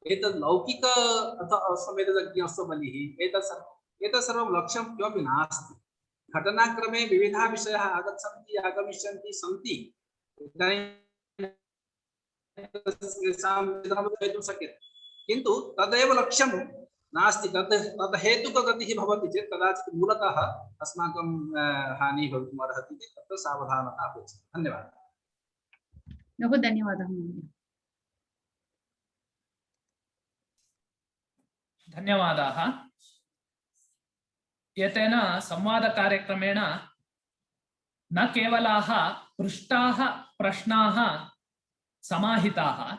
एतत् लौकिक अथवा असंवेदज्ञस्य बलिः एतत् सर्वं लक्ष्यं किमपि नास्ति। घटनाक्रमे विविधाः विषयाः आगच्छन्ति, आगमिष्यन्ति सन्ति, शक्यते, किन्तु तदेव लक्ष्यं नास्ति। तद् हेतुकगतिः भवति चेत् कदाचित् मूलतः अस्माकं हानिः भवितुम् अर्हति इति तत्र सावधानता अपेक्षिता। धन्यवादः। बहु धन्यवादः महोदय। धन्यवादाः। एतेन संवादकार्यक्रमेण न केवलाः पृष्टाः प्रश्नाः समाहिताः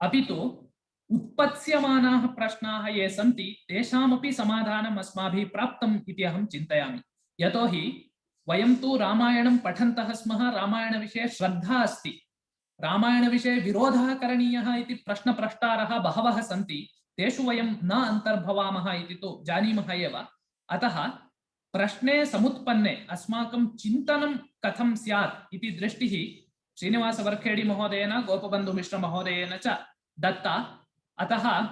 अपि तु उत्पत्स्यमानाः प्रश्नाः ये सन्ति तेषामपि समाधानम् अस्माभिः प्राप्तम् इति अहं चिन्तयामि। यतोहि वयं तु रामायणं पठन्तः स्मः, रामायणविषये श्रद्धा अस्ति, रामायणविषये विरोधः करणीयः इति प्रश्नप्रष्टारः बहवः सन्ति, तेषु वयं न अन्तर्भवामः इति तु जानीमः एव। अतः प्रश्ने समुत्पन्ने अस्माकं चिन्तनं कथं स्यात् इति दृष्टिः श्रीनिवास वर्खेडी महोदयेन, गोपबन्धु मिश्र महोदयेन च दत्ता। अतः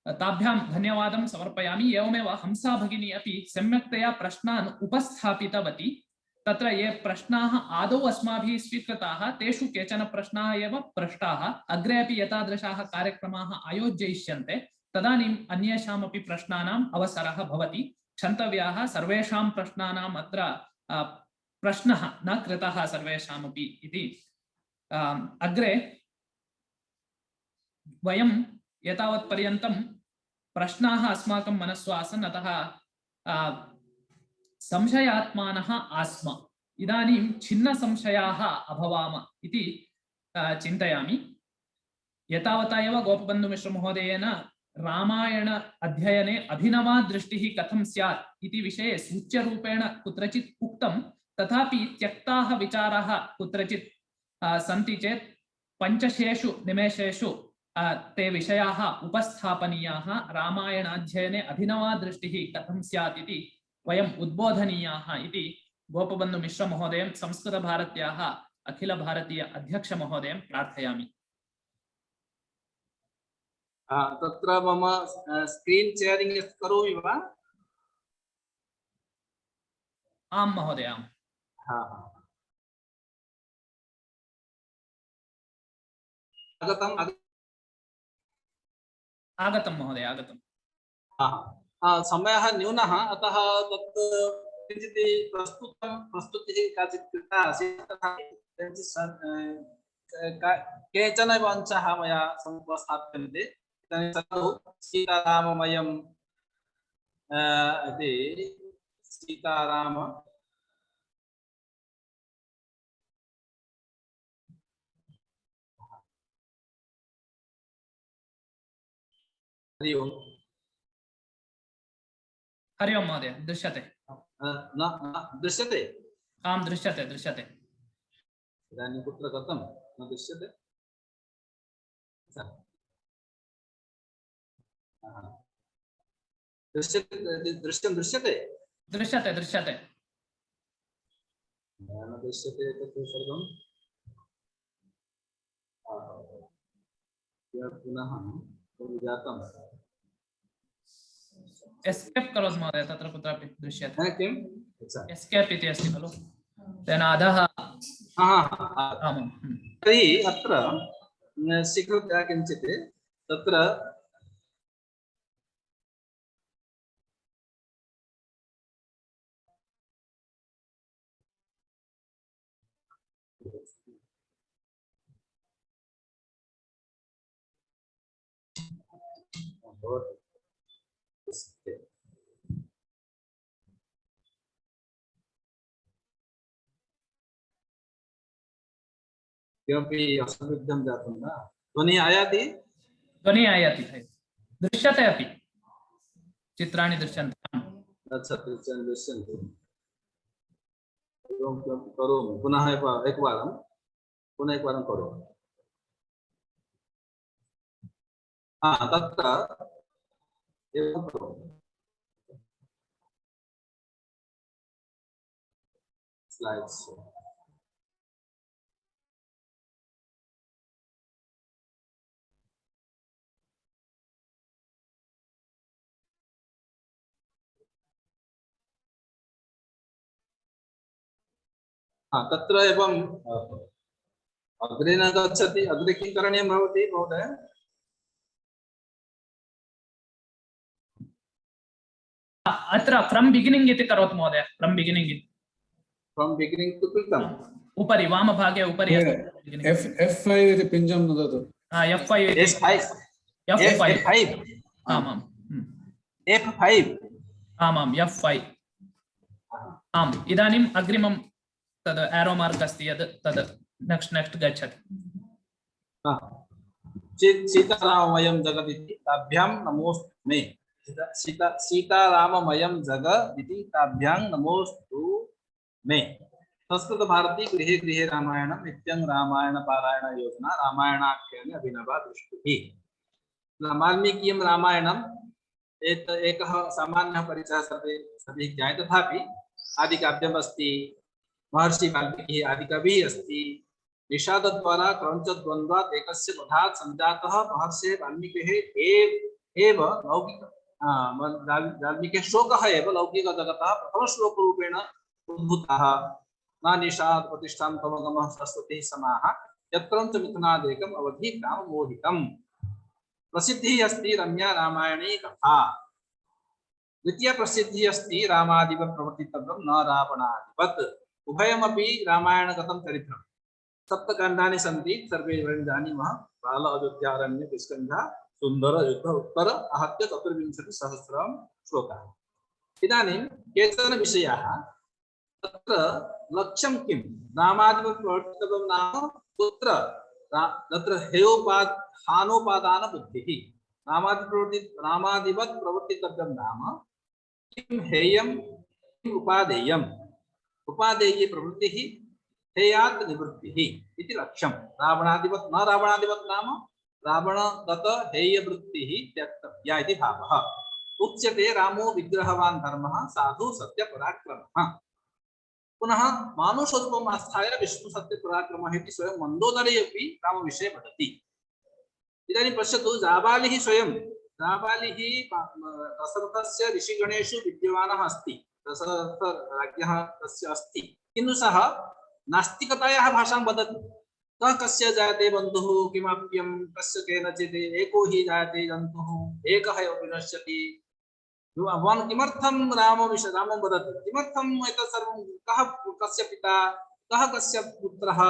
ताभ्यां धन्यवादं समर्पयामि। एवमेव हंसा भगिनी अपि सम्यक्तया प्रश्नान् उपस्थापितवती। तत्र ये प्रश्नाः आदौ अस्माभिः स्वीकृताः तेषु केचन प्रश्नाः एव पृष्टाः। अग्रे अपि एतादृशाः कार्यक्रमाः आयोजयिष्यन्ते तदानीम् अन्येषामपि प्रश्नानाम् अवसरः भवति। क्षन्तव्याः सर्वेषां प्रश्नानाम् अत्र प्रश्नः न कृतः सर्वेषामपि इति। अग्रे वयं एतावत्पर्यन्तं प्रश्नाः अस्माकं मनस्सु आसन्, अतः संशयात्मानः आस्म। इदानीं छिन्नसंशयाः अभवाम इति चिन्तयामि। एतावता एव गोपबन्धुमिश्र महोदयेन रामायण अध्ययने अभिनवा दृष्टिः कथं स्यात् इति विषये सूच्यरूपेण कुत्रचित् उक्तं, तथापि त्यक्ताः विचाराः कुत्रचित् सन्ति चेत् 5 निमेषेषु ते विषयाः उपस्थापनीयाः। रामायणाध्ययने अभिनवा दृष्टिः कथं स्यात् इति वयम् उद्बोधनीयाः इति गोपबन्धु मिश्र महोदयं, संस्कृतभारत्याः अखिल भारतीय अध्यक्ष महोदयं प्रार्थयामि। तत्र मम स्क्रीन शेयरिंग करोमि वा? आं महोदय। आगतं महोदय, आगतं। समयः न्यूनः, अतः तत् किञ्चित् प्रस्तुतिः काचित् कृता आसीत्, केचन अंशाः मया उपस्थाप्यन्ते। सीताराममयम् इति सीताराम हरि ओम्। हरि ओम् महोदय, दृश्यते? न दृश्यते? आं दृश्यते, दृश्यते। इदानीं कुत्र गतं? न दृश्यते? दृश्यते? दृश्यते? दृश्यते, दृश्यते। न दृश्यते तत् सर्वं पुनः जातम्। एस्केप् करोतु महोदय, तत्र कुत्रापि दृश्यते। किम्? एस्केप् इति अस्ति खलु, तेन अधः। तर्हि अत्र स्वीकृत्य किञ्चित् तत्र किमपि असंविग्धं जातं न? ध्वनिः आयाति? ध्वनिः आयाति, दृश्यते अपि, चित्राणि दृश्यन्ते। दृश्यन्ते। करोमि पुनः एकवारं करोमि। तत्र एवं करोमि। स्लाइड्स् तत्र एवं अग्रे न गच्छति। अग्रे किं करणीयं भवति महोदय? अत्र फ्रम् बिगिनिंग इति करोतु महोदय। फ्रम् बिगिनिंग इति। फ्रम् बिगिनिंग तु कृतम्। उपरि वामभागे उपरि F5 इति पिञ्जं नुदतु। F5 आमां F5 आमां F5 आम्। इदानीम् अग्रिमं तद् एरो मार्क् अस्ति यद् तद् नेक्स्ट् गच्छति। सीताराममयं जगदिति ताभ्यां नमोस्तु मे। सीताराममयं जगदिति ताभ्यां नमोस्तु मे। संस्कृत भारती गृहे गृहे रामायण नित्यं रामायण पारायण योजना रामायणाख्याने अभिनवा दृष्टिः। वाल्मीकिं रामायणम् एकः सामान्यः परिचयः सर्वे ज्ञायते, तथापि आदिकाव्यम् अस्ति, महर्षि वाल्मीकिः आदिकविः अस्ति। निषादद्वारा क्रौञ्चद्वन्द्वात् एकस्य वधात् सञ्जातः महर्षेः वाल्मीकिः एव लौकिक वाल्मीकिः श्लोकः एव लौकिकजगतः प्रथमश्लोकरूपेण उद्भूतः। न निषाद प्रतिष्ठां तमगमः सरस्वतीः समाः यत्क्रौञ्च मिथुनादेकम् अवधि ग्राममोहितम्। प्रसिद्धिः अस्ति रम्या रामायणी कथा। द्वितीय प्रसिद्धिः अस्ति रामादिवत् प्रवर्तितव्यं न रावणादिवत्। उभयमपि रामायणगतं चरित्रम्। सप्तकाण्डानि सन्ति, सर्वे वयं जानीमः। बाल अयोध्यारण्य किष्किन्धा सुन्दर युद्ध उत्तर आहत्य 24,000 श्लोकाः। इदानीं केचन विषयाः तत्र लक्ष्यं किं? रामादिवत् प्रवर्तितव्यं नाम कुत्र तत्र हानोपादान बुद्धिः। रामादिवत् प्रवर्तितव्यं नाम किं हेयं किम् उपादेयम्। उपादेये प्रवृत्तिः हेयात् निवृत्तिः इति लक्ष्यं। रावणादिवत् न रावणादिवत् नाम रावणगत हेयवृत्तिः त्यक्तव्या इति भावः। उच्यते रामो विग्रहवान् धर्मः साधु सत्यपराक्रमः। पुनः मानुषरूपम् आस्थाय विष्णु सत्यपराक्रमः इति स्वयं मन्दोदरी अपि रामविषये वदति। इदानीं पश्यतु, जाबालिः स्वयं दशरथस्य ऋषिगणेषु विद्यमानः अस्ति, दशरथराज्ञः तस्य अस्ति, किन्तु सः नास्तिकतायाः भाषां वदति। कः कस्य जायते बन्धुः किमप्यं कस्य केनचित् एको हि जायते जन्तुः एकः एव विनश्यति। भवान् किमर्थं रामं वदति? किमर्थम् एतत् सर्वं? कः कस्य पिता, कः कस्य पुत्रः,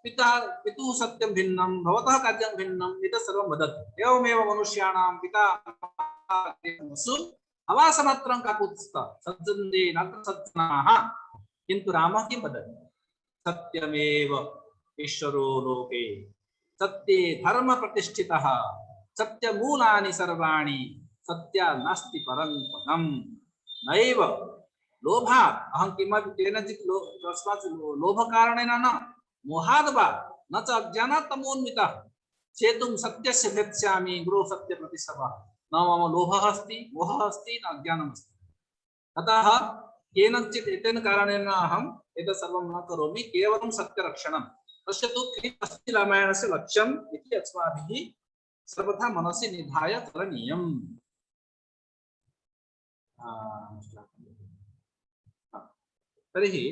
पितुः सत्यं भिन्नं, भवतः कार्यं भिन्नम्, एतत् सर्वं वदति। एवमेव मनुष्याणां पिता हवासमात्रं काकुत्स्थ सज्जन्ते नात्र सज्जनाः। किन्तु रामः किं वदति? सत्यमेव ईश्वरो लोके सत्ये धर्म प्रतिष्ठितः सत्यमूलानि सर्वाणि सत्या नास्ति परं पदम्। नैव लोभात् अहं किमपि केनचित् लोभकारणेन न मोहाद् वा न च अज्ञानात् तमोन्वितः चेतुं सत्यस्य भेत्स्यामि गुरो सत्य प्रतिसवः। न मम लोभः अस्ति, मोहः अस्ति, न ज्ञानम् अस्ति। अतः केनचित् एतेन कारणेन अहम् एतत् सर्वं न करोमि, केवलं सत्यरक्षणम्। पश्यतु किम् अस्ति रामायणस्य लक्ष्यम् इति अस्माभिः सर्वथा मनसि निधाय करणीयम्। तर्हि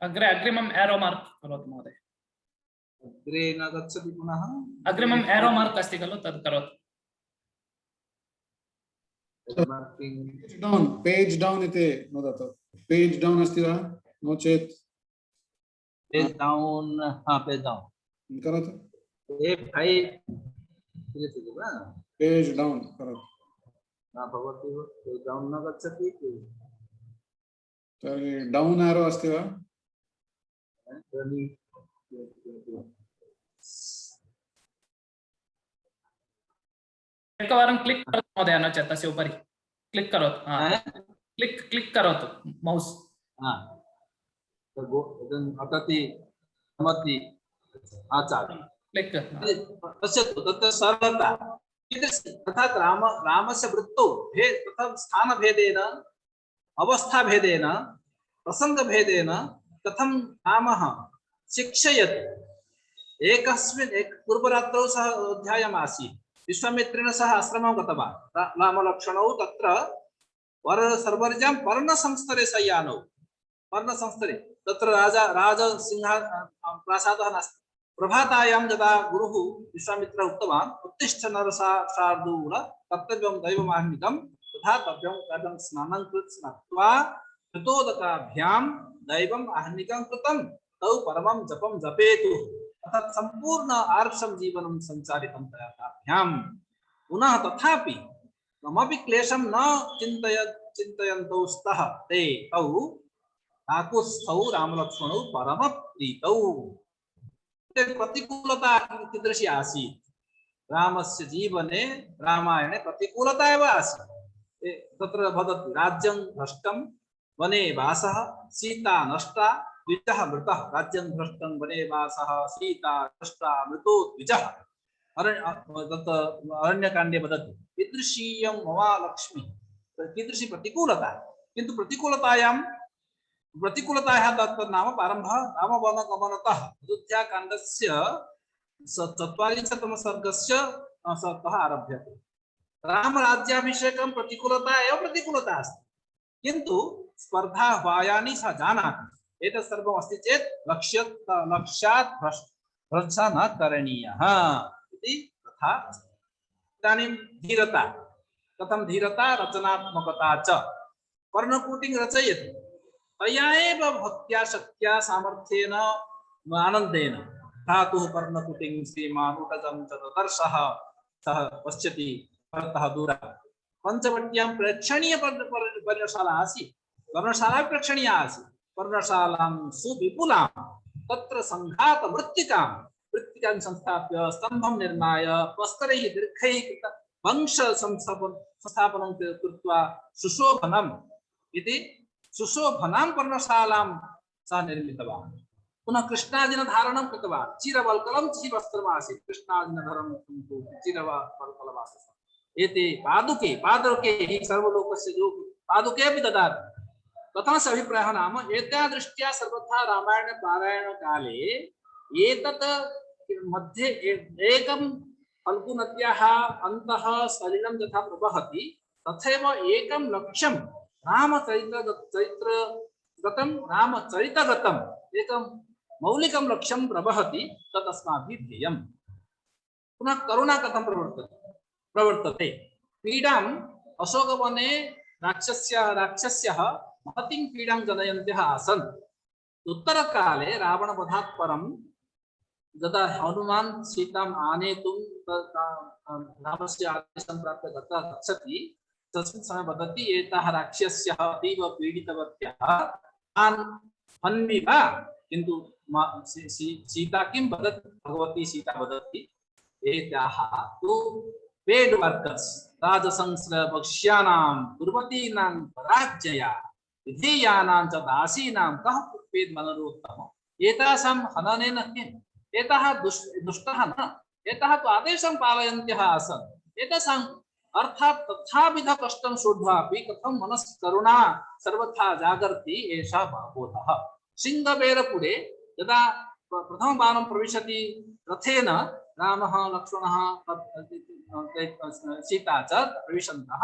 अग्रे अग्रिमम् एरो मार्क् करोतु महोदय। अग्रे न गच्छति पुनः। अग्रिमम् एरो मार्क् अस्ति खलु, तत् करोतु। पेज डाउन इति वदतु। पेज डाउन अस्ति वा? नो चेत् पेज डाउन। हाँ, पेज डाउन करोतु। पेज डाउन करोतु। न भवति, पेज डाउन न गच्छति। तर्हि डाउन एरो अस्ति वा? एकवारं क्लिक् करोतु महोदय, नो चेत् तस्य उपरि क्लिक् करोतु। क्लिक् करोतु मौस्। पश्यतु तत्र सरलता अर्थात् रामस्य वृत्तौ तथा स्थानभेदेन अवस्थाभेदेन प्रसङ्गभेदेन कथं रामः शिक्षयति। एकस्मिन् पूर्वरात्रौ सः अध्यायम् आसीत्, विश्वामित्रेण सह आश्रमं गतवान्। रामलक्ष्मणौ तत्र सर्वर्यां पर्णसंस्तरे शय्यानौ, पर्णसंस्तरे तत्र राजसिंह प्रासादः नास्ति। प्रभातायां यदा गुरुः विश्वामित्रः उक्तवान् उत्तिष्ठ नरशार्दूल कर्तव्यं दैवमाह्निकं तथा तव्यं कदं स्नानं स्नात्वा कृतोदकाभ्यां दैवम् आह्निकं कृतं तौ परमं जपं जपेतु। अर्थात् सम्पूर्ण आर्षं जीवनं सञ्चारितं तया ताभ्यां। पुनः तथापि कमपि क्लेशं न चिन्तयन्तौ स्तः ते तौ काकुत्स्थौ रामलक्ष्मणौ परमप्रीतौ। प्रतिकूलता कीदृशी आसीत् रामस्य जीवने रामायणे प्रतिकूलता एव आसीत्। तत्र वदति राज्यं भ्रष्टं वने वासः सीता नष्टा द्विजः मृतः। राज्यं भ्रष्टं वने वासः सीता नष्टा मृतो द्विजः। अरण्यकाण्डे वदति कीदृशीयं मम लक्ष्मी कीदृशी प्रतिकूलता। किन्तु प्रतिकूलतायाः तत्त्वं नाम प्रारम्भः रामवनगमनतः अयोध्याकाण्डस्य 44तम सर्गस्य तः आरभ्यते। रामराज्याभिषेकं प्रतिकूलता एव प्रतिकूलता अस्ति, किन्तु स्पर्धा वायानि सः जानाति एतत् सर्वम् अस्ति चेत् लक्ष्यात् भ्रष्टा न करणीयः इति तथा अस्ति। इदानीं धीरता कथं धीरता रचनात्मकता च पर्णकुटिं रचयति तया एव भक्त्या शक्त्या सामर्थ्येन आनन्देन धातुः पर्णकुटिं श्रीमान् उटजं च ददर्शः सः पश्यति परतः दूरात्। पञ्चवट्यां प्रेक्षणीय पर्णशाला आसीत्, पर्णशाला प्रेक्षणीया आसीत्। पर्णशालां सुविपुलां तत्र सङ्घात मृत्तिकां संस्थाप्य स्तम्भं निर्माय प्रस्तरैः दीर्घैः वंश संस्थापनं कृत्वा सुशोभनम् इति सुशोभनां पर्णशालां सः निर्मितवान्। पुनः कृष्णाजिन धारणं कृतवान्। चिरवल्कलं वस्त्रमासीत् कृष्णाजिनधरं चिरवल्कलमासीत्। एते पादुके हि सर्वलोकस्य जो पादुके अपि ददाति। तथा स अभिप्रायः नाम एतादृष्ट्या सर्वथा रामायण पारायण काले एतत् मध्ये एकं फल्गुनद्याः अन्तः सलिलं यथा प्रवहति तथैव एकं लक्ष्यं रामचरितगतम् एकं मौलिकं लक्ष्यं प्रवहति तत् अस्माभिः ध्येयम्। पुनः करुणा कथं प्रवर्तते। पीडाम् अशोकवने राक्षस्यः महतीं पीडां जनयन्त्यः आसन्। उत्तरकाले रावणवधात् परं यदा हनुमान् सीताम् आनेतुं रामस्य आदेशं प्राप्य गच्छति तस्मिन् समये वदति एताः राक्षस्यः अतीव पीडितवत्यः तान् हन्मि वा। किन्तु सीता किं वदति भगवती सीता वदति एताः तु पेड वर्कर्स् राजसंस्रभक्ष्याणां दुर्मतीनां पराजया विधेयानां च दासीनां कः कुर्वेद मनरोत्तमः। एतासां हननेन किम् एताः दुष्टाः न एताः तु आदेशं पालयन्त्यः आसन्। एतासाम् अर्थात् तथाविध कष्टं शोध्वापि कथं मनसि करुणा सर्वथा जागर्ति एषः बोधः। सिंहबेरपुरे यदा प्रथमवारं प्रविशति रथेन रामः लक्ष्मणः सीता च प्रविशन्तः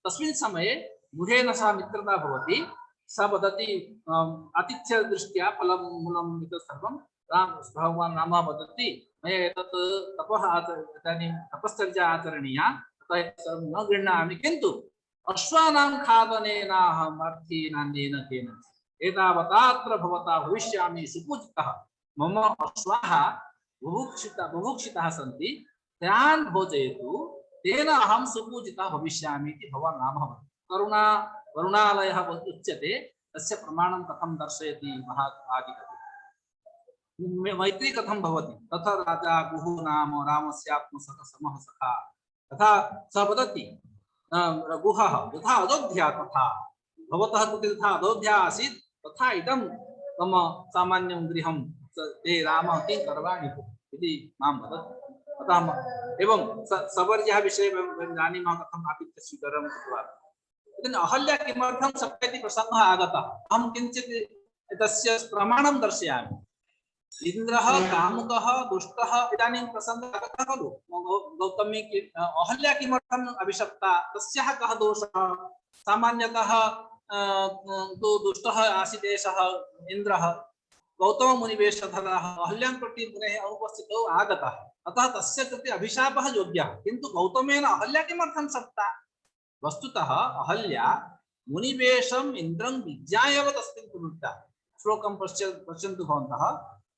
तस्मिन् समये गृहेण सह मित्रता भवति। स वदति आतिथ्यदृष्ट्या फलं मूलम् एतत् सर्वं भगवान् रामः वदति मया एतत् तपः इदानीं तपश्चर्या आचरणीया अतः सर्वं न गृह्णामि, किन्तु अश्वानां खादनेनाहम् अर्थी नान्येन केन एतावतात्र भवता भविष्यामि सुपूजितः। मम अश्वाः बुभुक्षिताः सन्ति तान् भोजयतु तेन अहं सुपूजितः भविष्यामि इति भगवान् रामः वदति। करुणालयः उच्यते तस्य प्रमाणं कथं दर्शयति महाभागवते। मैत्री कथं भवति तथा राजा गुः नाम रामस्यात्मसखः समः सखा तथा स वदति गुहः यथा अयोध्या तथा भवतः कृते तथा अयोध्या आसीत् तथा इदं मम सामान्यं गृहं ते रामः किं करवाणि इति मां वदति। अतः एवं सवर्यः विषये वयं जानीमः कथम् आतिथ्यस्वीकारं कृतवान्। इदानीम् अहल्या किमर्थं शक्यते प्रसङ्गः आगतः। अहं किञ्चित् तस्य प्रमाणं दर्शयामि। इन्द्रः कामुकः दुष्टः इदानीं प्रसङ्गः आगतः खलु। गौतमी अहल्या किमर्थम् अभिशप्ता तस्याः कः दोषः। सामान्यतः तु दुष्टः आसीत् एषः इन्द्रः गौतममुनिवेशधरः अहल्यां प्रति पुनः अनुपस्थितौ आगतः अतः तस्य कृते अभिशापः योग्यः। किन्तु गौतमेन अहल्या किमर्थं शप्ता। वस्तुतः अहल्या मुनिवेशम् इन्द्रं विज्ञाय एव तस्मिन् प्रवृत्ता। श्लोकं पश्यन्तु भवन्तः।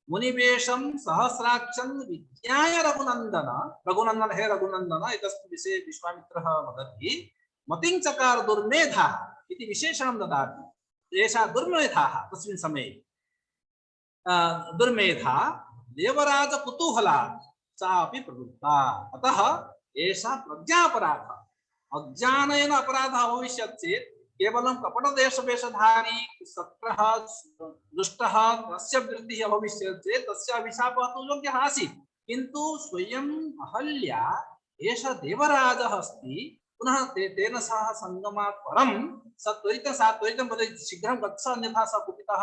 मुनिवेशं सहस्राक्षं विज्ञाय रघुनन्दन हे रघुनन्दन एतस्मिन् विषये विश्वामित्रः वदति मतिं चकार दुर्मेधा इति विशेषणं ददाति। एषा दुर्मेधा तस्मिन् समये दुर्मेधा देवराज कुतूहला सा अपि प्रवृत्ता। अतः एषा प्रज्ञापराध। अज्ञानेन अपराधः भविष्यत् चेत् केवलं कपटदेशवेशधारी सत्रः दुष्टः तस्य वृद्धिः भविष्यत् चेत् तस्य अभिशापः तु योग्यः आसीत्, किन्तु स्वयं अहल्या एषः देवराजः अस्ति, पुनः तेन सह सङ्गमात् परं सा त्वरितं वदति शीघ्रं गच्छ अन्यथा स कुपितः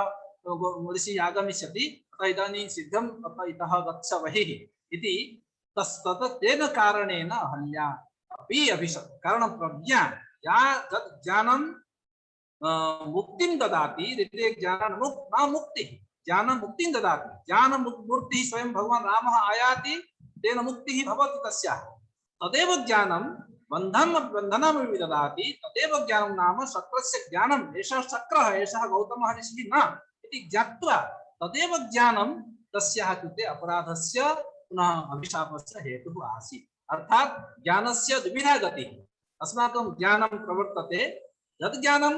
ऋषिः आगमिष्यति, अतः इदानीं शीघ्रं इतः गच्छ बहिः इति तेन कारणेन अहल्या अपि अभिशप्। कारणं प्रज्ञा या तत् ज्ञानं मुक्तिं ददाति, ज्ञानं न मुक्तिः, ज्ञानं मुक्तिं ददाति। ज्ञान मूर्तिः स्वयं भगवान् रामः आयाति, तेन मुक्तिः भवति तस्याः। तदेव ज्ञानं बन्धनमपि ददाति, तदेव ज्ञानं नाम शक्रस्य ज्ञानम्। एषः शक्रः, एषः गौतमः ऋषिः न इति ज्ञात्वा तदेव ज्ञानं तस्याः कृते अपराधस्य पुनः अभिशापस्य हेतुः आसीत्। अर्थात् ज्ञानस्य द्विविधा गतिः। अस्माकं ज्ञानं प्रवर्तते, यद् ज्ञानं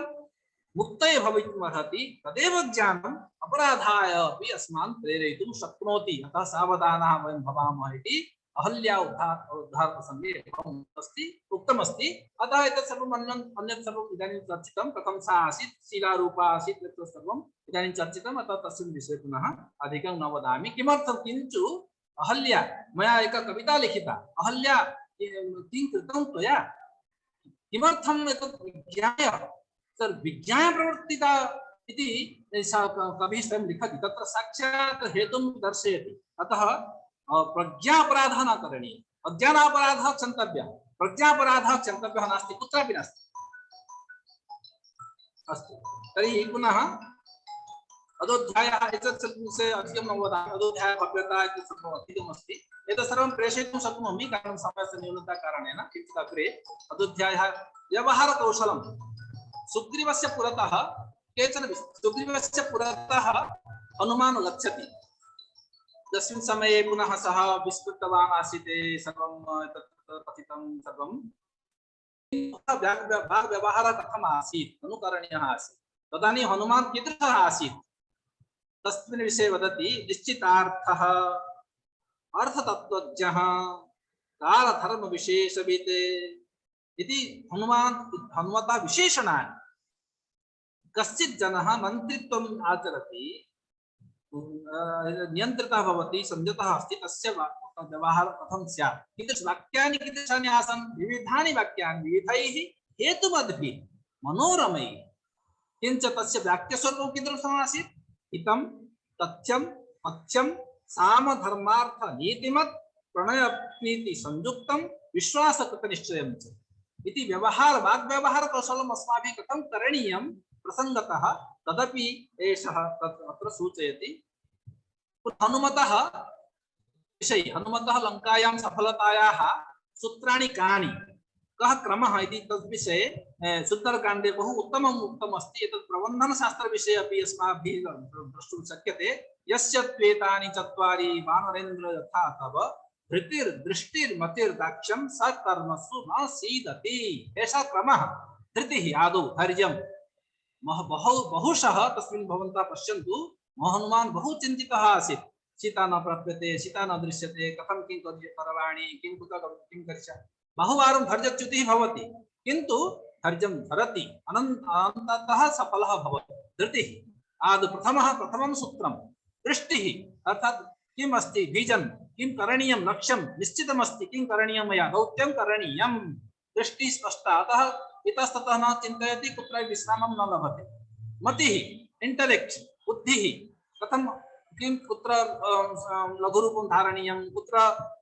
मुक्तये भवितुमर्हति तदेव ज्ञानम् अपराधाय अपि अस्मान् प्रेरयितुं शक्नोति। अतः सावधानाः वयं भवामः इति अहल्या उद्धार प्रसंगे उक्तमस्ति। अतः एतत् सर्वम् अन्यत् सर्वम् इदानीं चर्चितं, कथं सा आसीत्, शीलारूपा आसीत्, तत् सर्वम् इदानीं चर्चितम्। अतः तस्मिन् विषये पुनः अधिकं न वदामि। किमर्थं किन्तु अहल्या, मया एका कविता लिखिता, अहल्या किं कृतं त्वया, किमर्थम् एतत् विज्ञाय विज्ञाय प्रवर्तिता इति कविः स्वयं लिखति, तत्र साक्षात् हेतुं दर्शयति। अतः प्रज्ञापराधः न करणीयः, अज्ञानापराधः क्षन्तव्यः, प्रज्ञापराधः क्षन्तव्यः नास्ति, कुत्रापि नास्ति। अस्तु, तर्हि पुनः अयोध्यायाः एतत् विषये अधिकं न वदामि। अयोध्यायाः भव्यता इति सर्वम् अधिकमस्ति, एतत् सर्वं प्रेषयितुं शक्नोमि, कारणं समयस्य न्यूनता कारणेन। किञ्चित् अग्रे अयोध्यायाः व्यवहारकौशलं सुग्रीवस्य पुरतः सुग्रीवस्य पुरतः हनुमान् गच्छति। तस्मिन् समये पुनः सः विस्मृतवान् आसीत्, सर्वं तत् कथितं सर्वं। व्यवहारः कथम् आसीत्, अनुकरणीयः आसीत्, तदानीं हनुमान् कीदृशः आसीत् तस्मिन् विषये वदति। निश्चितार्थः, अर्थतत्त्वज्ञः, कालधर्मविशेषवित् इति हनुमतः विशेषणानि। कश्चित् जनः मन्त्रित्वम् आचरति, नियन्त्रितः भवति, संयतः अस्ति, तस्य व्यवहारः कथं स्यात्, कीदृशवाक्यानि कीदृशानि आसन्, विविधानि वाक्यानि विविधैः हेतुमद्भिः मनोरमैः। किञ्च तस्य वाक्यस्वरूपं कीदृशम् आसीत्, हितं तथ्यं पथ्यं सामधर्मार्थ नीतिमत् प्रणयप्रीति संयुक्तं विश्वासकृतनिश्चयं च इति व्यवहार वाग्व्यवहार कौशलम् अस्माभिः कथं करणीयं प्रसङ्गतः तदपि एषः अत्र सूचयति। हनुमतः विषये, हनुमतः लङ्कायां सफलतायाः सूत्राणि कानि, कः क्रमः इति तद्विषये सुन्दरकाण्डे बहु उत्तमम् उक्तमस्ति। एतत् प्रबन्धनशास्त्रविषये अपि अस्माभिः द्रष्टुं शक्यते। यस्य त्वेतानि चत्वारि वानरेन्द्र यथा तव धृतिर्दृष्टिर्मतिर्दाक्ष्यं स कर्मसु न सीदति। एषः क्रमः। धृतिः आदौ धैर्यं, बहुशः तस्मिन् भवन्तः पश्यन्तु, हनुमान् बहु चिन्तितः आसीत्। सीता न प्राप्यते, सीता न दृश्यते, कथं किं करवाणि, किं करिष्यामि। बहुवारं धैर्यच्युतिः भवति, किन्तु धैर्यं धरति, अनन्ततः सफलः भवति। धृतिः आदौ प्रथमं सूत्रं। दृष्टिः अर्थात् किम् अस्ति, विजन्, किं करणीयं, लक्ष्यं निश्चितमस्ति, किं करणीयं, मया दौत्यं करणीयं, दृष्टिः स्पष्टा। अतः इतस्ततः न चिन्तयति, कुत्र विश्रामं न लभते। मतिः इंटेलेक्ट, बुद्धिः, कथं किं कुत्र लघुरूपं धारणीयं, कुत्र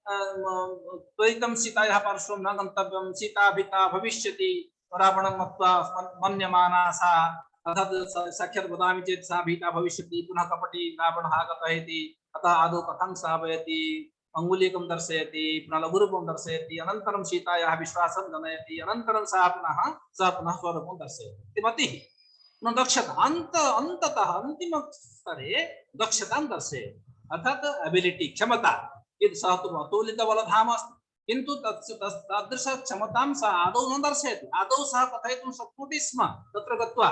त्वरितं सीतायाः पार्श्वं न गन्तव्यं, सीता भीता भविष्यति, रावणं मत्वा मन्यमाना सा, अर्थात् साक्षात् वदामि चेत् सा भीता भविष्यति, पुनः कपटी रावणः आगतः इति। अतः आदौ कथं श्रावयति, अङ्गुलीकं दर्शयति, पुनः लघुरूपं दर्शयति, अनन्तरं सीतायाः विश्वासं जनयति, अनन्तरं सः पुनः स्वरूपं दर्शयति। मतिः दक्षता, अन्ततः अन्तिमस्तरे दक्षतां दर्शयति, अर्थात् एबिलिटी, क्षमता। सः तु अतुलितबलधाम अस्ति, किन्तु तादृश क्षमतां सः आदौ न दर्शयति। आदौ सः कथयितुं शक्नोति स्म तत्र गत्वा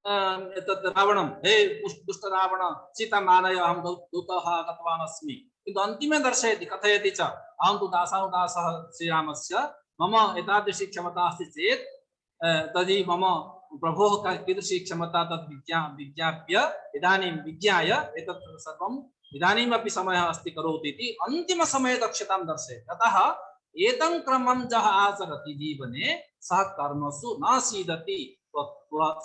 तत् रावणं, हे दुष्ट रावण, सीताम् आनय, अहं दूतः आगतवान् अस्मि। किन्तु अन्तिमे दर्शयति, कथयति च, अहं तु दासानुदासः श्रीरामस्य, मम एतादृशी क्षमता अस्ति चेत् तर्हि मम प्रभोः कीदृशी क्षमता तद् विज्ञाप्य इदानीं विज्ञाय एतत् सर्वम् इदानीमपि समयः अस्ति करोति इति अन्तिमसमये दक्षतां दर्शयति। अतः एतं क्रमं यः आचरति जीवने सः कर्मसु न सीदति,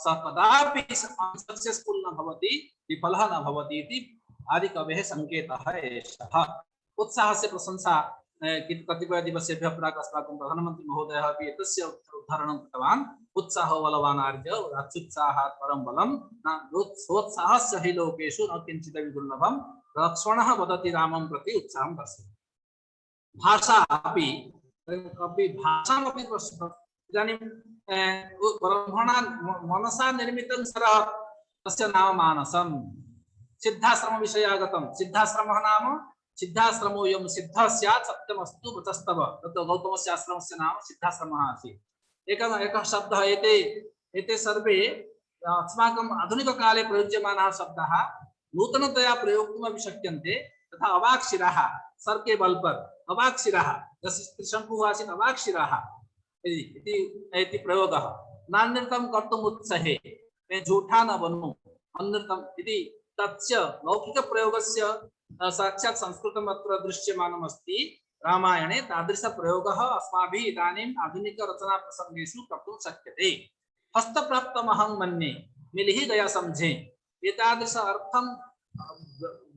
सः कदापि सक्सेस्फुल् न भवति, विफलः न भवति इति आदिकवेः सङ्केतः एषः। उत्साहस्य प्रशंसा कतिपय दिवसेभ्यः प्राक् अस्माकं प्रधानमन्त्री महोदयः अपि एतस्य उदाहरणं कृतवान्। उत्साहो बलवान् आर्य, अत्युत्साहात् परं बलं, सोत्साहस्य हि लोकेषु न किञ्चिदपि दुर्लभं, लक्ष्मणः वदति रामं प्रति उत्साहं दर्शयति। भाषा अपि भाषामपि इदानीं ब्रह्मणा मनसा निर्मितं सरः, तस्य नाम मानसं। सिद्धाश्रमविषये आगतं। सिद्धाश्रमः नाम सिद्धाश्रमोऽयं सिद्धः स्यात् सत्यमस्तु वचस्तव। तत् गौतमस्य आश्रमस्य नाम सिद्धाश्रमः आसीत्। एकः शब्दः, एते सर्वे अस्माकम् आधुनिककाले प्रयुज्यमानाः शब्दाः नूतनतया प्रयोक्तुमपि शक्यन्ते। तथा अवाक्शिरः, सर के बल पर अवाक्शिरः, जैसे त्रिशङ्कुः आसीत् अवाक्शिरः इति प्रयोगः। नानृतं कर्तुम् उत्सहे, मैं झूठा न बनूं, अनृतम् इति तस्य लौकिकप्रयोगस्य साक्षात् संस्कृतम् अत्र दृश्यमानम् अस्ति रामायणे। तादृशप्रयोगः अस्माभिः इदानीम् आधुनिकरचनाप्रसङ्गेषु कर्तुं शक्यते। हस्तप्राप्तमहं मन्ये, मिलिहि गया समझे, एतादृश अर्थं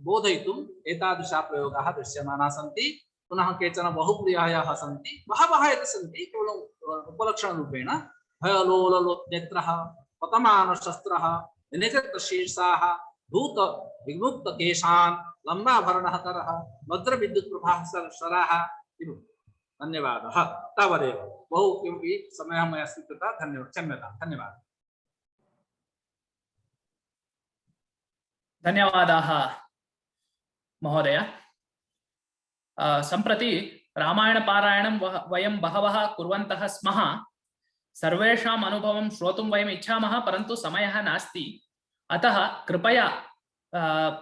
बोधयितुम् एतादृशाः प्रयोगाः दृश्यमानाः सन्ति। पुनः केचन बहुप्रियाः सन्ति, बहवः एते सन्ति। केवलं उपलक्षणरूपेण भयलोलनेत्रः, पतमानशस्त्रः, विनिकृतशीर्षाः, धूत विमुक्तकेशान्, लम्बाभरणः करः, वज्रविद्युत्प्रभाः शराः। धन्यवादः। तावदेव। बहु किमपि समयः मया स्वीकृतः, क्षम्यतां। धन्यवादः। धन्यवादाः महोदय। सम्प्रति रामायणपारायणं वयं बहवः कुर्वन्तः स्मः। सर्वेषाम् अनुभवं श्रोतुं वयम् इच्छामः, परन्तु समयः नास्ति। अतः कृपया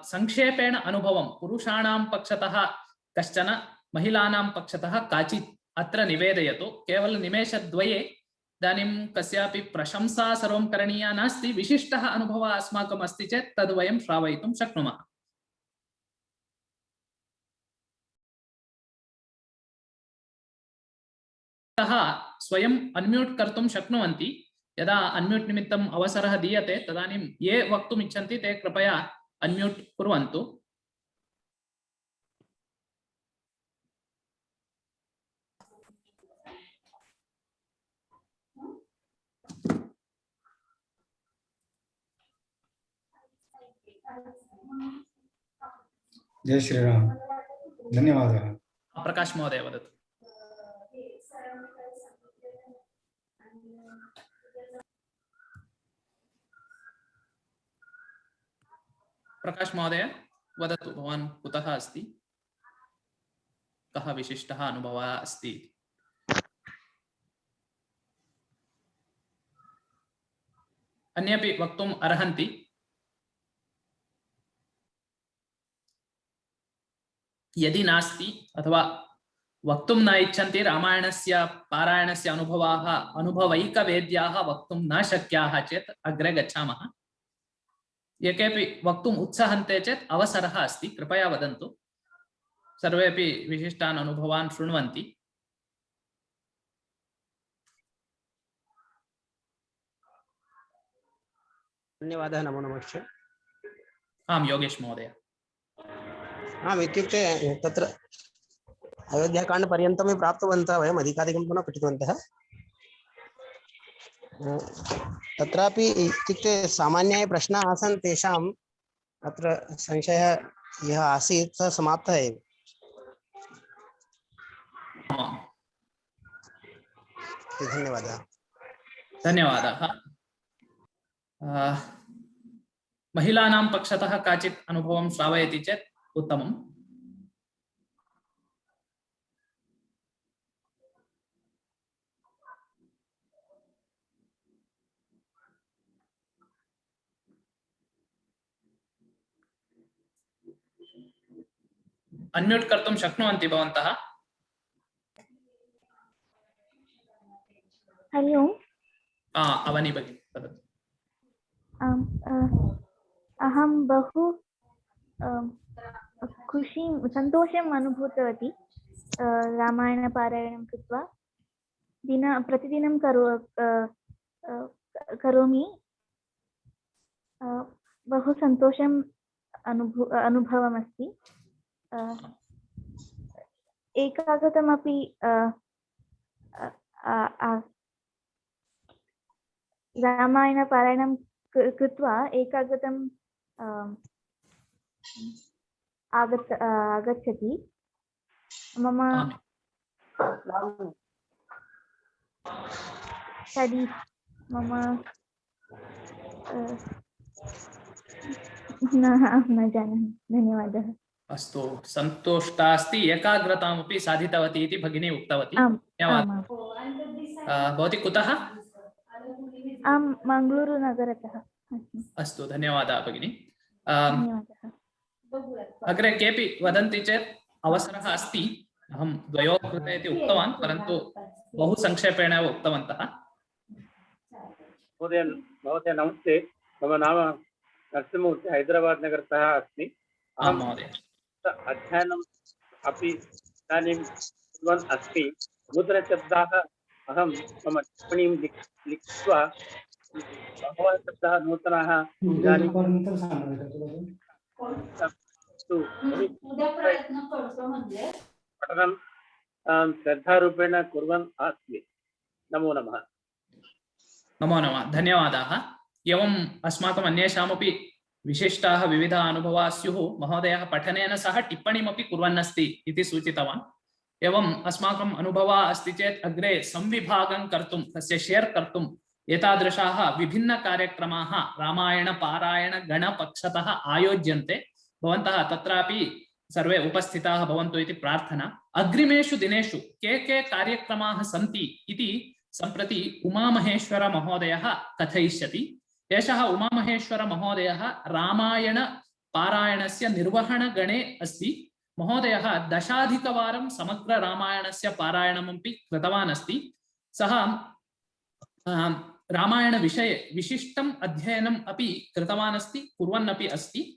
संक्षेपेण अनुभवं पुरुषाणां पक्षतः कश्चन, महिलानां पक्षतः काचित् अत्र निवेदयतु। केवलं निमेषद्वये। इदानीं कस्यापि प्रशंसा सर्वं करणीया नास्ति। विशिष्टः अनुभवः अस्माकम् अस्ति चेत् तद् वयं श्रावयितुं शक्नुमः। स्वयं अन्म्यूट् कर्तुं शक्नुवन्ति। यदा अन्म्यूट् निमित्तम् अवसरः दीयते तदानीं ये वक्तुम् इच्छन्ति ते कृपया अन्म्यूट् कुर्वन्तु। जय श्रीराम। धन्यवादः। प्रकाश महोदय वदतु। प्रकाश महोदय वदतु, भवान् कुतः अस्ति, कः विशिष्टः अनुभवः अस्ति? अन्येपि वक्तुम् अर्हन्ति। यदि नास्ति अथवा वक्तुं न इच्छन्ति, रामायणस्य पारायणस्य अनुभवैकवेद्याः वक्तुं न शक्याः चेत् अग्रे गच्छामः। ये केऽपि वक्तुम् उत्सहन्ते चेत् अवसरः अस्ति, कृपया वदन्तु। सर्वेपि विशिष्टान् अनुभवान् शृण्वन्ति। धन्यवादः। नमो नमः। आं योगेश महोदय। आम्, इत्युक्ते तत्र अयोध्याकाण्डपर्यन्तमेव प्राप्तवन्तः वयम्, अधिकाधिकं पुनः पठितवन्तः। तत्रापि इत्युक्ते सामान्याः प्रश्नाः आसन्, तेषाम् अत्र संशयः यः आसीत् सः समाप्तः एव। धन्यवादः। धन्यवादः। महिलानां पक्षतः काचित् अनुभवं श्रावयति चेत् उत्तमम्। अन्म्यूट् कर्तुं शक्नुवन्ति भवन्तः? हरि ओम्। अवनी भगिनी वदतु। अहं बहु सन्तोषम् अनुभूतवती रामायणपारायणं कृत्वा। प्रतिदिनं करोमि। बहु सन्तोषम् अनुभवमस्ति। एकाग्रतमपि रामायणपारायणं कृत्वा एकाग्रतम् आगच्छति मम स्टडी मम न जानामि। धन्यवादः। अस्तु, सन्तुष्टा अस्ति, एकाग्रतामपि साधितवती इति भगिनी उक्तवती। धन्यवादः। भवती कुतः? मङ्गलूरुनगरतः। अस्तु, धन्यवादः भगिनी। अग्रे केपि वदन्ति चेत् अवसरः अस्ति। अहं द्वयोः कृते इति उक्तवान्, परन्तु बहु संक्षेपेण एव उक्तवन्तः। महोदय नमस्ते, मम नाम नरसिंहमूर्ति, हैदराबाद नगरतः अस्मि। आं महोदय। अध्ययनम् अपि इदानीं कुर्वन् अस्मि। नूतनशब्दाः अहं मम टिप्पणीं लिखित्वा बहवः शब्दाः नूतनाः इदानीं पठनं श्रद्धारूपेण कुर्वन् अस्मि। नमो नमः। नमो नमः, धन्यवादाः। एवम् अस्माकम् अन्येषामपि विशिष्टाः विविधाः अनुभवाः स्युः। महोदयः पठनेन सह टिप्पणीमपि कुर्वन्नस्ति इति सूचितवान्। एवम् अस्माकम् अनुभवः अस्ति चेत् अग्रे संविभागं कर्तुं, तस्य शेर् कर्तुम् एतादृशाः विभिन्नकार्यक्रमाः रामायणपारायणगणपक्षतः आयोज्यन्ते। भवन्तः तत्रापि सर्वे उपस्थिताः भवन्तु इति प्रार्थना। अग्रिमेषु दिनेषु के कार्यक्रमाः सन्ति इति सम्प्रति उमामहेश्वरमहोदयः कथयिष्यति। एषः उमामहेश्वरमहोदयः रामायणपारायणस्य निर्वहणगणे अस्ति। महोदयः 10,000 समग्र रामायणस्य पारायणमपि कृतवान् अस्ति। सः रामायणविषये विशिष्टम् अध्ययनम् अपि कृतवान् अस्ति, कुर्वन्नपि अस्ति।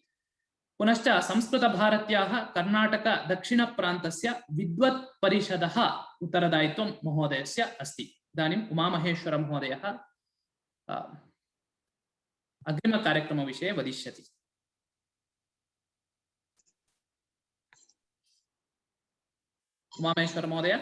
पुनश्च संस्कृतभारत्याः कर्णाटक दक्षिणप्रान्तस्य विद्वत् परिषदः उत्तरदायित्वं महोदयस्य अस्ति। इदानीम् उमामहेश्वरमहोदयः अग्रिमकार्यक्रमविषये वदिष्यति। उमामहेश्वरमहोदय।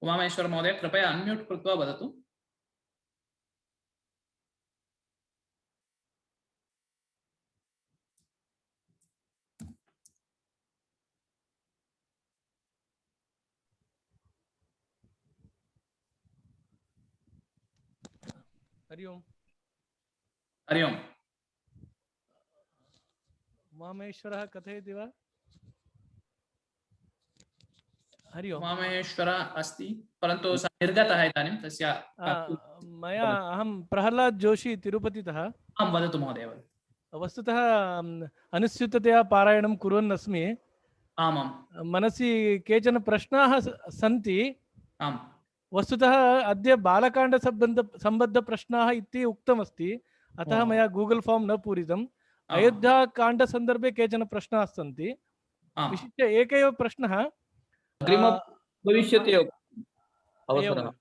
उमामहेश्वरमहोदय, कृपया अन्म्यूट् कृत्वा वदतु। हरि ओम्। हरि ओम्। उमामहेश्वरः कथयति वा? हरि ओम्। उमामहेश्वरः अस्ति, परन्तु सः निर्गतः इदानीं। तस्य मया अहं प्रहलाद जोशी तिरुपतितः। आं, वदतु महोदय। वस्तुतः अनुस्यूततया पारायणं कुर्वन् अस्मि। आमां। मनसि केचन प्रश्नाः सन्ति। आम्। वस्तुतः अद्य बालकाण्डसम्बद्धप्रश्नाः इति उक्तमस्ति, अतः मया गूगल फॉर्म न पूरितम्। अयोध्याकाण्डसन्दर्भे केचन प्रश्नाः सन्ति। विशिष्य एक एव प्रश्नः भविष्यति अवसरः।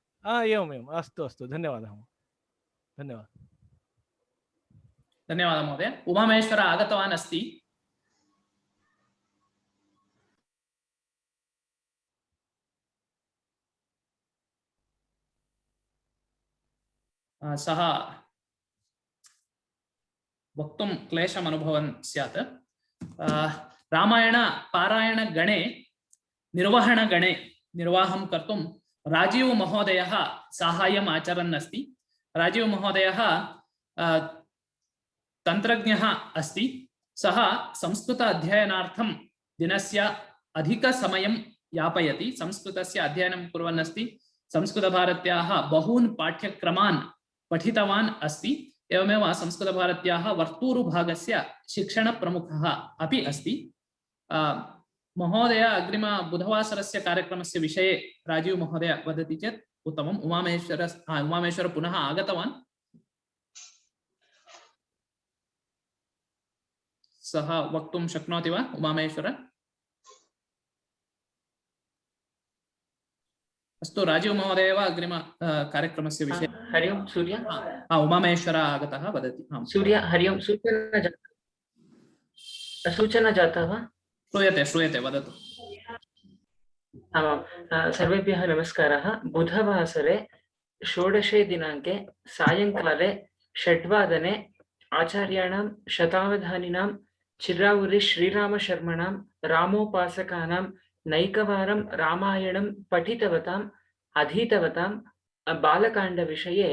एवमेवम्, अस्तु अस्तु, धन्यवादः। धन्यवादः महोदय। उमामहेश्वरः आगतवान् अस्ति। सः वक्तुं क्लेशम् अनुभवन् स्यात्। रामायणपारायणगणे निर्वहणगणे निर्वाहं कर्तुं राजीव महोदयः साहाय्यम् आचरन् अस्ति। राजीव महोदयः तन्त्रज्ञः अस्ति। सः संस्कृत अध्ययनार्थं दिनस्य अधिकसमयं यापयति संस्कृतस्य अध्ययनं कुर्वन् अस्ति संस्कृतभारत्याः बहून् पाठ्यक्रमान् पठितवान् अस्ति एवमेव संस्कृतभारत्याः वर्तूरुभागस्य शिक्षणप्रमुखः अपि अस्ति महोदय अग्रिम बुधवासरस्य कार्यक्रमस्य विषये राजीव महोदय वदति चेत् उत्तमम् उमामेश्वर पुनः आगतवान् सः वक्तुं शक्नोति वा उमामेश्वर अस्तु राजीव महोदय वा अग्रिम कार्यक्रमस्य विषये हरि ओं सूर्य उमामेश्वर आगतः वदति सूर्य हरि ओं सूचना जाता वा श्रूयते श्रूयते वदतु आमां सर्वेभ्यः नमस्कारः बुधवासरे 16 दिनाङ्के सायङ्काले 6:00 आचार्याणां शतावधानिनां चिरावुरि श्रीरामशर्मणां रामोपासकानां नैकवारं रामायणं पठितवताम् अधीतवतां बालकाण्डविषये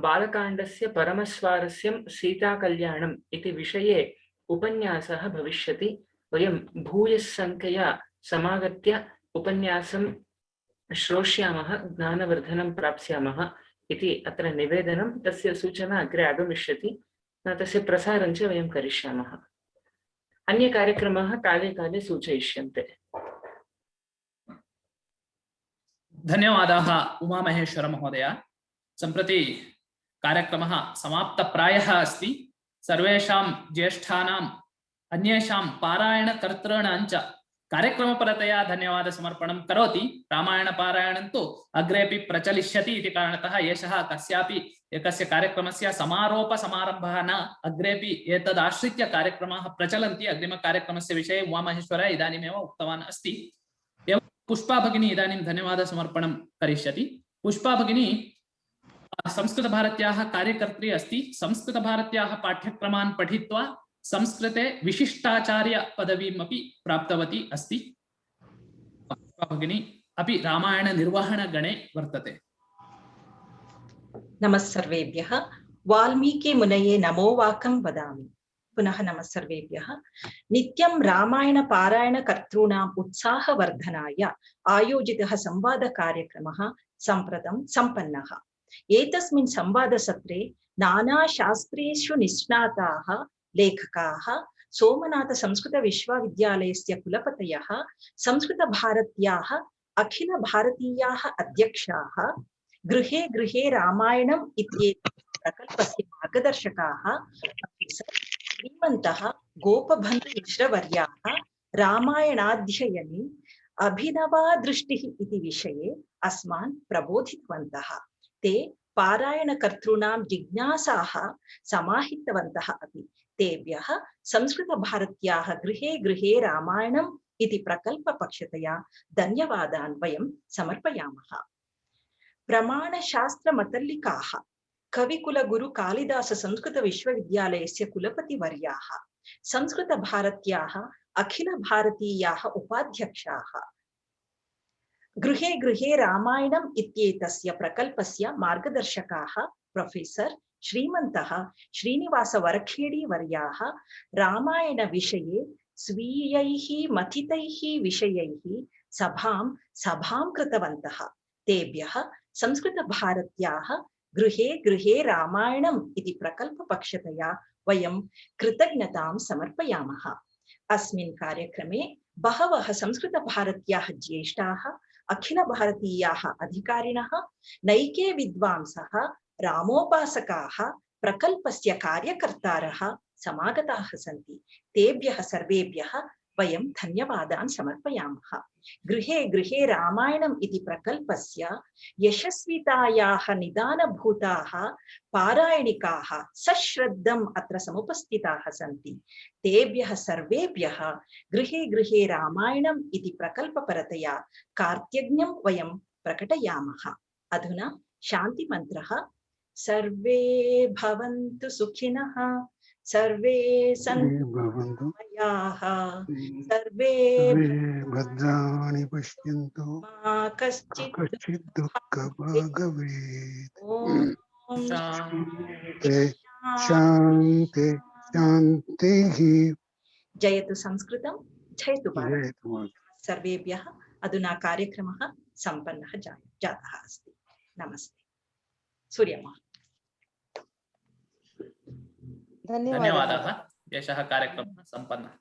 बालकाण्डस्य परमस्वारस्यं सीताकल्याणम् इति विषये उपन्यासः भविष्यति वयं भूयस्सङ्ख्यया समागत्य उपन्यासं श्रोष्यामः ज्ञानवर्धनं प्राप्स्यामः इति अत्र निवेदनं तस्य सूचना अग्रे आगमिष्यति तस्य प्रसारं च वयं करिष्यामः अन्य कार्यक्रमाः काले काले सूचयिष्यन्ते धन्यवादाः उमामहेश्वर महोदय सम्प्रति कार्यक्रमः समाप्तप्रायः अस्ति सर्वेषां ज्येष्ठानां अन्येषां पारायणकर्तॄणां च कार्यक्रमपरतया धन्यवादसमर्पणं करोति रामायणपारायणं तु अग्रेपि प्रचलिष्यति इति कारणतः एषः कस्यापि एकस्य कार्यक्रमस्य समारोपसमारम्भः न अग्रेपि एतदाश्रित्य कार्यक्रमाः प्रचलन्ति अग्रिमकार्यक्रमस्य विषये उमामहेश्वर इदानीमेव उक्तवान् अस्ति एवं पुष्पा भगिनी इदानीं धन्यवादसमर्पणं करिष्यति पुष्पा भगिनी संस्कृतभारत्याः कार्यकर्त्री अस्ति संस्कृतभारत्याः पाठ्यक्रमान् पठित्वा संस्कृते विशिष्टाचार्य पदवीम् अपि प्राप्तवती अस्ति भगिनी अपि रामायण निर्वहणगणे वर्तते नमः सर्वेभ्यः वाल्मीकि मुनये नमो वाकं वदामि पुनः नमः सर्वेभ्यः नित्यं रामायण पारायण कर्तॄणाम् उत्साहवर्धनाय आयोजितः संवादकार्यक्रमः सम्प्रतं सम्पन्नः एतस्मिन् संवादसत्रे नानाशास्त्रेषु निष्णाताः लेखकाः सोमनाथ संस्कृत विश्वविद्यालयस्य कुलपतयः संस्कृत भारत्याः अखिल भारतीयाः अध्यक्षाः गृहे गृहे रामायणम् इत्येतस्य प्रकल्पस्य मार्गदर्शकाः श्रीमन्तः गोपबन्धु मिश्रवर्याः रामायणाध्ययने अभिनवा दृष्टिः इति विषये अस्मान् प्रबोधितवन्तः ते पारायणकर्तॄणां जिज्ञासाः समाहितवन्तः अपि तेभ्यः संस्कृतभारत्याः गृहे गृहे रामायणम् इति प्रकल्पपक्षतया धन्यवादान् वयं समर्पयामः प्रमाणशास्त्रमतल्लिकाः कविकुलगुरु कालिदास संस्कृत विश्वविद्यालयस्य कुलपतिवर्याः संस्कृतभारत्याः अखिल भारतीयाः उपाध्यक्षाः गृहे गृहे रामायणम् इत्येतस्य प्रकल्पस्य मार्गदर्शकाः प्रोफेसर् श्रीमन्तः श्रीनिवास वरखेडी वर्याः रामायण विषये स्वीयैः मथितैः विषयैः सभां कृतवन्तः तेभ्यः संस्कृत भारत्याः गृहे गृहे रामायणम् इति प्रकल्पपक्षतया वयं कृतज्ञतां समर्पयामः अस्मिन् कार्यक्रमे बहवः संस्कृत भारत्याः ज्येष्ठाः अखिल भारतीयाः अधिकारिणः नैके विद्वांसः रामोपासकाः प्रकल्पस्य कार्यकर्तारः समागताः सन्ति तेभ्यः सर्वेभ्यः वयं धन्यवादान् समर्पयामः गृहे गृहे रामायणम् इति प्रकल्पस्य यशस्वितायाः निदानभूताः पारायणिकाः सश्रद्धम् अत्र समुपस्थिताः सन्ति तेभ्यः सर्वेभ्यः गृहे गृहे रामायणम् इति प्रकल्पपरतया कार्त्यज्ञं वयं प्रकटयामः अधुना शान्तिमन्त्रः सर्वे भवन्तु सुखिनः सर्वे सन्तु मयाः सर्वे भद्राणि पश्यन्तु मा कश्चित् दुःखभाग् भवेत् शान्ति शान्तिः जयतु संस्कृतं जयतु भारतम् सर्वेभ्यः अधुना कार्यक्रमः सम्पन्नः जातः अस्ति। नमस्ते। सूर्यमा। धन्यवादाः। एषः कार्यक्रमः सम्पन्नः।